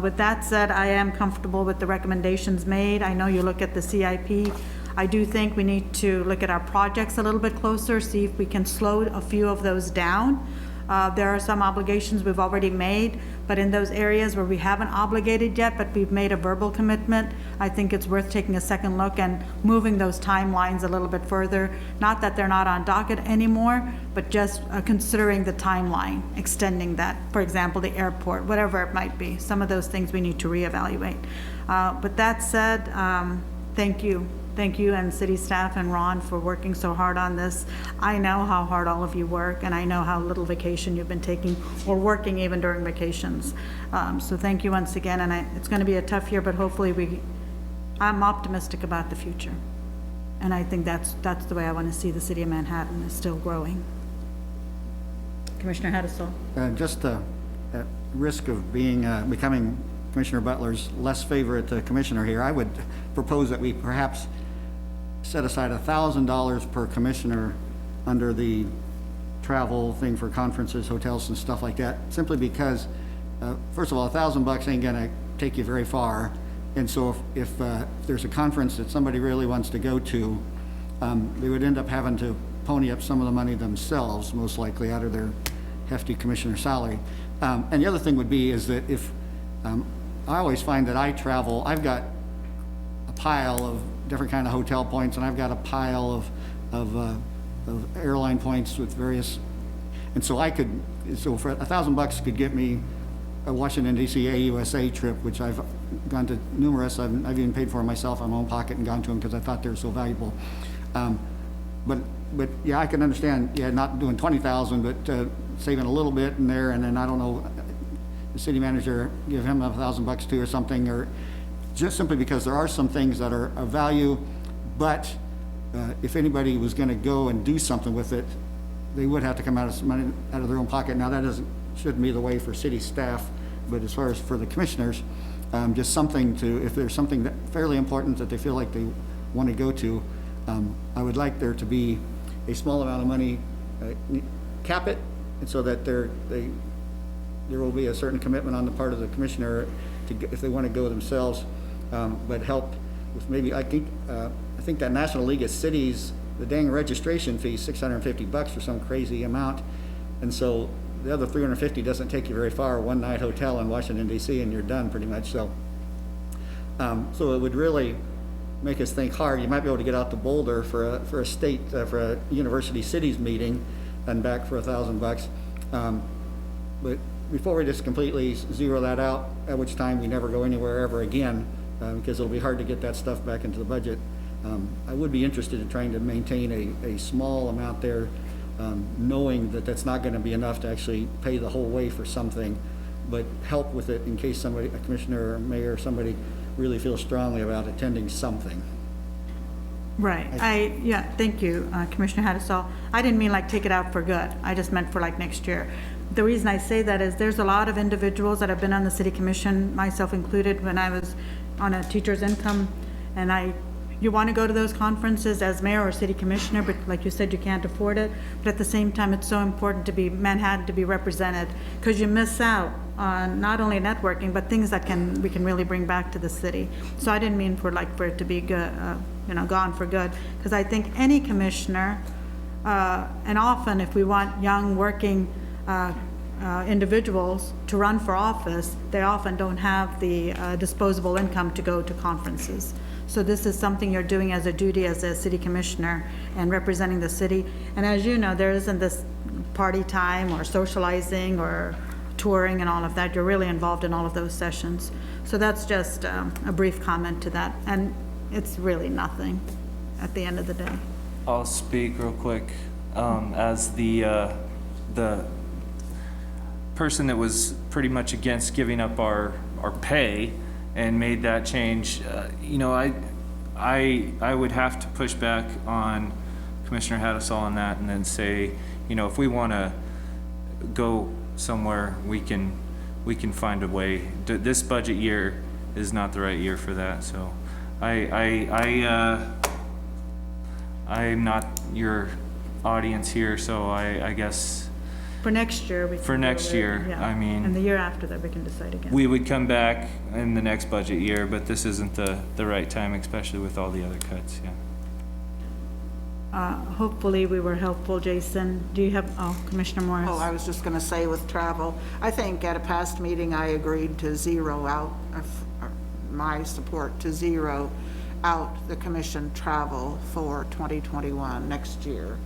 With that said, I am comfortable with the recommendations made. I know you look at the CIP. I do think we need to look at our projects a little bit closer, see if we can slow a few of those down. There are some obligations we've already made, but in those areas where we haven't obligated yet, but we've made a verbal commitment, I think it's worth taking a second look and moving those timelines a little bit further. Not that they're not on docket anymore, but just considering the timeline, extending that. For example, the airport, whatever it might be. Some of those things we need to reevaluate. But that said, thank you. Thank you and city staff and Ron for working so hard on this. I know how hard all of you work, and I know how little vacation you've been taking, or working even during vacations. So thank you once again, and it's going to be a tough year, but hopefully I'm optimistic about the future. And I think that's the way I want to see the city of Manhattan is still growing. Commissioner Hattasol. Just at risk of becoming Commissioner Butler's less favorite commissioner here, I would propose that we perhaps set aside $1,000 per commissioner under the travel thing for conferences, hotels and stuff like that, simply because, first of all, $1,000 ain't gonna take you very far. And so if there's a conference that somebody really wants to go to, they would end up having to pony up some of the money themselves, most likely out of their hefty commissioner salary. And the other thing would be is that if, I always find that I travel, I've got a pile of different kind of hotel points, and I've got a pile of airline points with various, and so so for $1,000 could get me a Washington DC AUSA trip, which I've gone to numerous. I've even paid for myself out of my own pocket and gone to them because I thought they were so valuable. But yeah, I can understand, yeah, not doing 20,000, but saving a little bit in there, and then I don't know, the city manager, give him $1,000 too or something, or just simply because there are some things that are of value, but if anybody was going to go and do something with it, they would have to come out of some money out of their own pocket. Now, that shouldn't be the way for city staff, but as far as for the commissioners, just something to, if there's something that fairly important that they feel like they want to go to, I would like there to be a small amount of money, cap it, and so that there will be a certain commitment on the part of the commissioner to, if they want to go themselves, but help with maybe, I think that National League of Cities, the dang registration fee is $650 for some crazy amount, and so the other $350 doesn't take you very far. One night hotel in Washington DC, and you're done pretty much. So, so it would really make us think hard. You might be able to get out to Boulder for a state for a university cities meeting, and back for $1,000. But before we just completely zero that out, at which time we never go anywhere ever again, because it'll be hard to get that stuff back into the budget. I would be interested in trying to maintain a small amount there, knowing that that's not going to be enough to actually pay the whole way for something, but help with it in case somebody, a commissioner or mayor or somebody, really feels strongly about attending something. Right, yeah, thank you, Commissioner Hattasol. I didn't mean like take it out for good. I just meant for like next year. The reason I say that is there's a lot of individuals that have been on the city commission, myself included, when I was on a teacher's income, and you want to go to those conferences as mayor or city commissioner, but like you said, you can't afford it. But at the same time, it's so important to be, Manhattan to be represented, because you miss out on not only networking, but things that we can really bring back to the city. So I didn't mean for it to be good, gone for good, because I think any commissioner, and often if we want young working individuals to run for office, they often don't have the disposable income to go to conferences. So this is something you're doing as a duty as a city commissioner and representing the city. And as you know, there isn't this party time or socializing or touring and all of that. You're really involved in all of those sessions. So that's just a brief comment to that. And it's really nothing at the end of the day. I'll speak real quick. As the person that was pretty much against giving up our pay and made that change, I would have to push back on Commissioner Hattasol on that, and then say, if we want to go somewhere, we can find a way. This budget year is not the right year for that. So I'm not your audience here, so I guess For next year, we can. For next year, yeah. I mean. And the year after that, we can decide again. we would come back in the next budget year, but this isn't the right time, especially with all the other cuts, yeah. Hopefully, we were helpful, Jason. Do you have, Commissioner Morris? Oh, I was just going to say with travel, I think at a past meeting, I agreed to zero out my support to zero out the commission travel for 2021, next year.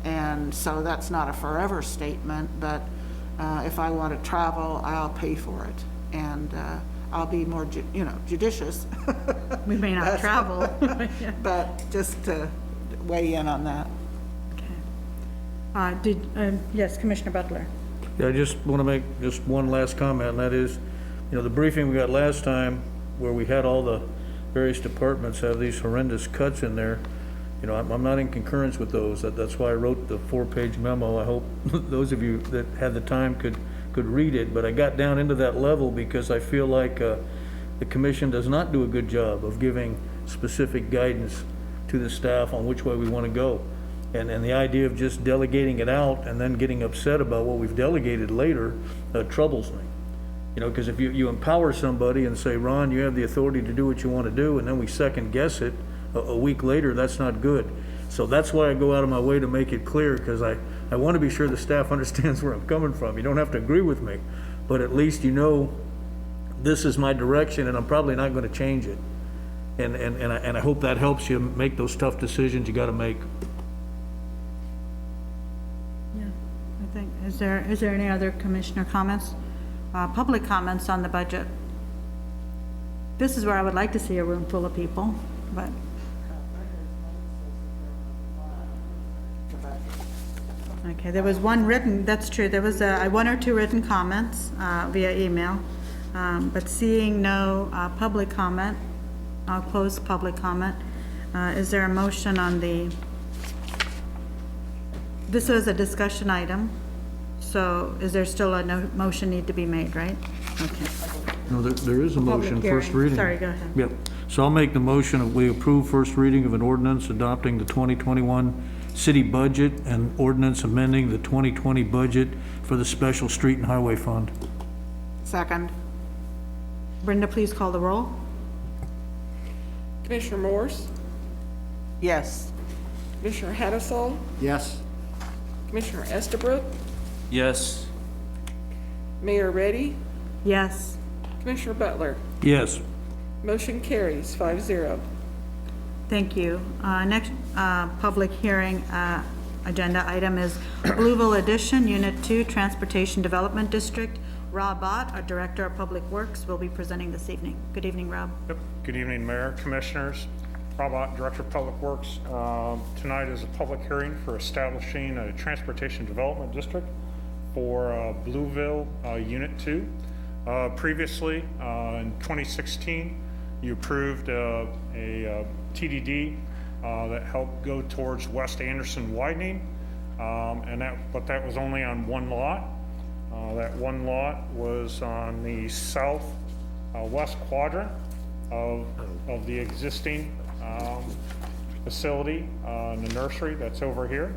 And so that's not a forever statement, but if I want to travel, I'll pay for it. And I'll be more, judicious. We may not travel. But just to weigh in on that. Okay. Yes, Commissioner Butler. Yeah, I just want to make just one last comment, and that is, the briefing we got last time, where we had all the various departments have these horrendous cuts in there, You know, I'm not in concurrence with those. That's why I wrote the 4-page memo. I hope those of you that had the time could read it, but I got down into that level because I feel like the commission does not do a good job of giving specific guidance to the staff on which way we want to go. And the idea of just delegating it out and then getting upset about what we've delegated later troubles me. You know, because if you empower somebody and say, Ron, you have the authority to do what you want to do, and then we second guess it a week later, that's not good. So that's why I go out of my way to make it clear, because I want to be sure the staff understands where I'm coming from. You don't have to agree with me, but at least you know this is my direction and I'm probably not going to change it. And I hope that helps you make those tough decisions you got to make. Yeah, I think, is there any other commissioner comments? Public comments on the budget? This is where I would like to see a room full of people, but. Okay, there was one written, that's true, there was one or two written comments via email, but seeing no public comment, I'll close public comment. Is there a motion on this was a discussion item, so is there still a motion need to be made, right? Okay. No, there is a motion, Public first hearing. reading. Sorry, go ahead. Yep. So I'll make the motion that we approve first reading of an ordinance adopting the 2021 city budget and ordinance amending the 2020 budget for the special street and highway fund. Second. Brenda, please call the roll. Commissioner Morse, Yes. Commissioner Hattasol, Yes? Commissioner Estabrook, Yes. Mayor Reddy, Yes. Commissioner Butler. Yes. Motion carries 5-0. Thank you. Next public hearing agenda item is Blueville Addition, Unit 2, Transportation Development District. Rob Ott, our Director of Public Works, will be presenting this evening. Good evening, Rob. Yep. Good evening, Mayor, Commissioners. Rob Ott, Director of Public Works. Tonight is a public hearing for establishing a Transportation Development District for Blueville Unit 2. Previously, in 2016, you approved a TDD that helped go towards West Anderson widening, but that was only on one lot. That one lot was on the southwest quadrant of the existing facility, the nursery that's over here.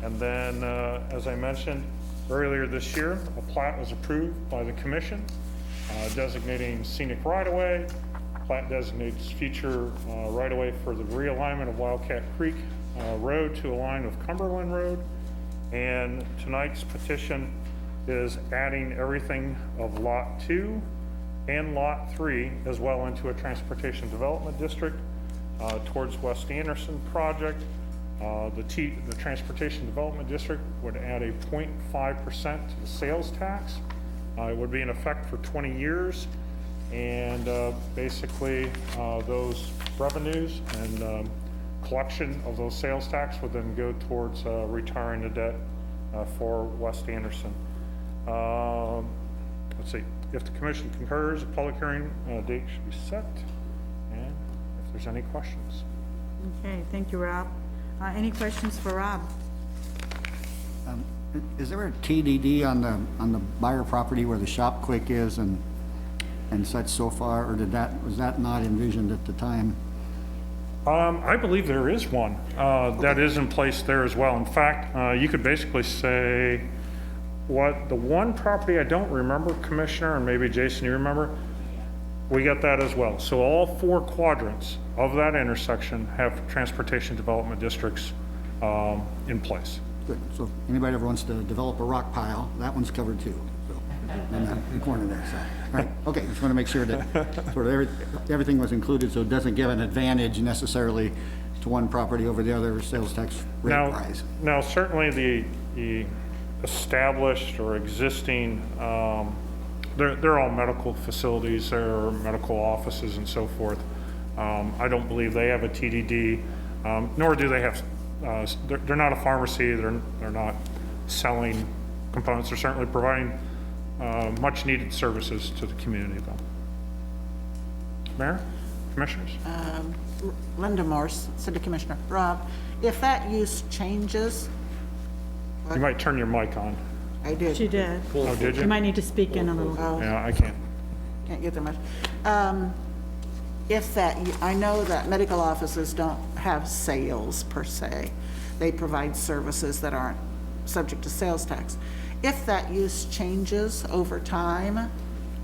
And then, as I mentioned earlier this year, a plat was approved by the commission designating scenic right-of-way. Plat designates future right-of-way for the realignment of Wildcat Creek Road to a line of Cumberland Road. And tonight's petition is adding everything of Lot 2 and Lot 3 as well into a transportation development district towards West Anderson project. The transportation development district would add a 0.5% to the sales tax. It would be in effect for 20 years. And basically those revenues and collection of those sales tax would then go towards retiring the debt for West Anderson. Let's see, if the commission concurs, a public hearing date should be set. And if there's any questions. Okay, thank you, Rob. Any questions for Rob? Is there a TDD on the buyer property where the Shop Quick is and such so far, or was that not envisioned at the time? I believe there is one that is in place there as well. In fact, you could basically say what the one property I don't remember, Commissioner, and maybe Jason, you remember, we got that as well. So all 4 quadrants of that intersection have transportation development districts in place. Good. So if anybody ever wants to develop a rock pile, that one's covered too. So, in the corner there, so. All right, okay, just want to make sure that sort of everything was included, so it doesn't give an advantage necessarily to one property over the other sales tax rate price. Now certainly the established or existing, they're all medical facilities, they're medical offices and so forth. I don't believe they have a TDD, nor do they have, they're not a pharmacy, they're not selling components, they're certainly providing much needed services to the community though. Mayor? Commissioners? Linda Morse, City Commissioner. Rob, if that use changes, You might turn your mic on. I did. She did. Oh, did You you? might need to speak in a little. Oh, Yeah, I can't. can't get there much. If that, I know that medical offices don't have sales per se. They provide services that aren't subject to sales tax. If that use changes over time,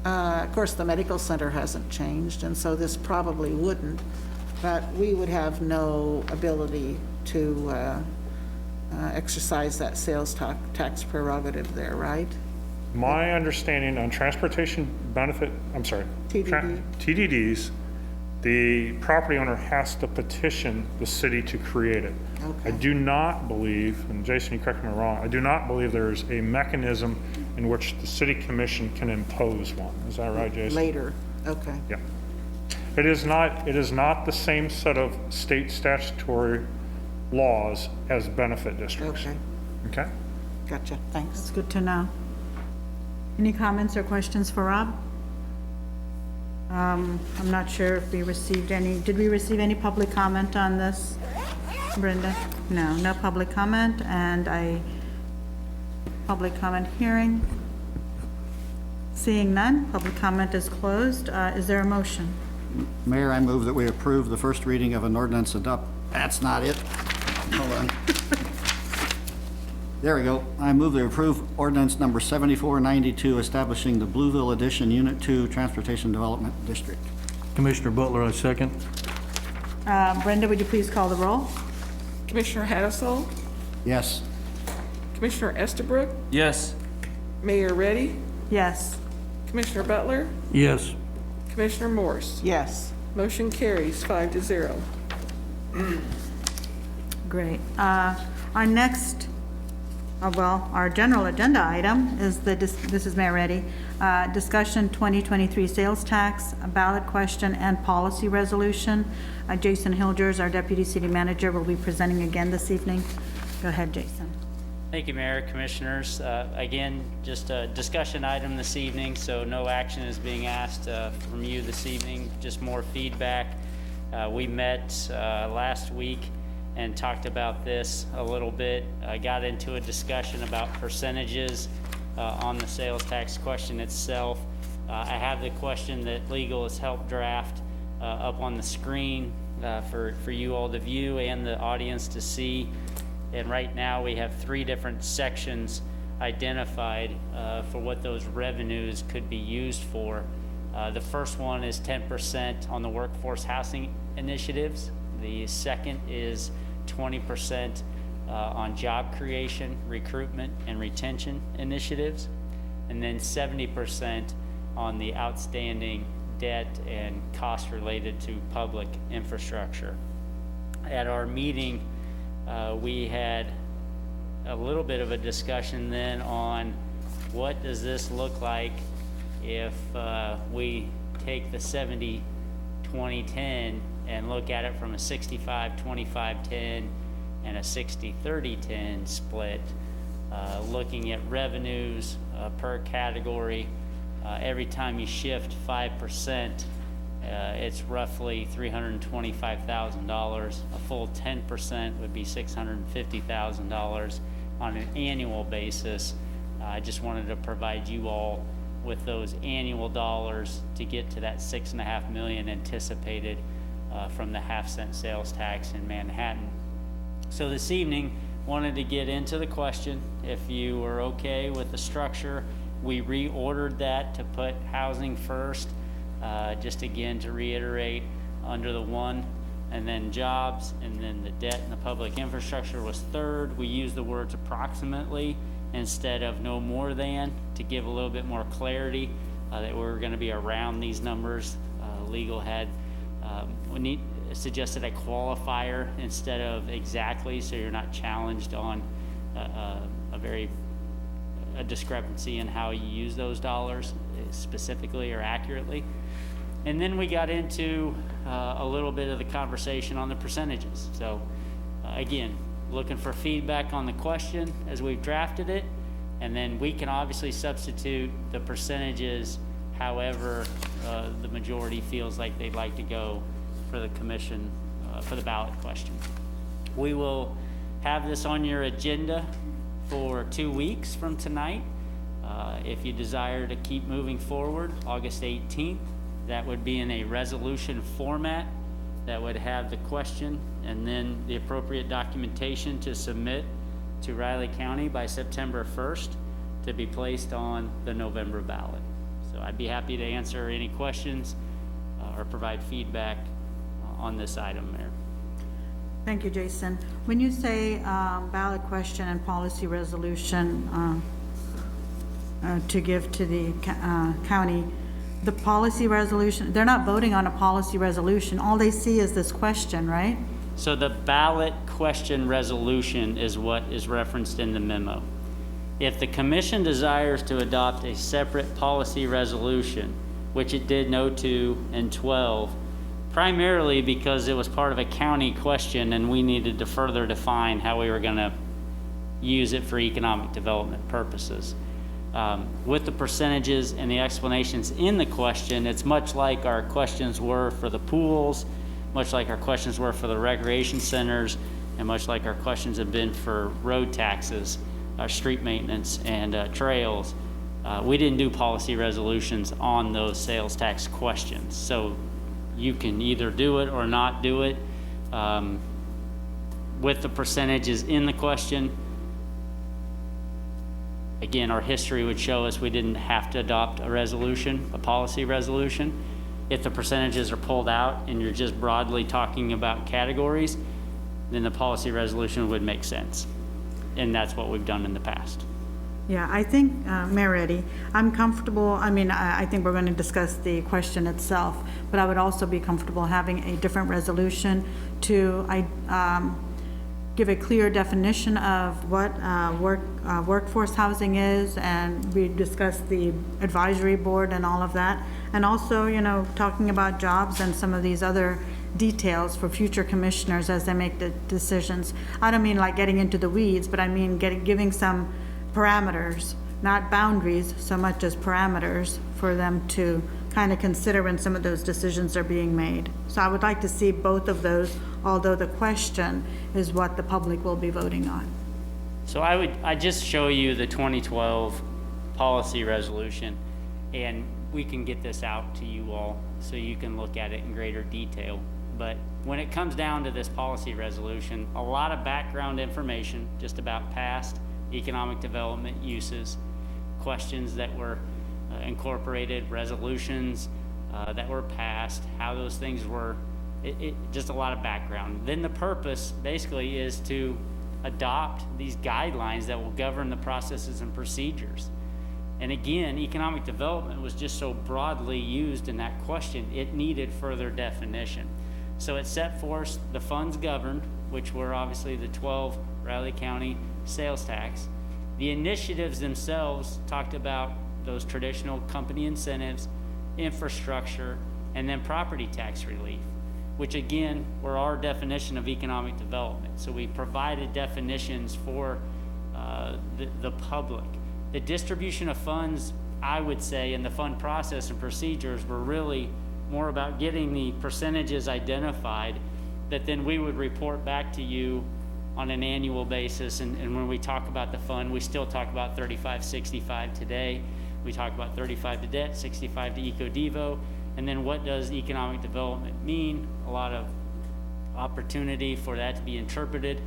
of course, the medical center hasn't changed, and so this probably wouldn't, but we would have no ability to exercise that sales tax prerogative there, right? My understanding on transportation benefit, I'm sorry. TDD. TDDs, the property owner has to petition the city to create it. Okay. I do not believe, and Jason, you correct me if I'm wrong, I do not believe there's a mechanism in which the city commission can impose one. Is that right, Jason? Later, okay. Yeah. It is not the same set of state statutory laws as benefit districts. Okay, Okay? gotcha, thanks. It's good to know. Any comments or questions for Rob? I'm not sure if we received any, did we receive any public comment on this, Brenda? No, no public comment, and public comment hearing. Seeing none, public comment is closed. Is there a motion? Mayor, I move that we approve the first reading of an ordinance that's not it. Hold on. There we go. I move to approve ordinance number 7492, establishing the Blueville Addition Unit 2 Transportation Development District. Commissioner Butler, I second. Brenda, would you please call the roll? Commissioner Hattasol, Yes. Commissioner Estabrook, Yes. Mayor Reddy, Yes. Commissioner Butler, Yes. Commissioner Morse. Yes, Motion carries 5-0. Great. Our next, our general agenda item is this is Mayor Reddy, discussion 2023 sales tax, a ballot question, and policy resolution. Jason Hilgers, our Deputy City Manager, will be presenting again this evening. Go ahead, Jason. Thank you, Mayor, Commissioners. Again, just a discussion item this evening, so no action is being asked from you this evening, just more feedback. We met last week and talked about this a little bit. I got into a discussion about percentages on the sales tax question itself. I have the question that legal has helped draft up on the screen for you all to view and the audience to see. And right now we have 3 different sections identified for what those revenues could be used for. The first one is 10% on the workforce housing initiatives. The second is 20% on job creation, recruitment, and retention initiatives. And then 70% on the outstanding debt and costs related to public infrastructure. At our meeting, we had a little bit of a discussion then on what does this look like if we take the 70-20-10 and look at it from a 65-25-10 and a 60-30-10 split, looking at revenues per category. Every time you shift 5%, it's roughly $325,000. A full 10% would be $650,000 on an annual basis. I just wanted to provide you all with those annual dollars to get to that $6.5 million anticipated from the half-cent sales tax in Manhattan. So this evening, wanted to get into the question, if you were okay with the structure. We reordered that to put housing first, just again to reiterate, under the one, and then jobs, and then the debt and the public infrastructure was third. We used the words approximately instead of no more than, to give a little bit more clarity that we're going to be around these numbers. Legal had suggested a qualifier instead of exactly, so you're not challenged on a discrepancy in how you use those dollars specifically or accurately. And then we got into a little bit of the conversation on the percentages. So again, looking for feedback on the question as we've drafted it, and then we can obviously substitute the percentages however the majority feels like they'd like to go for the commission, for the ballot question. We will have this on your agenda for 2 weeks from tonight. If you desire to keep moving forward, August 18th, that would be in a resolution format that would have the question and then the appropriate documentation to submit to Riley County by September 1st to be placed on the November ballot. So I'd be happy to answer any questions or provide feedback on this item, Mayor. Thank you, Jason. When you say ballot question and policy resolution to give to the county, the policy resolution, they're not voting on a policy resolution. All they see is this question, right? So the ballot question resolution is what is referenced in the memo. If the commission desires to adopt a separate policy resolution, which it did no to in 12, primarily because it was part of a county question and we needed to further define how we were going to use it for economic development purposes. With the percentages and the explanations in the question, it's much like our questions were for the pools, much like our questions were for the recreation centers, and much like our questions have been for road taxes, street maintenance, and trails. We didn't do policy resolutions on those sales tax questions. So you can either do it or not do it. With the percentages in the question, again, our history would show us we didn't have to adopt a resolution, a policy resolution. If the percentages are pulled out and you're just broadly talking about categories, then the policy resolution would make sense. And that's what we've done in the past. Yeah, I think, Mayor Reddy, I'm comfortable, I think we're going to discuss the question itself, but I would also be comfortable having a different resolution to give a clear definition of what workforce housing is, and we discussed the advisory board and all of that. And also, talking about jobs and some of these other details for future commissioners as they make the decisions. I don't mean like getting into the weeds, but I mean giving some parameters, not boundaries so much as parameters for them to kind of consider when some of those decisions are being made. So I would like to see both of those, although the question is what the public will be voting on. So I'd just show you the 2012 policy resolution, and we can get this out to you all so you can look at it in greater detail. But when it comes down to this policy resolution, a lot of background information just about past economic development uses, questions that were incorporated, resolutions that were passed, how those things were, just a lot of background. Then the purpose basically is to adopt these guidelines that will govern the processes and procedures. And again, economic development was just so broadly used in that question, it needed further definition. So it set forth the funds governed, which were obviously the 12 Riley County sales tax. The initiatives themselves talked about those traditional company incentives, infrastructure, and then property tax relief, which again were our definition of economic development. So we provided definitions for the public. The distribution of funds, I would say, and the fund process and procedures were really more about getting the percentages identified that then we would report back to you on an annual basis. And when we talk about the fund, we still talk about 35-65 today. We talk about 35 to debt, 65 to EcoDevo. And then what does economic development mean? A lot of opportunity for that to be interpreted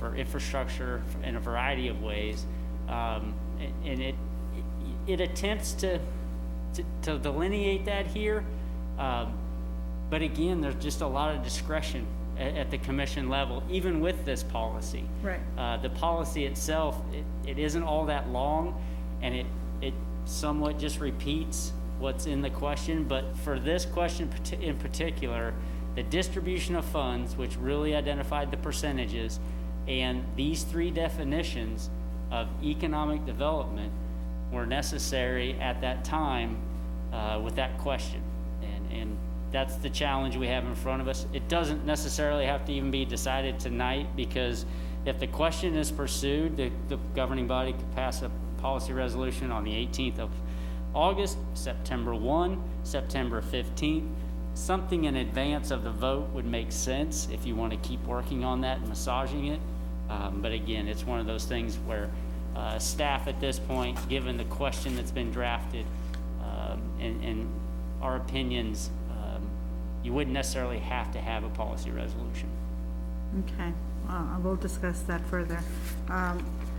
for infrastructure in a variety of ways. And it attempts to delineate that here. But again, there's just a lot of discretion at the commission level, even with this policy. Right. The policy itself, it isn't all that long, and it somewhat just repeats what's in the question. But for this question in particular, the distribution of funds, which really identified the percentages, and these three definitions of economic development were necessary at that time with that question. And that's the challenge we have in front of us. It doesn't necessarily have to even be decided tonight, because if the question is pursued, the governing body could pass a policy resolution on the 18th of August, September 1, September 15th, something in advance of the vote would make sense if you want to keep working on that and massaging it. But again, it's one of those things where staff at this point, given the question that's been drafted and our opinions, you wouldn't necessarily have to have a policy resolution. Okay, I will discuss that further.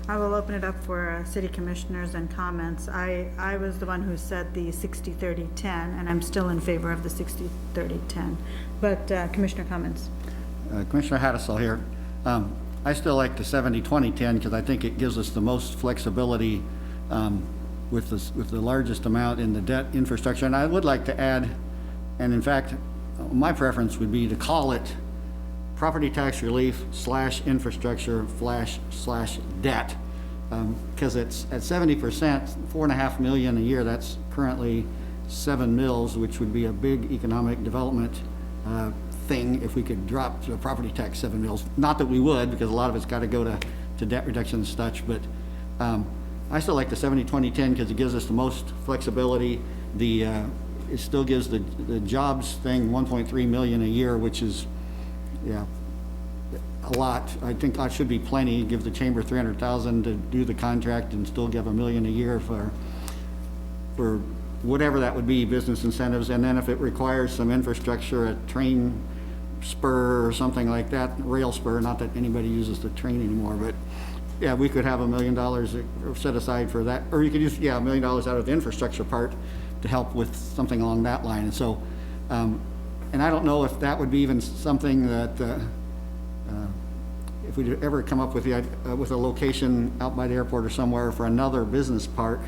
I will open it up for city commissioners and comments. I was the one who said the 60-30-10, and I'm still in favor of the 60-30-10. But commissioner comments? Commissioner Hattasel here. I still like the 70-20-10 because I think it gives us the most flexibility with the largest amount in the debt infrastructure. And I would like to add, and in fact, my preference would be to call it property tax relief / infrastructure / debt. Because it's at 70%, $4.5 million a year, that's currently 7 mills, which would be a big economic development thing if we could drop the property tax 7 mills. Not that we would, because a lot of it's got to go to debt reduction and such, but I still like the 70-20-10 because it gives us the most flexibility. It still gives the jobs thing 1.3 million a year, which is, yeah, a lot. I think that should be plenty. Give the chamber 300,000 to do the contract and still give $1 million a year for whatever that would be, business incentives. And then if it requires some infrastructure, a train spur or something like that, rail spur, not that anybody uses the train anymore, but yeah, we could have $1 million set aside for that. Or you could use, $1 million out of the infrastructure part to help with something along that line. And so, and I don't know if that would be even something that, if we ever come up with with a location out by the airport or somewhere for another business park,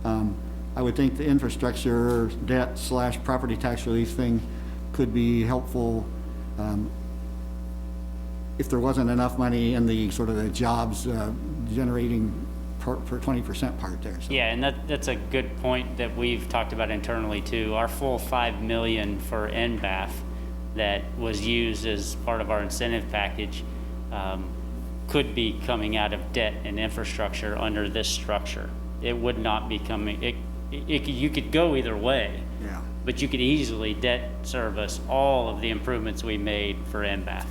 I would think the infrastructure debt / property tax relief thing could be helpful if there wasn't enough money in the sort of the jobs generating for 20% part there. So. Yeah, and that's a good point that we've talked about internally too. Our full $5 million for NBAF that was used as part of our incentive package could be coming out of debt and infrastructure under this structure. It would not be coming, you could go either way. Yeah. But you could easily debt service all of the improvements we made for NBAF.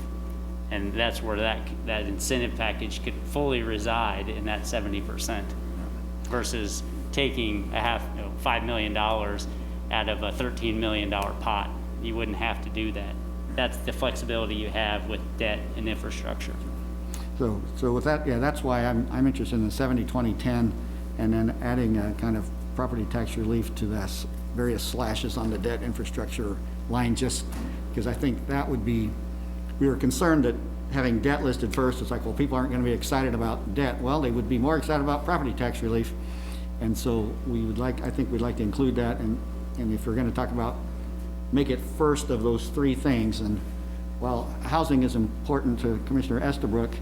And that's where that incentive package could fully reside in that 70% versus taking $5 million out of a $13 million pot. You wouldn't have to do that. That's the flexibility you have with debt and infrastructure. So with that, yeah, that's why I'm interested in the 70-20-10 and then adding a kind of property tax relief to the various slashes on the debt infrastructure line, just because I think that would be, we were concerned that having debt listed first, it's like, well, people aren't going to be excited about debt. Well, they would be more excited about property tax relief. And so I think we'd like to include that. And if we're going to talk about, make it first of those three things. And while housing is important to Commissioner Estabrook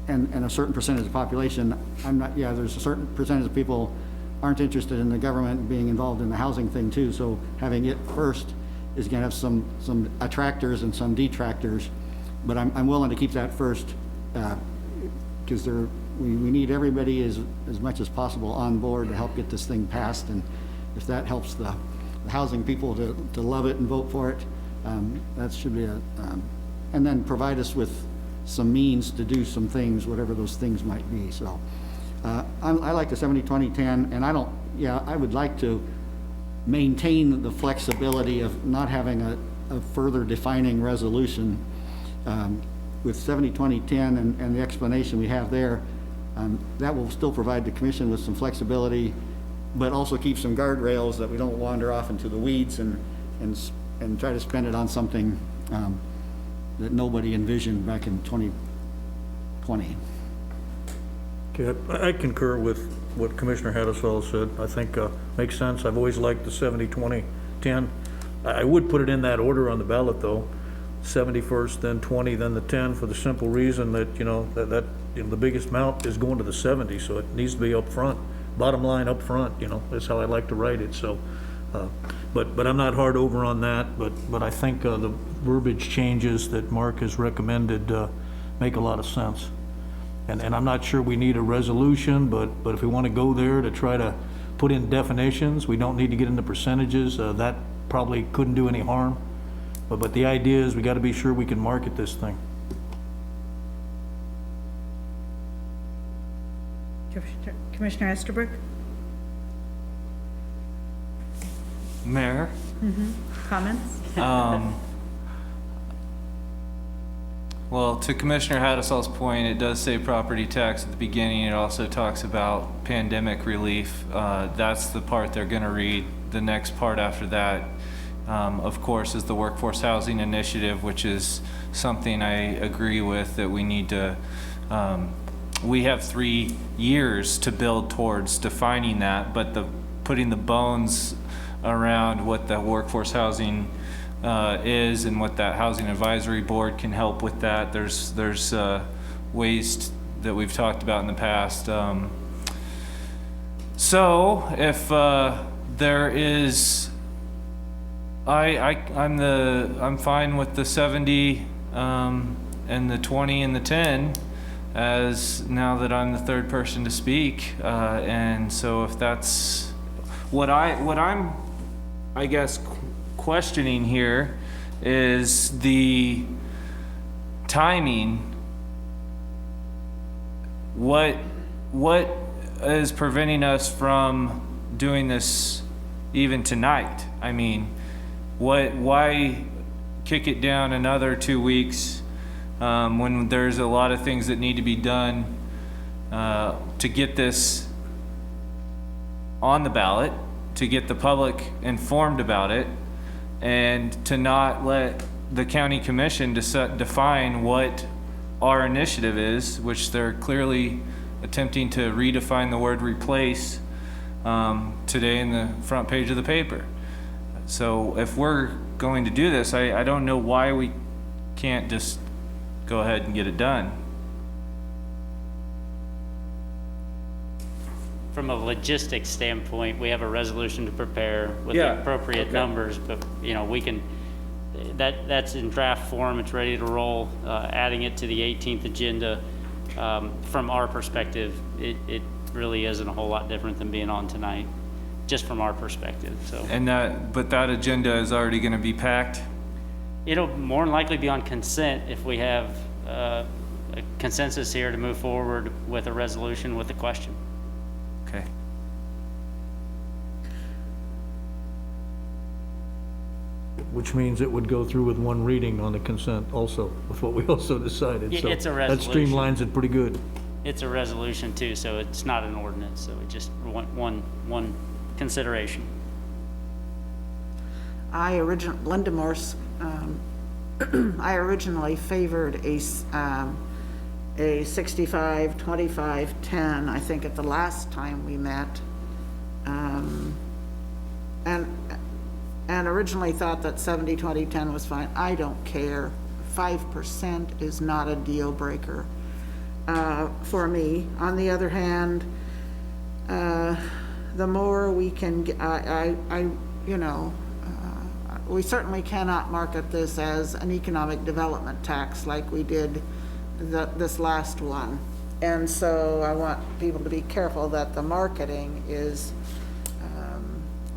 and a certain percentage of the population, there's a certain percentage of people aren't interested in the government being involved in the housing thing too. So having it first is going to have some attractors and some detractors, but I'm willing to keep that first because we need everybody as much as possible on board to help get this thing passed, and if that helps the housing people to love it and vote for it, that should be and then provide us with some means to do some things, whatever those things might be. So I like the 70-20-10, and I would like to maintain the flexibility of not having a further defining resolution with 70-20-10 and the explanation we have there. That will still provide the commission with some flexibility, but also keep some guardrails that we don't wander off into the weeds and try to spend it on something that nobody envisioned back in 2020. Okay, I concur with what Commissioner Hattasol said. I think makes sense. I've always liked the 70-20-10. I would put it in that order on the ballot though, 70 first, then 20, then the 10, for the simple reason that, that the biggest amount is going to the 70, so it needs to be up front, bottom line up front, that's how I like to write it. So, but I'm not hard over on that, but I think the verbiage changes that Mark has recommended make a lot of sense. And I'm not sure we need a resolution, but if we want to go there to try to put in definitions, we don't need to get into percentages. That probably couldn't do any harm. But the idea is we gotta be sure we can market this thing. Commissioner Estabrook? Mayor? Comments? Well, to Commissioner Hattasall's point, it does say property tax at the beginning. It also talks about pandemic relief. That's the part they're gonna read. The next part after that, of course, is the workforce housing initiative, which is something I agree with, that we need to, we have 3 years to build towards defining that, but putting the bones around what the workforce housing is and what that housing advisory board can help with that. There's ways that we've talked about in the past. So if there is, I'm fine with the 70 and the 20 and the 10, as now that I'm the third person to speak. And so if that's what I'm, I guess, questioning here is the timing. What is preventing us from doing this even tonight? I mean, why kick it down another 2 weeks when there's a lot of things that need to be done to get this on the ballot, to get the public informed about it, and to not let the county commission define what our initiative is, which they're clearly attempting to redefine the word replace today in the front page of the paper. So if we're going to do this, I don't know why we can't just go ahead and get it done. From a logistics standpoint, we have a resolution to prepare with Yeah, the appropriate okay. numbers, but, you know, we can, that's in draft form, it's ready to roll. Adding it to the 18th agenda, from our perspective, it really isn't a whole lot different than being on tonight, just from our perspective, so. And but that agenda is already going to be packed. It'll more than likely be on consent if we have a consensus here to move forward with a resolution with a question. Okay. Which means it would go through with one reading on the consent also, with what we also decided. Yeah, So it's a that resolution. streamlines it pretty good. It's a resolution too, so it's not an ordinance, so it just one consideration. Linda Morse, I originally favored a 65, 25, 10, I think at the last time we met. And originally thought that 70, 20, 10 was fine. I don't care. 5% is not a deal breaker for me. On the other hand, the more we can, we certainly cannot market this as an economic development tax like we did this last one. And so I want people to be careful that the marketing is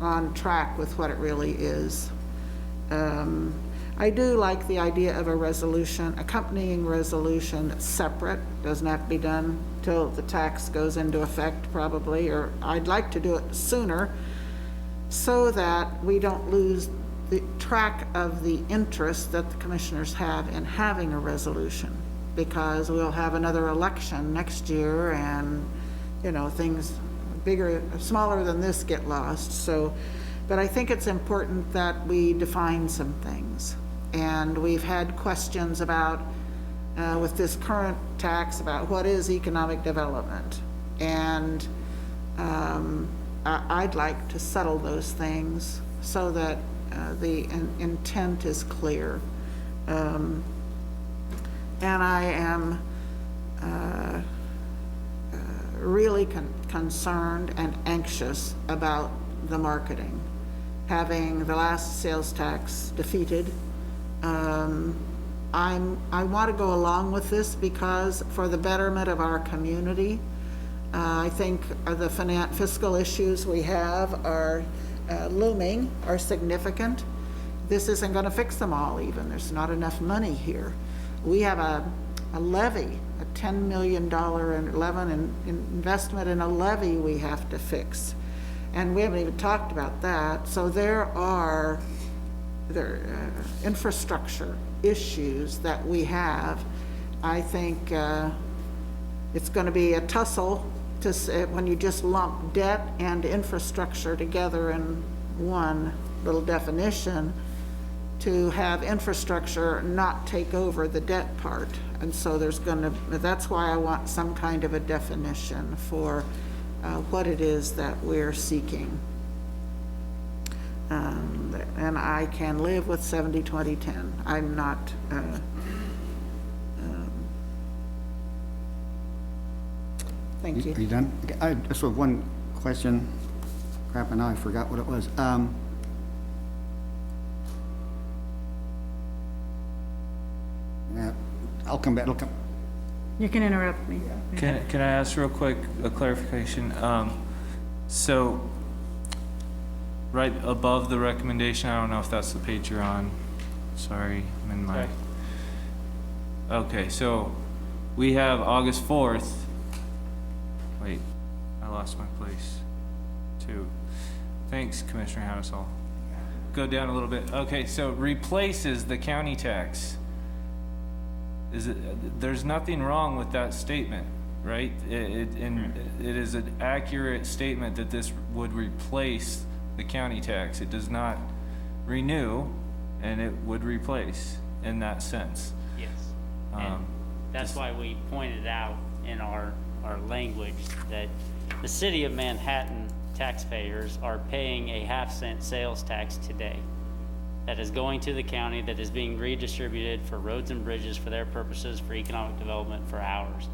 on track with what it really is. I do like the idea of a resolution, accompanying resolution that's separate, doesn't have to be done till the tax goes into effect probably, or I'd like to do it sooner so that we don't lose the track of the interest that the commissioners have in having a resolution, because we'll have another election next year and, things bigger, smaller than this get lost. So, but I think it's important that we define some things. And we've had questions about, with this current tax, about what is economic development. And I'd like to settle those things so that the intent is clear. And I am really concerned and anxious about the marketing. Having the last sales tax defeated, I want to go along with this because for the betterment of our community, I think the fiscal issues we have are looming, are significant. this isn't gonna fix them all even. There's not enough money here. We have a levy, a $10 million investment in a levy we have to fix. And we haven't even talked about that. So there are infrastructure issues that we have. I think it's going to be a tussle when you just lump debt and infrastructure together in one little definition, to have infrastructure not take over the debt part. And so that's why I want some kind of a definition for what it is that we're seeking. And I can live with 70-20-10. I'm not, thank you. Are you done? Okay, I just have one question. Crap, and now I forgot what it was. Yeah, I'll come back, You can interrupt me. Can I ask real quick a clarification? So, right above the recommendation, I don't know if that's the page you're on. Sorry, I'm in my. Okay, so we have August 4th. Wait, I lost my place. Too. Thanks, Commissioner Hassel. Go down a little bit. Okay, so replaces the county tax. There's nothing wrong with that statement, right? It is an accurate statement that this would replace the county tax. It does not renew, and it would replace in that sense. Yes. And that's why we pointed out in our language that the city of Manhattan taxpayers are paying a half-cent sales tax today that is going to the county, that is being redistributed for roads and bridges for their purposes, for economic development, for ours.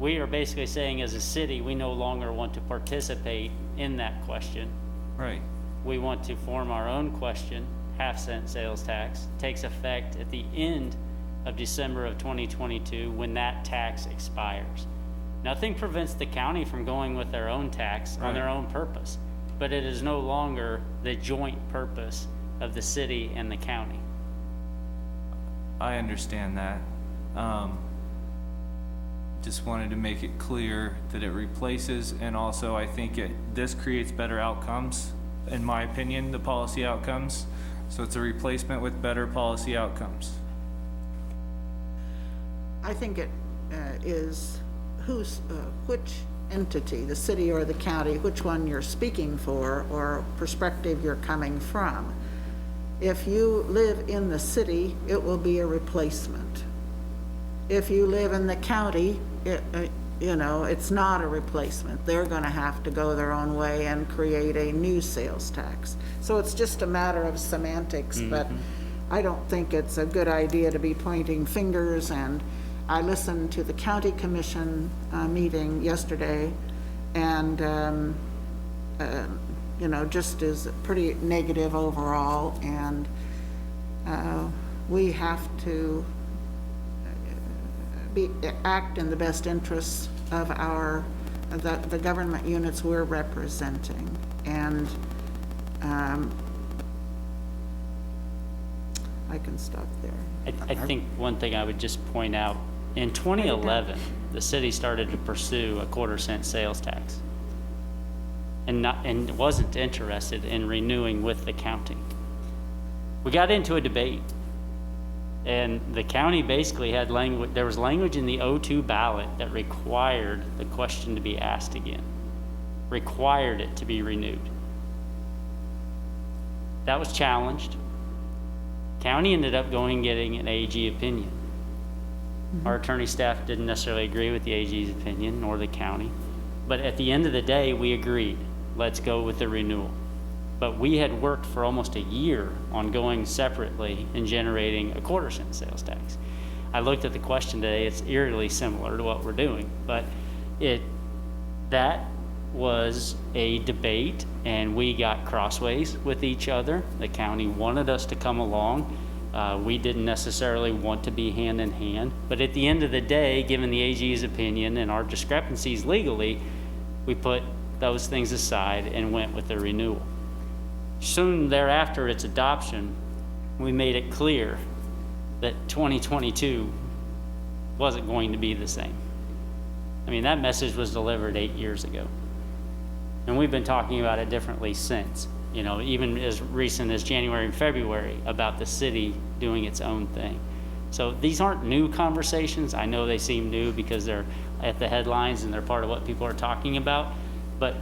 We are basically saying as a city, we no longer want to participate in that question. Right. We want to form our own question. Half-cent sales tax takes effect at the end of December of 2022 when that tax expires. Nothing prevents the county from going with their own tax on their own purpose, but it is no longer the joint purpose of the city and the county. I understand that. Just wanted to make it clear that it replaces, and also I think this creates better outcomes, in my opinion, the policy outcomes. So it's a replacement with better policy outcomes. I think it is which entity, the city or the county, which one you're speaking for or perspective you're coming from. If you live in the city, it will be a replacement. If you live in the county, it's not a replacement. They're going to have to go their own way and create a new sales tax. So it's just a matter of semantics, but I don't think it's a good idea to be pointing fingers. And I listened to the county commission meeting yesterday, and just is pretty negative overall, and we have to act in the best interests of the government units we're representing. And I can stop there. I think one thing I would just point out, in 2011, the city started to pursue a quarter-cent sales tax and wasn't interested in renewing with the county. We got into a debate, and the county basically had language. There was language in the O2 ballot that required the question to be asked again, required it to be renewed. That was challenged. County ended up going and getting an AG opinion. Our attorney staff didn't necessarily agree with the AG's opinion, nor the county. But at the end of the day, we agreed, let's go with the renewal. But we had worked for almost a year on going separately and generating a quarter-cent sales tax. I looked at the question today, it's eerily similar to what we're doing, but that was a debate, and we got crossways with each other. The county wanted us to come along. We didn't necessarily want to be hand in hand, but at the end of the day, given the AG's opinion and our discrepancies legally, we put those things aside and went with the renewal. soon thereafter its adoption, we made it clear that 2022 wasn't going to be the same. I mean, that message was delivered 8 years ago. And we've been talking about it differently since, you know, even as recent as January and February about the city doing its own thing. So these aren't new conversations. I know they seem new because they're at the headlines and they're part of what people are talking about. But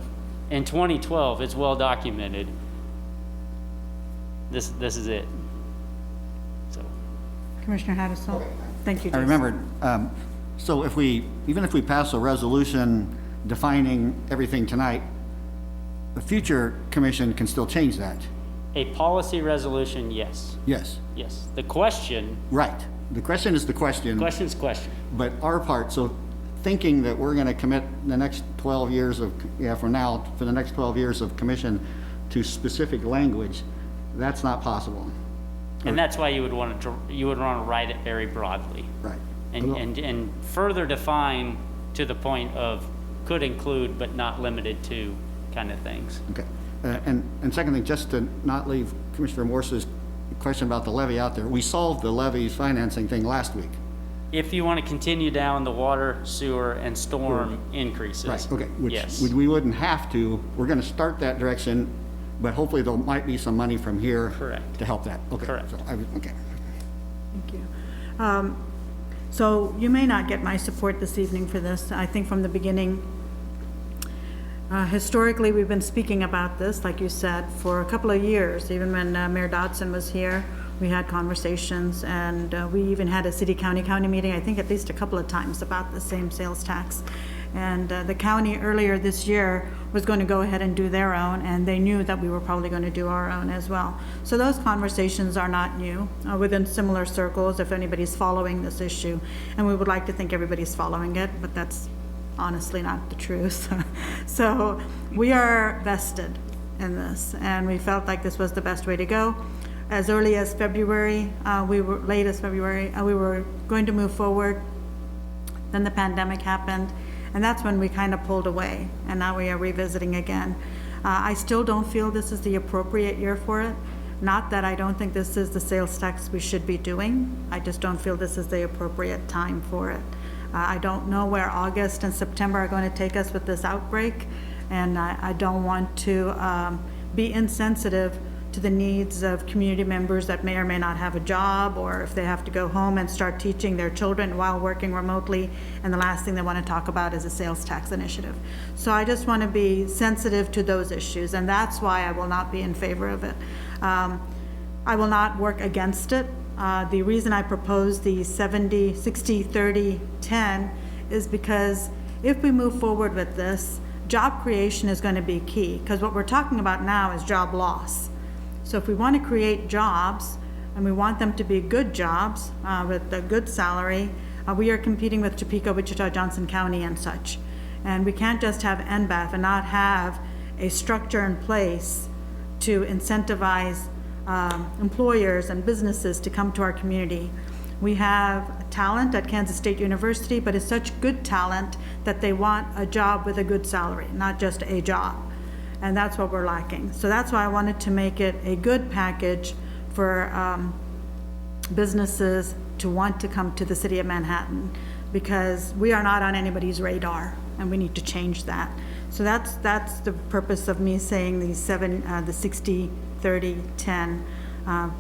in 2012, it's well documented. This is it. So. Commissioner Hattersley? Thank you, I Jason. remembered, so even if we pass a resolution defining everything tonight, the future commission can still change that. A policy resolution, yes. Yes, Yes. The question, right. The question is the question. question's question. But our part, so thinking that we're going to commit the next 12 years of, from now, for the next 12 years of commission to specific language, that's not possible. And that's why you would want to write it very broadly. Right. And further define to the point of could include but not limited to kind of things. Okay. And second thing, just to not leave Commissioner Morse's question about the levy out there, we solved the levy financing thing last week. If you want to continue down the water, sewer, and storm increases. Right, okay, which Yes. we wouldn't have to, we're gonna start that direction, but hopefully there might be some money from here. Correct. To help that, okay. Correct. So okay. Thank you. So you may not get my support this evening for this. I think from the beginning, historically, we've been speaking about this, like you said, for a couple of years. Even when Mayor Dodson was here, we had conversations, and we even had a city-county meeting, I think at least a couple of times, about the same sales tax. And the county earlier this year was going to go ahead and do their own, and they knew that we were probably going to do our own as well. So those conversations are not new, within similar circles, if anybody's following this issue. And we would like to think everybody's following it, but that's honestly not the truth. So we are vested in this, and we felt like this was the best way to go. As early as February, we were going to move forward. Then the pandemic happened, and that's when we kind of pulled away, and now we are revisiting again. I still don't feel this is the appropriate year for it. Not that I don't think this is the sales tax we should be doing. I just don't feel this is the appropriate time for it. I don't know where August and September are going to take us with this outbreak, and I don't want to be insensitive to the needs of community members that may or may not have a job, or if they have to go home and start teaching their children while working remotely, and the last thing they want to talk about is a sales tax initiative. So I just want to be sensitive to those issues, and that's why I will not be in favor of it. I will not work against it. The reason I propose the 70, 60, 30, 10 is because if we move forward with this, job creation is going to be key, because what we're talking about now is job loss. So if we want to create jobs, and we want them to be good jobs with a good salary, we are competing with Topeka, Wichita, Johnson County and such. And we can't just have NBAF and not have a structure in place to incentivize employers and businesses to come to our community. We have talent at Kansas State University, but it's such good talent that they want a job with a good salary, not just a job. And that's what we're lacking. So that's why I wanted to make it a good package for businesses to want to come to the city of Manhattan, because we are not on anybody's radar, and we need to change that. So that's the purpose of me saying the 60, 30, 10.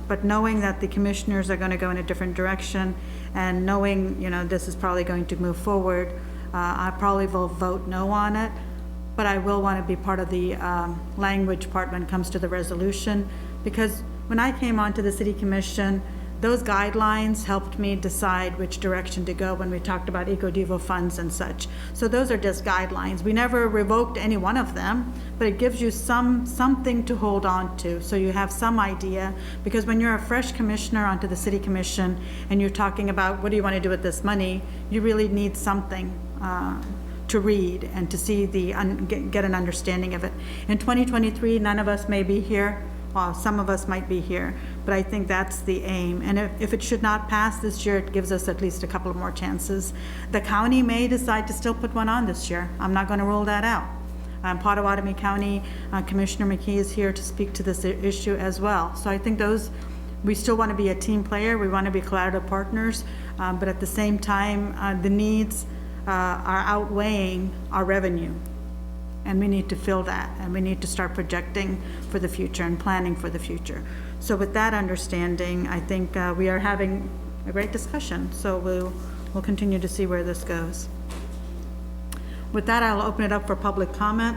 But knowing that the commissioners are going to go in a different direction, and knowing, this is probably going to move forward, I probably will vote no on it. But I will want to be part of the language part when it comes to the resolution, because when I came onto the city commission, those guidelines helped me decide which direction to go when we talked about EcoDevo funds and such. So those are just guidelines. We never revoked any one of them, but it gives you something to hold on to, so you have some idea. Because when you're a fresh commissioner onto the city commission and you're talking about what do you want to do with this money, you really need something to read and to see get an understanding of it. In 2023, none of us may be here. Well, some of us might be here, but I think that's the aim. And if it should not pass this year, it gives us at least a couple of more chances. The county may decide to still put one on this year. I'm not going to rule that out. Potawatomi County Commissioner McKee is here to speak to this issue as well. So I think we still want to be a team player, we want to be collaborative partners, but at the same time, the needs are outweighing our revenue. And we need to fill that, and we need to start projecting for the future and planning for the future. So with that understanding, I think we are having a great discussion, so we'll continue to see where this goes. With that, I'll open it up for public comment.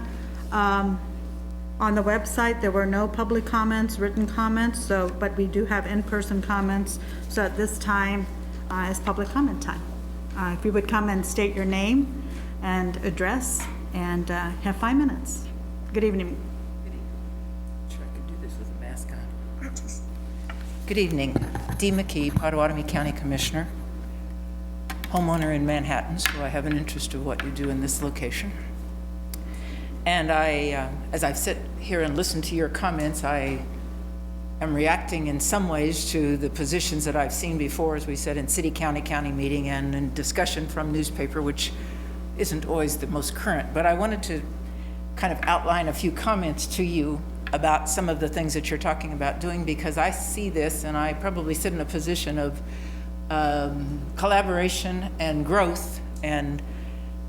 On the website, there were no public comments, written comments, but we do have in-person comments. So at this time is public comment time. If you would come and state your name and address, and have 5 minutes. Good evening. Sure, I could do this with a mask on. Good evening. Dee McKee, Potawatomi County Commissioner, homeowner in Manhattan, so I have an interest of what you do in this location. And as I sit here and listen to your comments, I am reacting in some ways to the positions that I've seen before, as we said, in city-county meeting and in discussion from newspaper, which isn't always the most current. But I wanted to kind of outline a few comments to you about some of the things that you're talking about doing, because I see this, and I probably sit in a position of collaboration and growth and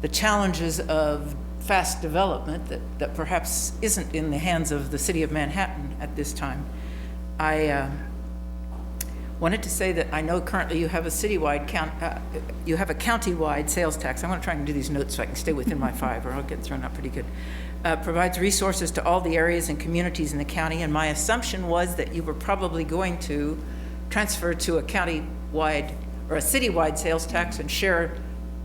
the challenges of fast development that perhaps isn't in the hands of the city of Manhattan at this time. I wanted to say that I know currently you have a citywide you have a county-wide sales tax. I'm going to try and do these notes so I can stay within my 5, or I'll get thrown out pretty good. Provides resources to all the areas and communities in the county, and my assumption was that you were probably going to transfer to a county-wide or a citywide sales tax and share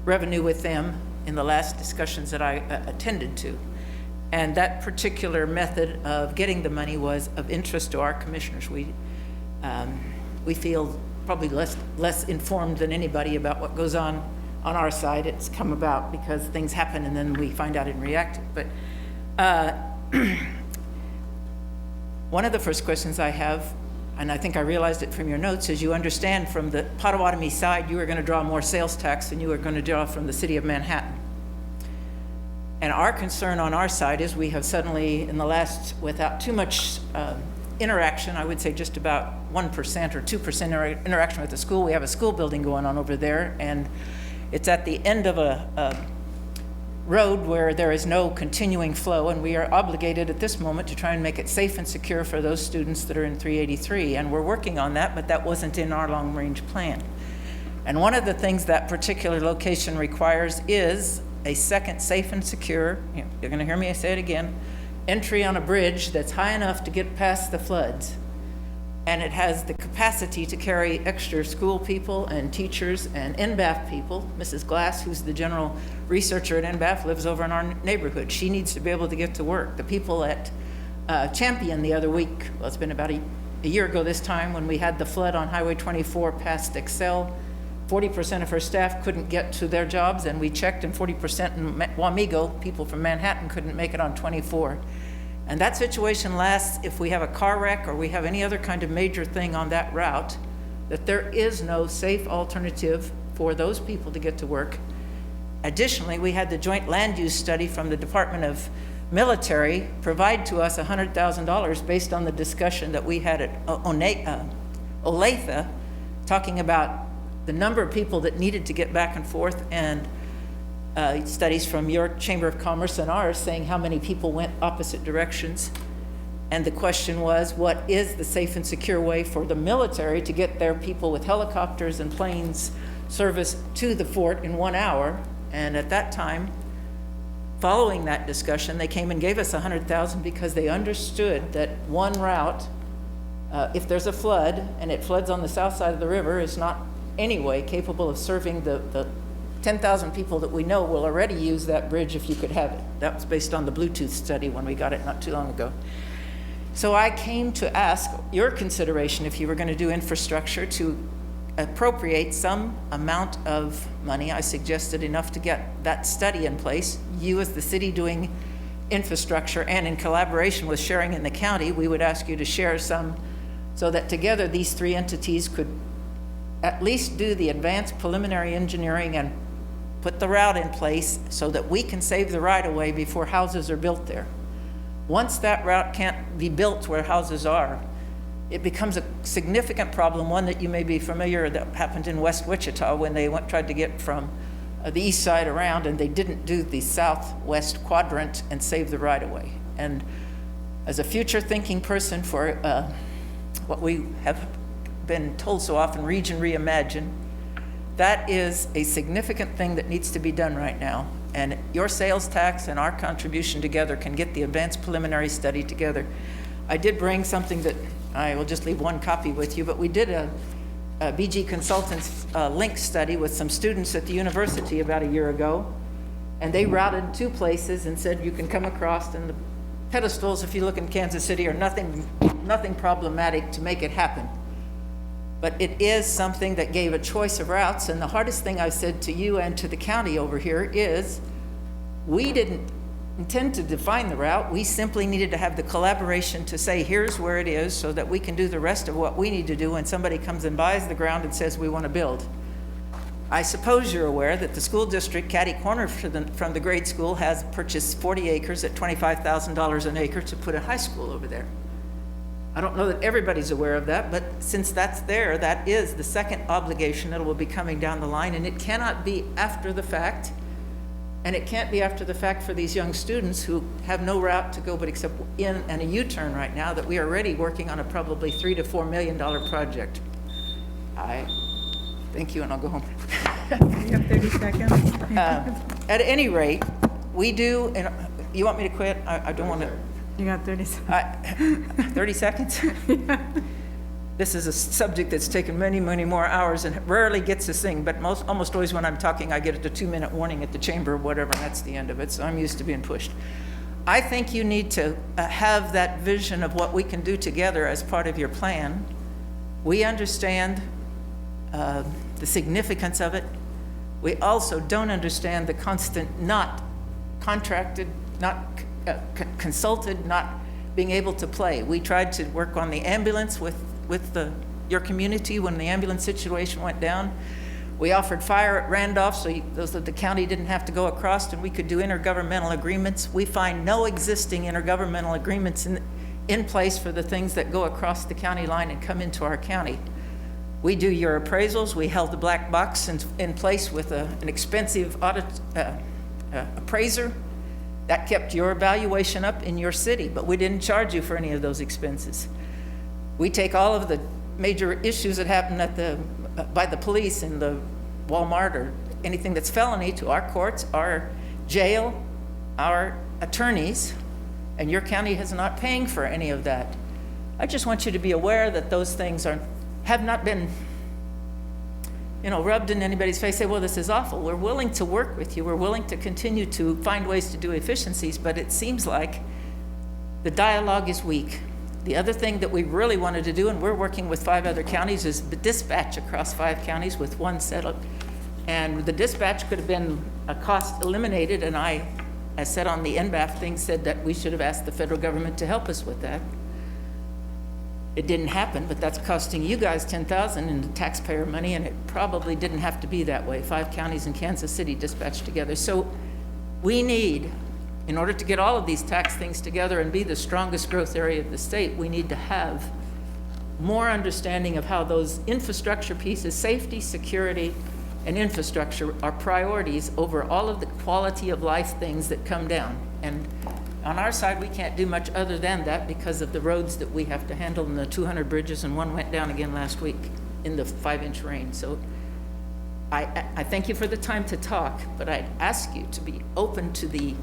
revenue with them in the last discussions that I attended to. And that particular method of getting the money was of interest to our commissioners. We feel probably less informed than anybody about what goes on our side. It's come about because things happen and then we find out and react. But one of the first questions I have, and I think I realized it from your notes, is you understand from the Potawatomi side you are going to draw more sales tax than you are going to draw from the city of Manhattan. And our concern on our side is we have suddenly, in the last, without too much interaction, I would say just about 1% or 2% interaction with the school. We have a school building going on over there, and it's at the end of a road where there is no continuing flow, and we are obligated at this moment to try and make it safe and secure for those students that are in 383, and we're working on that, but that wasn't in our long-range plan. And one of the things that particular location requires is a second safe and secure, you're going to hear me say it again, entry on a bridge that's high enough to get past the floods. And it has the capacity to carry extra school people and teachers and NBAF people. Mrs. Glass, who's the general researcher at NBAF, lives over in our neighborhood. She needs to be able to get to work. The people at Champion the other week, well, it's been about a year ago this time when we had the flood on Highway 24 past Excel, 40% of her staff couldn't get to their jobs, and we checked, and 40% in Wamego, people from Manhattan, couldn't make it on 24. And that situation lasts if we have a car wreck or we have any other kind of major thing on that route, that there is no safe alternative for those people to get to work. Additionally, we had the joint land use study from the Department of Military provide to us $100,000 based on the discussion that we had at Olathe, talking about the number of people that needed to get back and forth, and studies from your Chamber of Commerce and ours saying how many people went opposite directions. And the question was, what is the safe and secure way for the military to get their people with helicopters and planes service to the fort in 1 hour? And at that time, following that discussion, they came and gave us $100,000 because they understood that one route, if there's a flood and it floods on the south side of the river, is not anyway capable of serving the 10,000 people that we know will already use that bridge if you could have it. That was based on the Bluetooth study when we got it not too long ago. So I came to ask your consideration, if you were going to do infrastructure, to appropriate some amount of money. I suggested enough to get that study in place. You as the city doing infrastructure, and in collaboration with sharing in the county, we would ask you to share some so that together these three entities could at least do the advanced preliminary engineering and put the route in place so that we can save the right-of-way before houses are built there. Once that route can't be built where houses are, it becomes a significant problem, one that you may be familiar, that happened in West Wichita when they tried to get from the east side around, and they didn't do the southwest quadrant and save the right-of-way. And as a future-thinking person for what we have been told so often, Region Reimagine, that is a significant thing that needs to be done right now. And your sales tax and our contribution together can get the advanced preliminary study together. I did bring something that I will just leave one copy with you, but we did a BG Consultants link study with some students at the university about a year ago, and they routed 2 places and said you can come across, and the pedestals, if you look in Kansas City, are nothing problematic to make it happen. But it is something that gave a choice of routes, and the hardest thing I've said to you and to the county over here is we didn't intend to define the route. We simply needed to have the collaboration to say, here's where it is, so that we can do the rest of what we need to do when somebody comes and buys the ground and says we want to build. I suppose you're aware that the school district, catty corner from the grade school, has purchased 40 acres at $25,000 an acre to put a high school over there. I don't know that everybody's aware of that, but since that's there, that is the second obligation that will be coming down the line, and it cannot be after the fact. And it can't be after the fact for these young students who have no route to go but except in and a U-turn right now, that we are already working on a probably $3 to $4 million project. I thank you, and I'll go home. You have 30 seconds. At any rate, we do, and you want me to quit? I don't want to. You got 30 seconds. 30 seconds? This is a subject that's taken many, many more hours and rarely gets a thing, but almost always when I'm talking, I get a 2-minute warning at the chamber or whatever, and that's the end of it, so I'm used to being pushed. I think you need to have that vision of what we can do together as part of your plan. We understand the significance of it. We also don't understand the constant not contracted, not consulted, not being able to play. We tried to work on the ambulance with your community when the ambulance situation went down. We offered fire at Randolph so those that the county didn't have to go across, and we could do intergovernmental agreements. We find no existing intergovernmental agreements in place for the things that go across the county line and come into our county. We do your appraisals. We held the black box in place with an expensive audit appraiser. That kept your valuation up in your city, but we didn't charge you for any of those expenses. We take all of the major issues that happen by the police in the Walmart or anything that's felony to our courts, our jail, our attorneys, and your county is not paying for any of that. I just want you to be aware that those things have not been rubbed in anybody's face, say, well, this is awful. We're willing to work with you. We're willing to continue to find ways to do efficiencies, but it seems like the dialogue is weak. The other thing that we really wanted to do, and we're working with 5 other counties, is the dispatch across 5 counties with one setup. And the dispatch could have been a cost eliminated, and I said on the NBAF thing, said that we should have asked the federal government to help us with that. It didn't happen, but that's costing you guys $10,000 in taxpayer money, and it probably didn't have to be that way. 5 counties in Kansas City dispatched together. So we need, in order to get all of these tax things together and be the strongest growth area of the state, we need to have more understanding of how those infrastructure pieces, safety, security, and infrastructure are priorities over all of the quality of life things that come down. And on our side, we can't do much other than that because of the roads that we have to handle and the 200 bridges, and one went down again last week in the 5-inch rain. So I thank you for the time to talk, but I'd ask you to be open to the,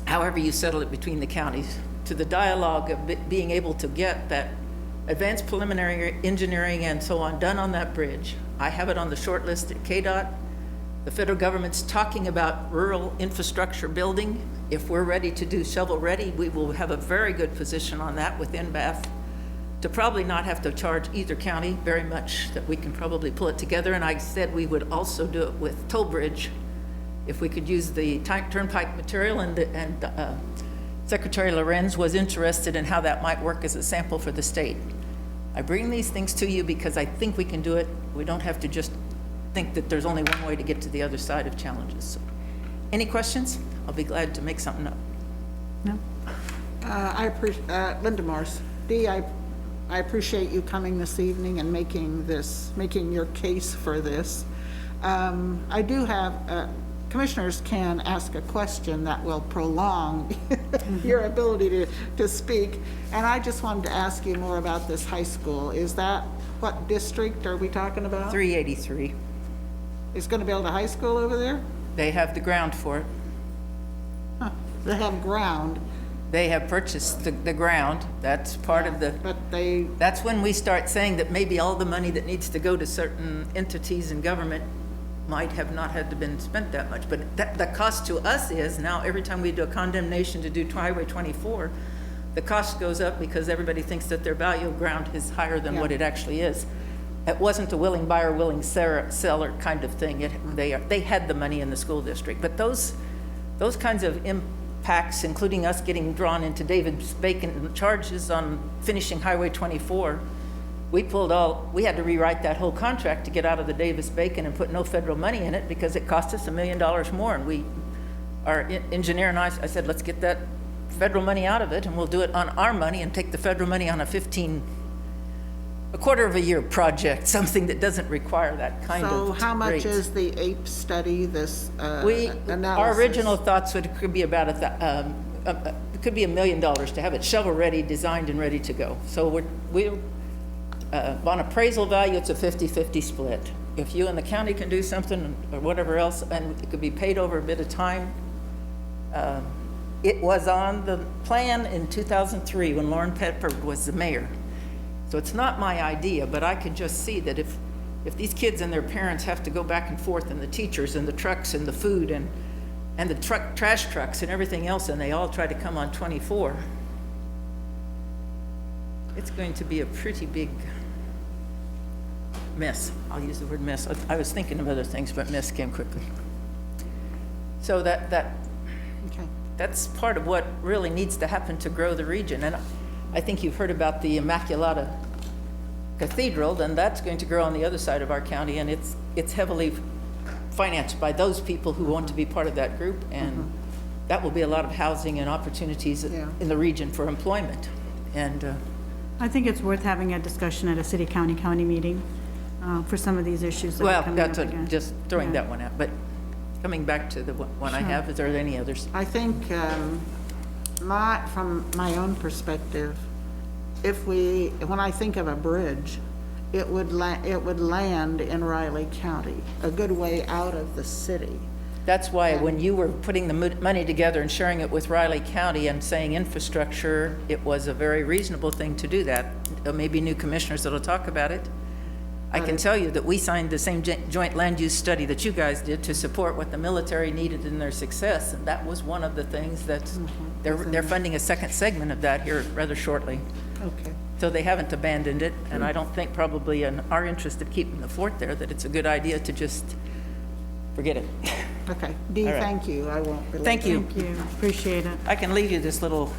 however you settle it between the counties, to the dialogue of being able to get that advanced preliminary engineering and so on done on that bridge. I have it on the short list at KDOT. The federal government's talking about rural infrastructure building. If we're ready to do shovel ready, we will have a very good position on that with NBAF to probably not have to charge either county very much, that we can probably pull it together. And I said we would also do it with Toll Bridge if we could use the turnpike material, and Secretary Lorenz was interested in how that might work as a sample for the state. I bring these things to you because I think we can do it. We don't have to just think that there's only one way to get to the other side of challenges. So, any questions? I'll be glad to make something up. No? I appreciate, Linda Morse. Dee, I appreciate you coming this evening and making your case for this. I do have, commissioners can ask a question that will prolong your ability to speak. And I just wanted to ask you more about this high school. Is that, what district are we talking about? 383. Is going to build a high school over there? They have the ground for it. Huh. They have ground, They have purchased the ground. That's part of the, but they, that's when we start saying that maybe all the money that needs to go to certain entities in government might have not had to been spent that much. But the cost to us is, now every time we do a condemnation to do Highway 24, the cost goes up because everybody thinks that their value of ground is higher than what it actually is. It wasn't a willing buyer, willing seller kind of thing. They had the money in the school district. But those kinds of impacts, including us getting drawn into Davis-Bacon charges on finishing Highway 24, we had to rewrite that whole contract to get out of the Davis-Bacon and put no federal money in it because it cost us $1 million more. And our engineer and I said, let's get that federal money out of it and we'll do it on our money and take the federal money on a quarter of a year project, something that doesn't require that kind of so how much rates. is the APE study, this analysis? Our original thoughts could be about it could be $1 million to have it shovel-ready, designed and ready to go. So we're on appraisal value, it's a 50-50 split. If you and the county can do something or whatever else, and it could be paid over a bit of time. It was on the plan in 2003 when Lauren Pepper was the mayor. So it's not my idea, but I could just see that if these kids and their parents have to go back and forth, and the teachers and the trucks and the food and the trash trucks and everything else, and they all try to come on 24, it's going to be a pretty big mess. I'll use the word mess. I was thinking of other things, but mess came quickly. So that's part of what really needs to happen to grow the region. And I think you've heard about the Immaculata Cathedral, and that's going to grow on the other side of our county, and it's heavily financed by those people who want to be part of that group, and that will be a lot of housing and opportunities in the region for employment. And I think it's worth having a discussion at a city-county meeting for some of these issues that are well, coming up that's again. just throwing that one out. But coming back to the one I have, is there any others? I think, from my own perspective, when I think of a bridge, it would land in Riley County, a good way out of the city. That's why when you were putting the money together and sharing it with Riley County and saying infrastructure, it was a very reasonable thing to do that. There may be new commissioners that'll talk about it. I can tell you that we signed the same joint land use study that you guys did to support what the military needed in their success, and that was one of the things that they're funding a second segment of that here rather shortly. Okay. So they haven't abandoned it, and I don't think probably in our interest of keeping the fort there that it's a good idea to just forget it. Okay. Dee, All right. thank you. I won't. belabor Thank you. Thank you, appreciate it. I can leave you this little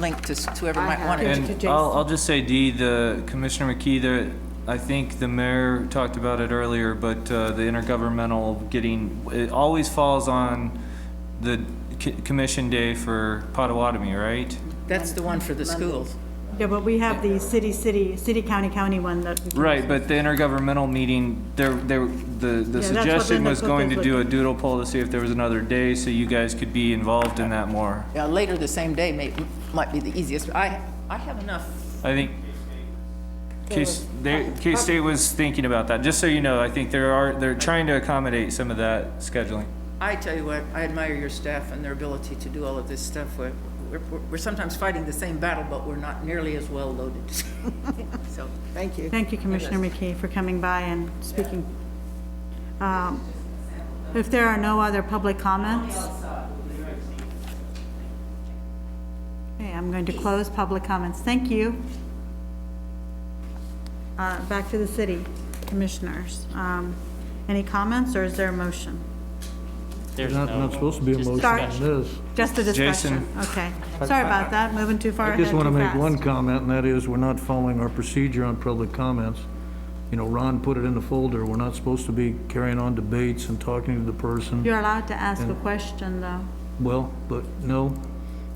link to whoever I might have want it. it. to And Jason. I'll just say, Dee, the Commissioner McKee, I think the mayor talked about it earlier, but the intergovernmental it always falls on the commission day for Potawatomi, right? That's the one for the schools. Yeah, but we have the city-county one that. we can- Right, but the intergovernmental meeting, the what suggestion Linda was Cook going is to do a looking- doodle poll to see if there was another day, so you guys could be involved in that more. Yeah, later the same day might be the easiest. I have enough. I think K-State was thinking about that, just so you know. I think they're trying to accommodate some of that scheduling. I tell you what, I admire your staff and their ability to do all of this stuff. We're sometimes fighting the same battle, but we're not nearly as well loaded. So, Thank you. Thank you, Commissioner McKee, for coming by and speaking. If there are no other public comments. Okay, I'm going to close public comments. Thank you. Back to the city commissioners. Any comments, or is there a motion? There's not supposed to be a motion Sorry. on this. Just a discussion? Okay. Sorry about that, moving too far I ahead just want to too make fast. one comment, and that is we're not following our procedure on public comments. you know, Ron put it in the folder, we're not supposed to be carrying on debates and talking to the person. You're allowed to ask a question, though. Well, but no,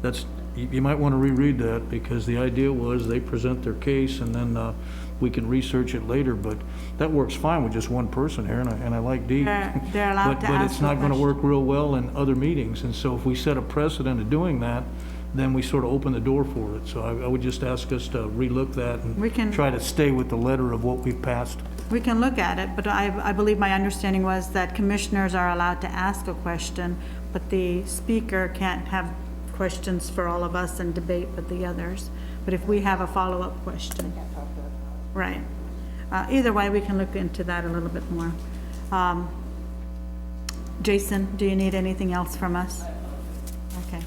that's, you might want to reread that, because the idea was they present their case and then we can research it later, but that works fine with just one person here, and I like Dee. They're allowed to But ask it's a not going to question. work real well in other meetings, and so if we set a precedent of doing that, then we sort of open the door for it. So I would just ask us to relook that We can- and try to stay with the letter of what we've passed. We can look at it, but I believe my understanding was that commissioners are allowed to ask a question, but the speaker can't have questions for all of us and debate with the others. But if we have a follow-up question. Right. Either way, we can look into that a little bit more. Jason, do you need anything else from us? Okay.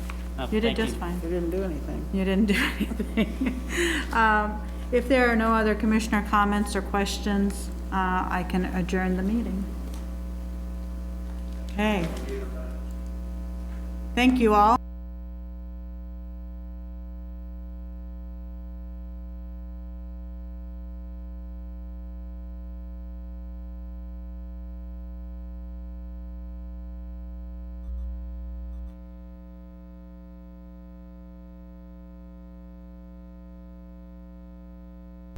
You did thank just you. fine. You didn't do anything. You didn't do anything. If there are no other commissioner comments or questions, I can adjourn the meeting. Okay. Thank you all.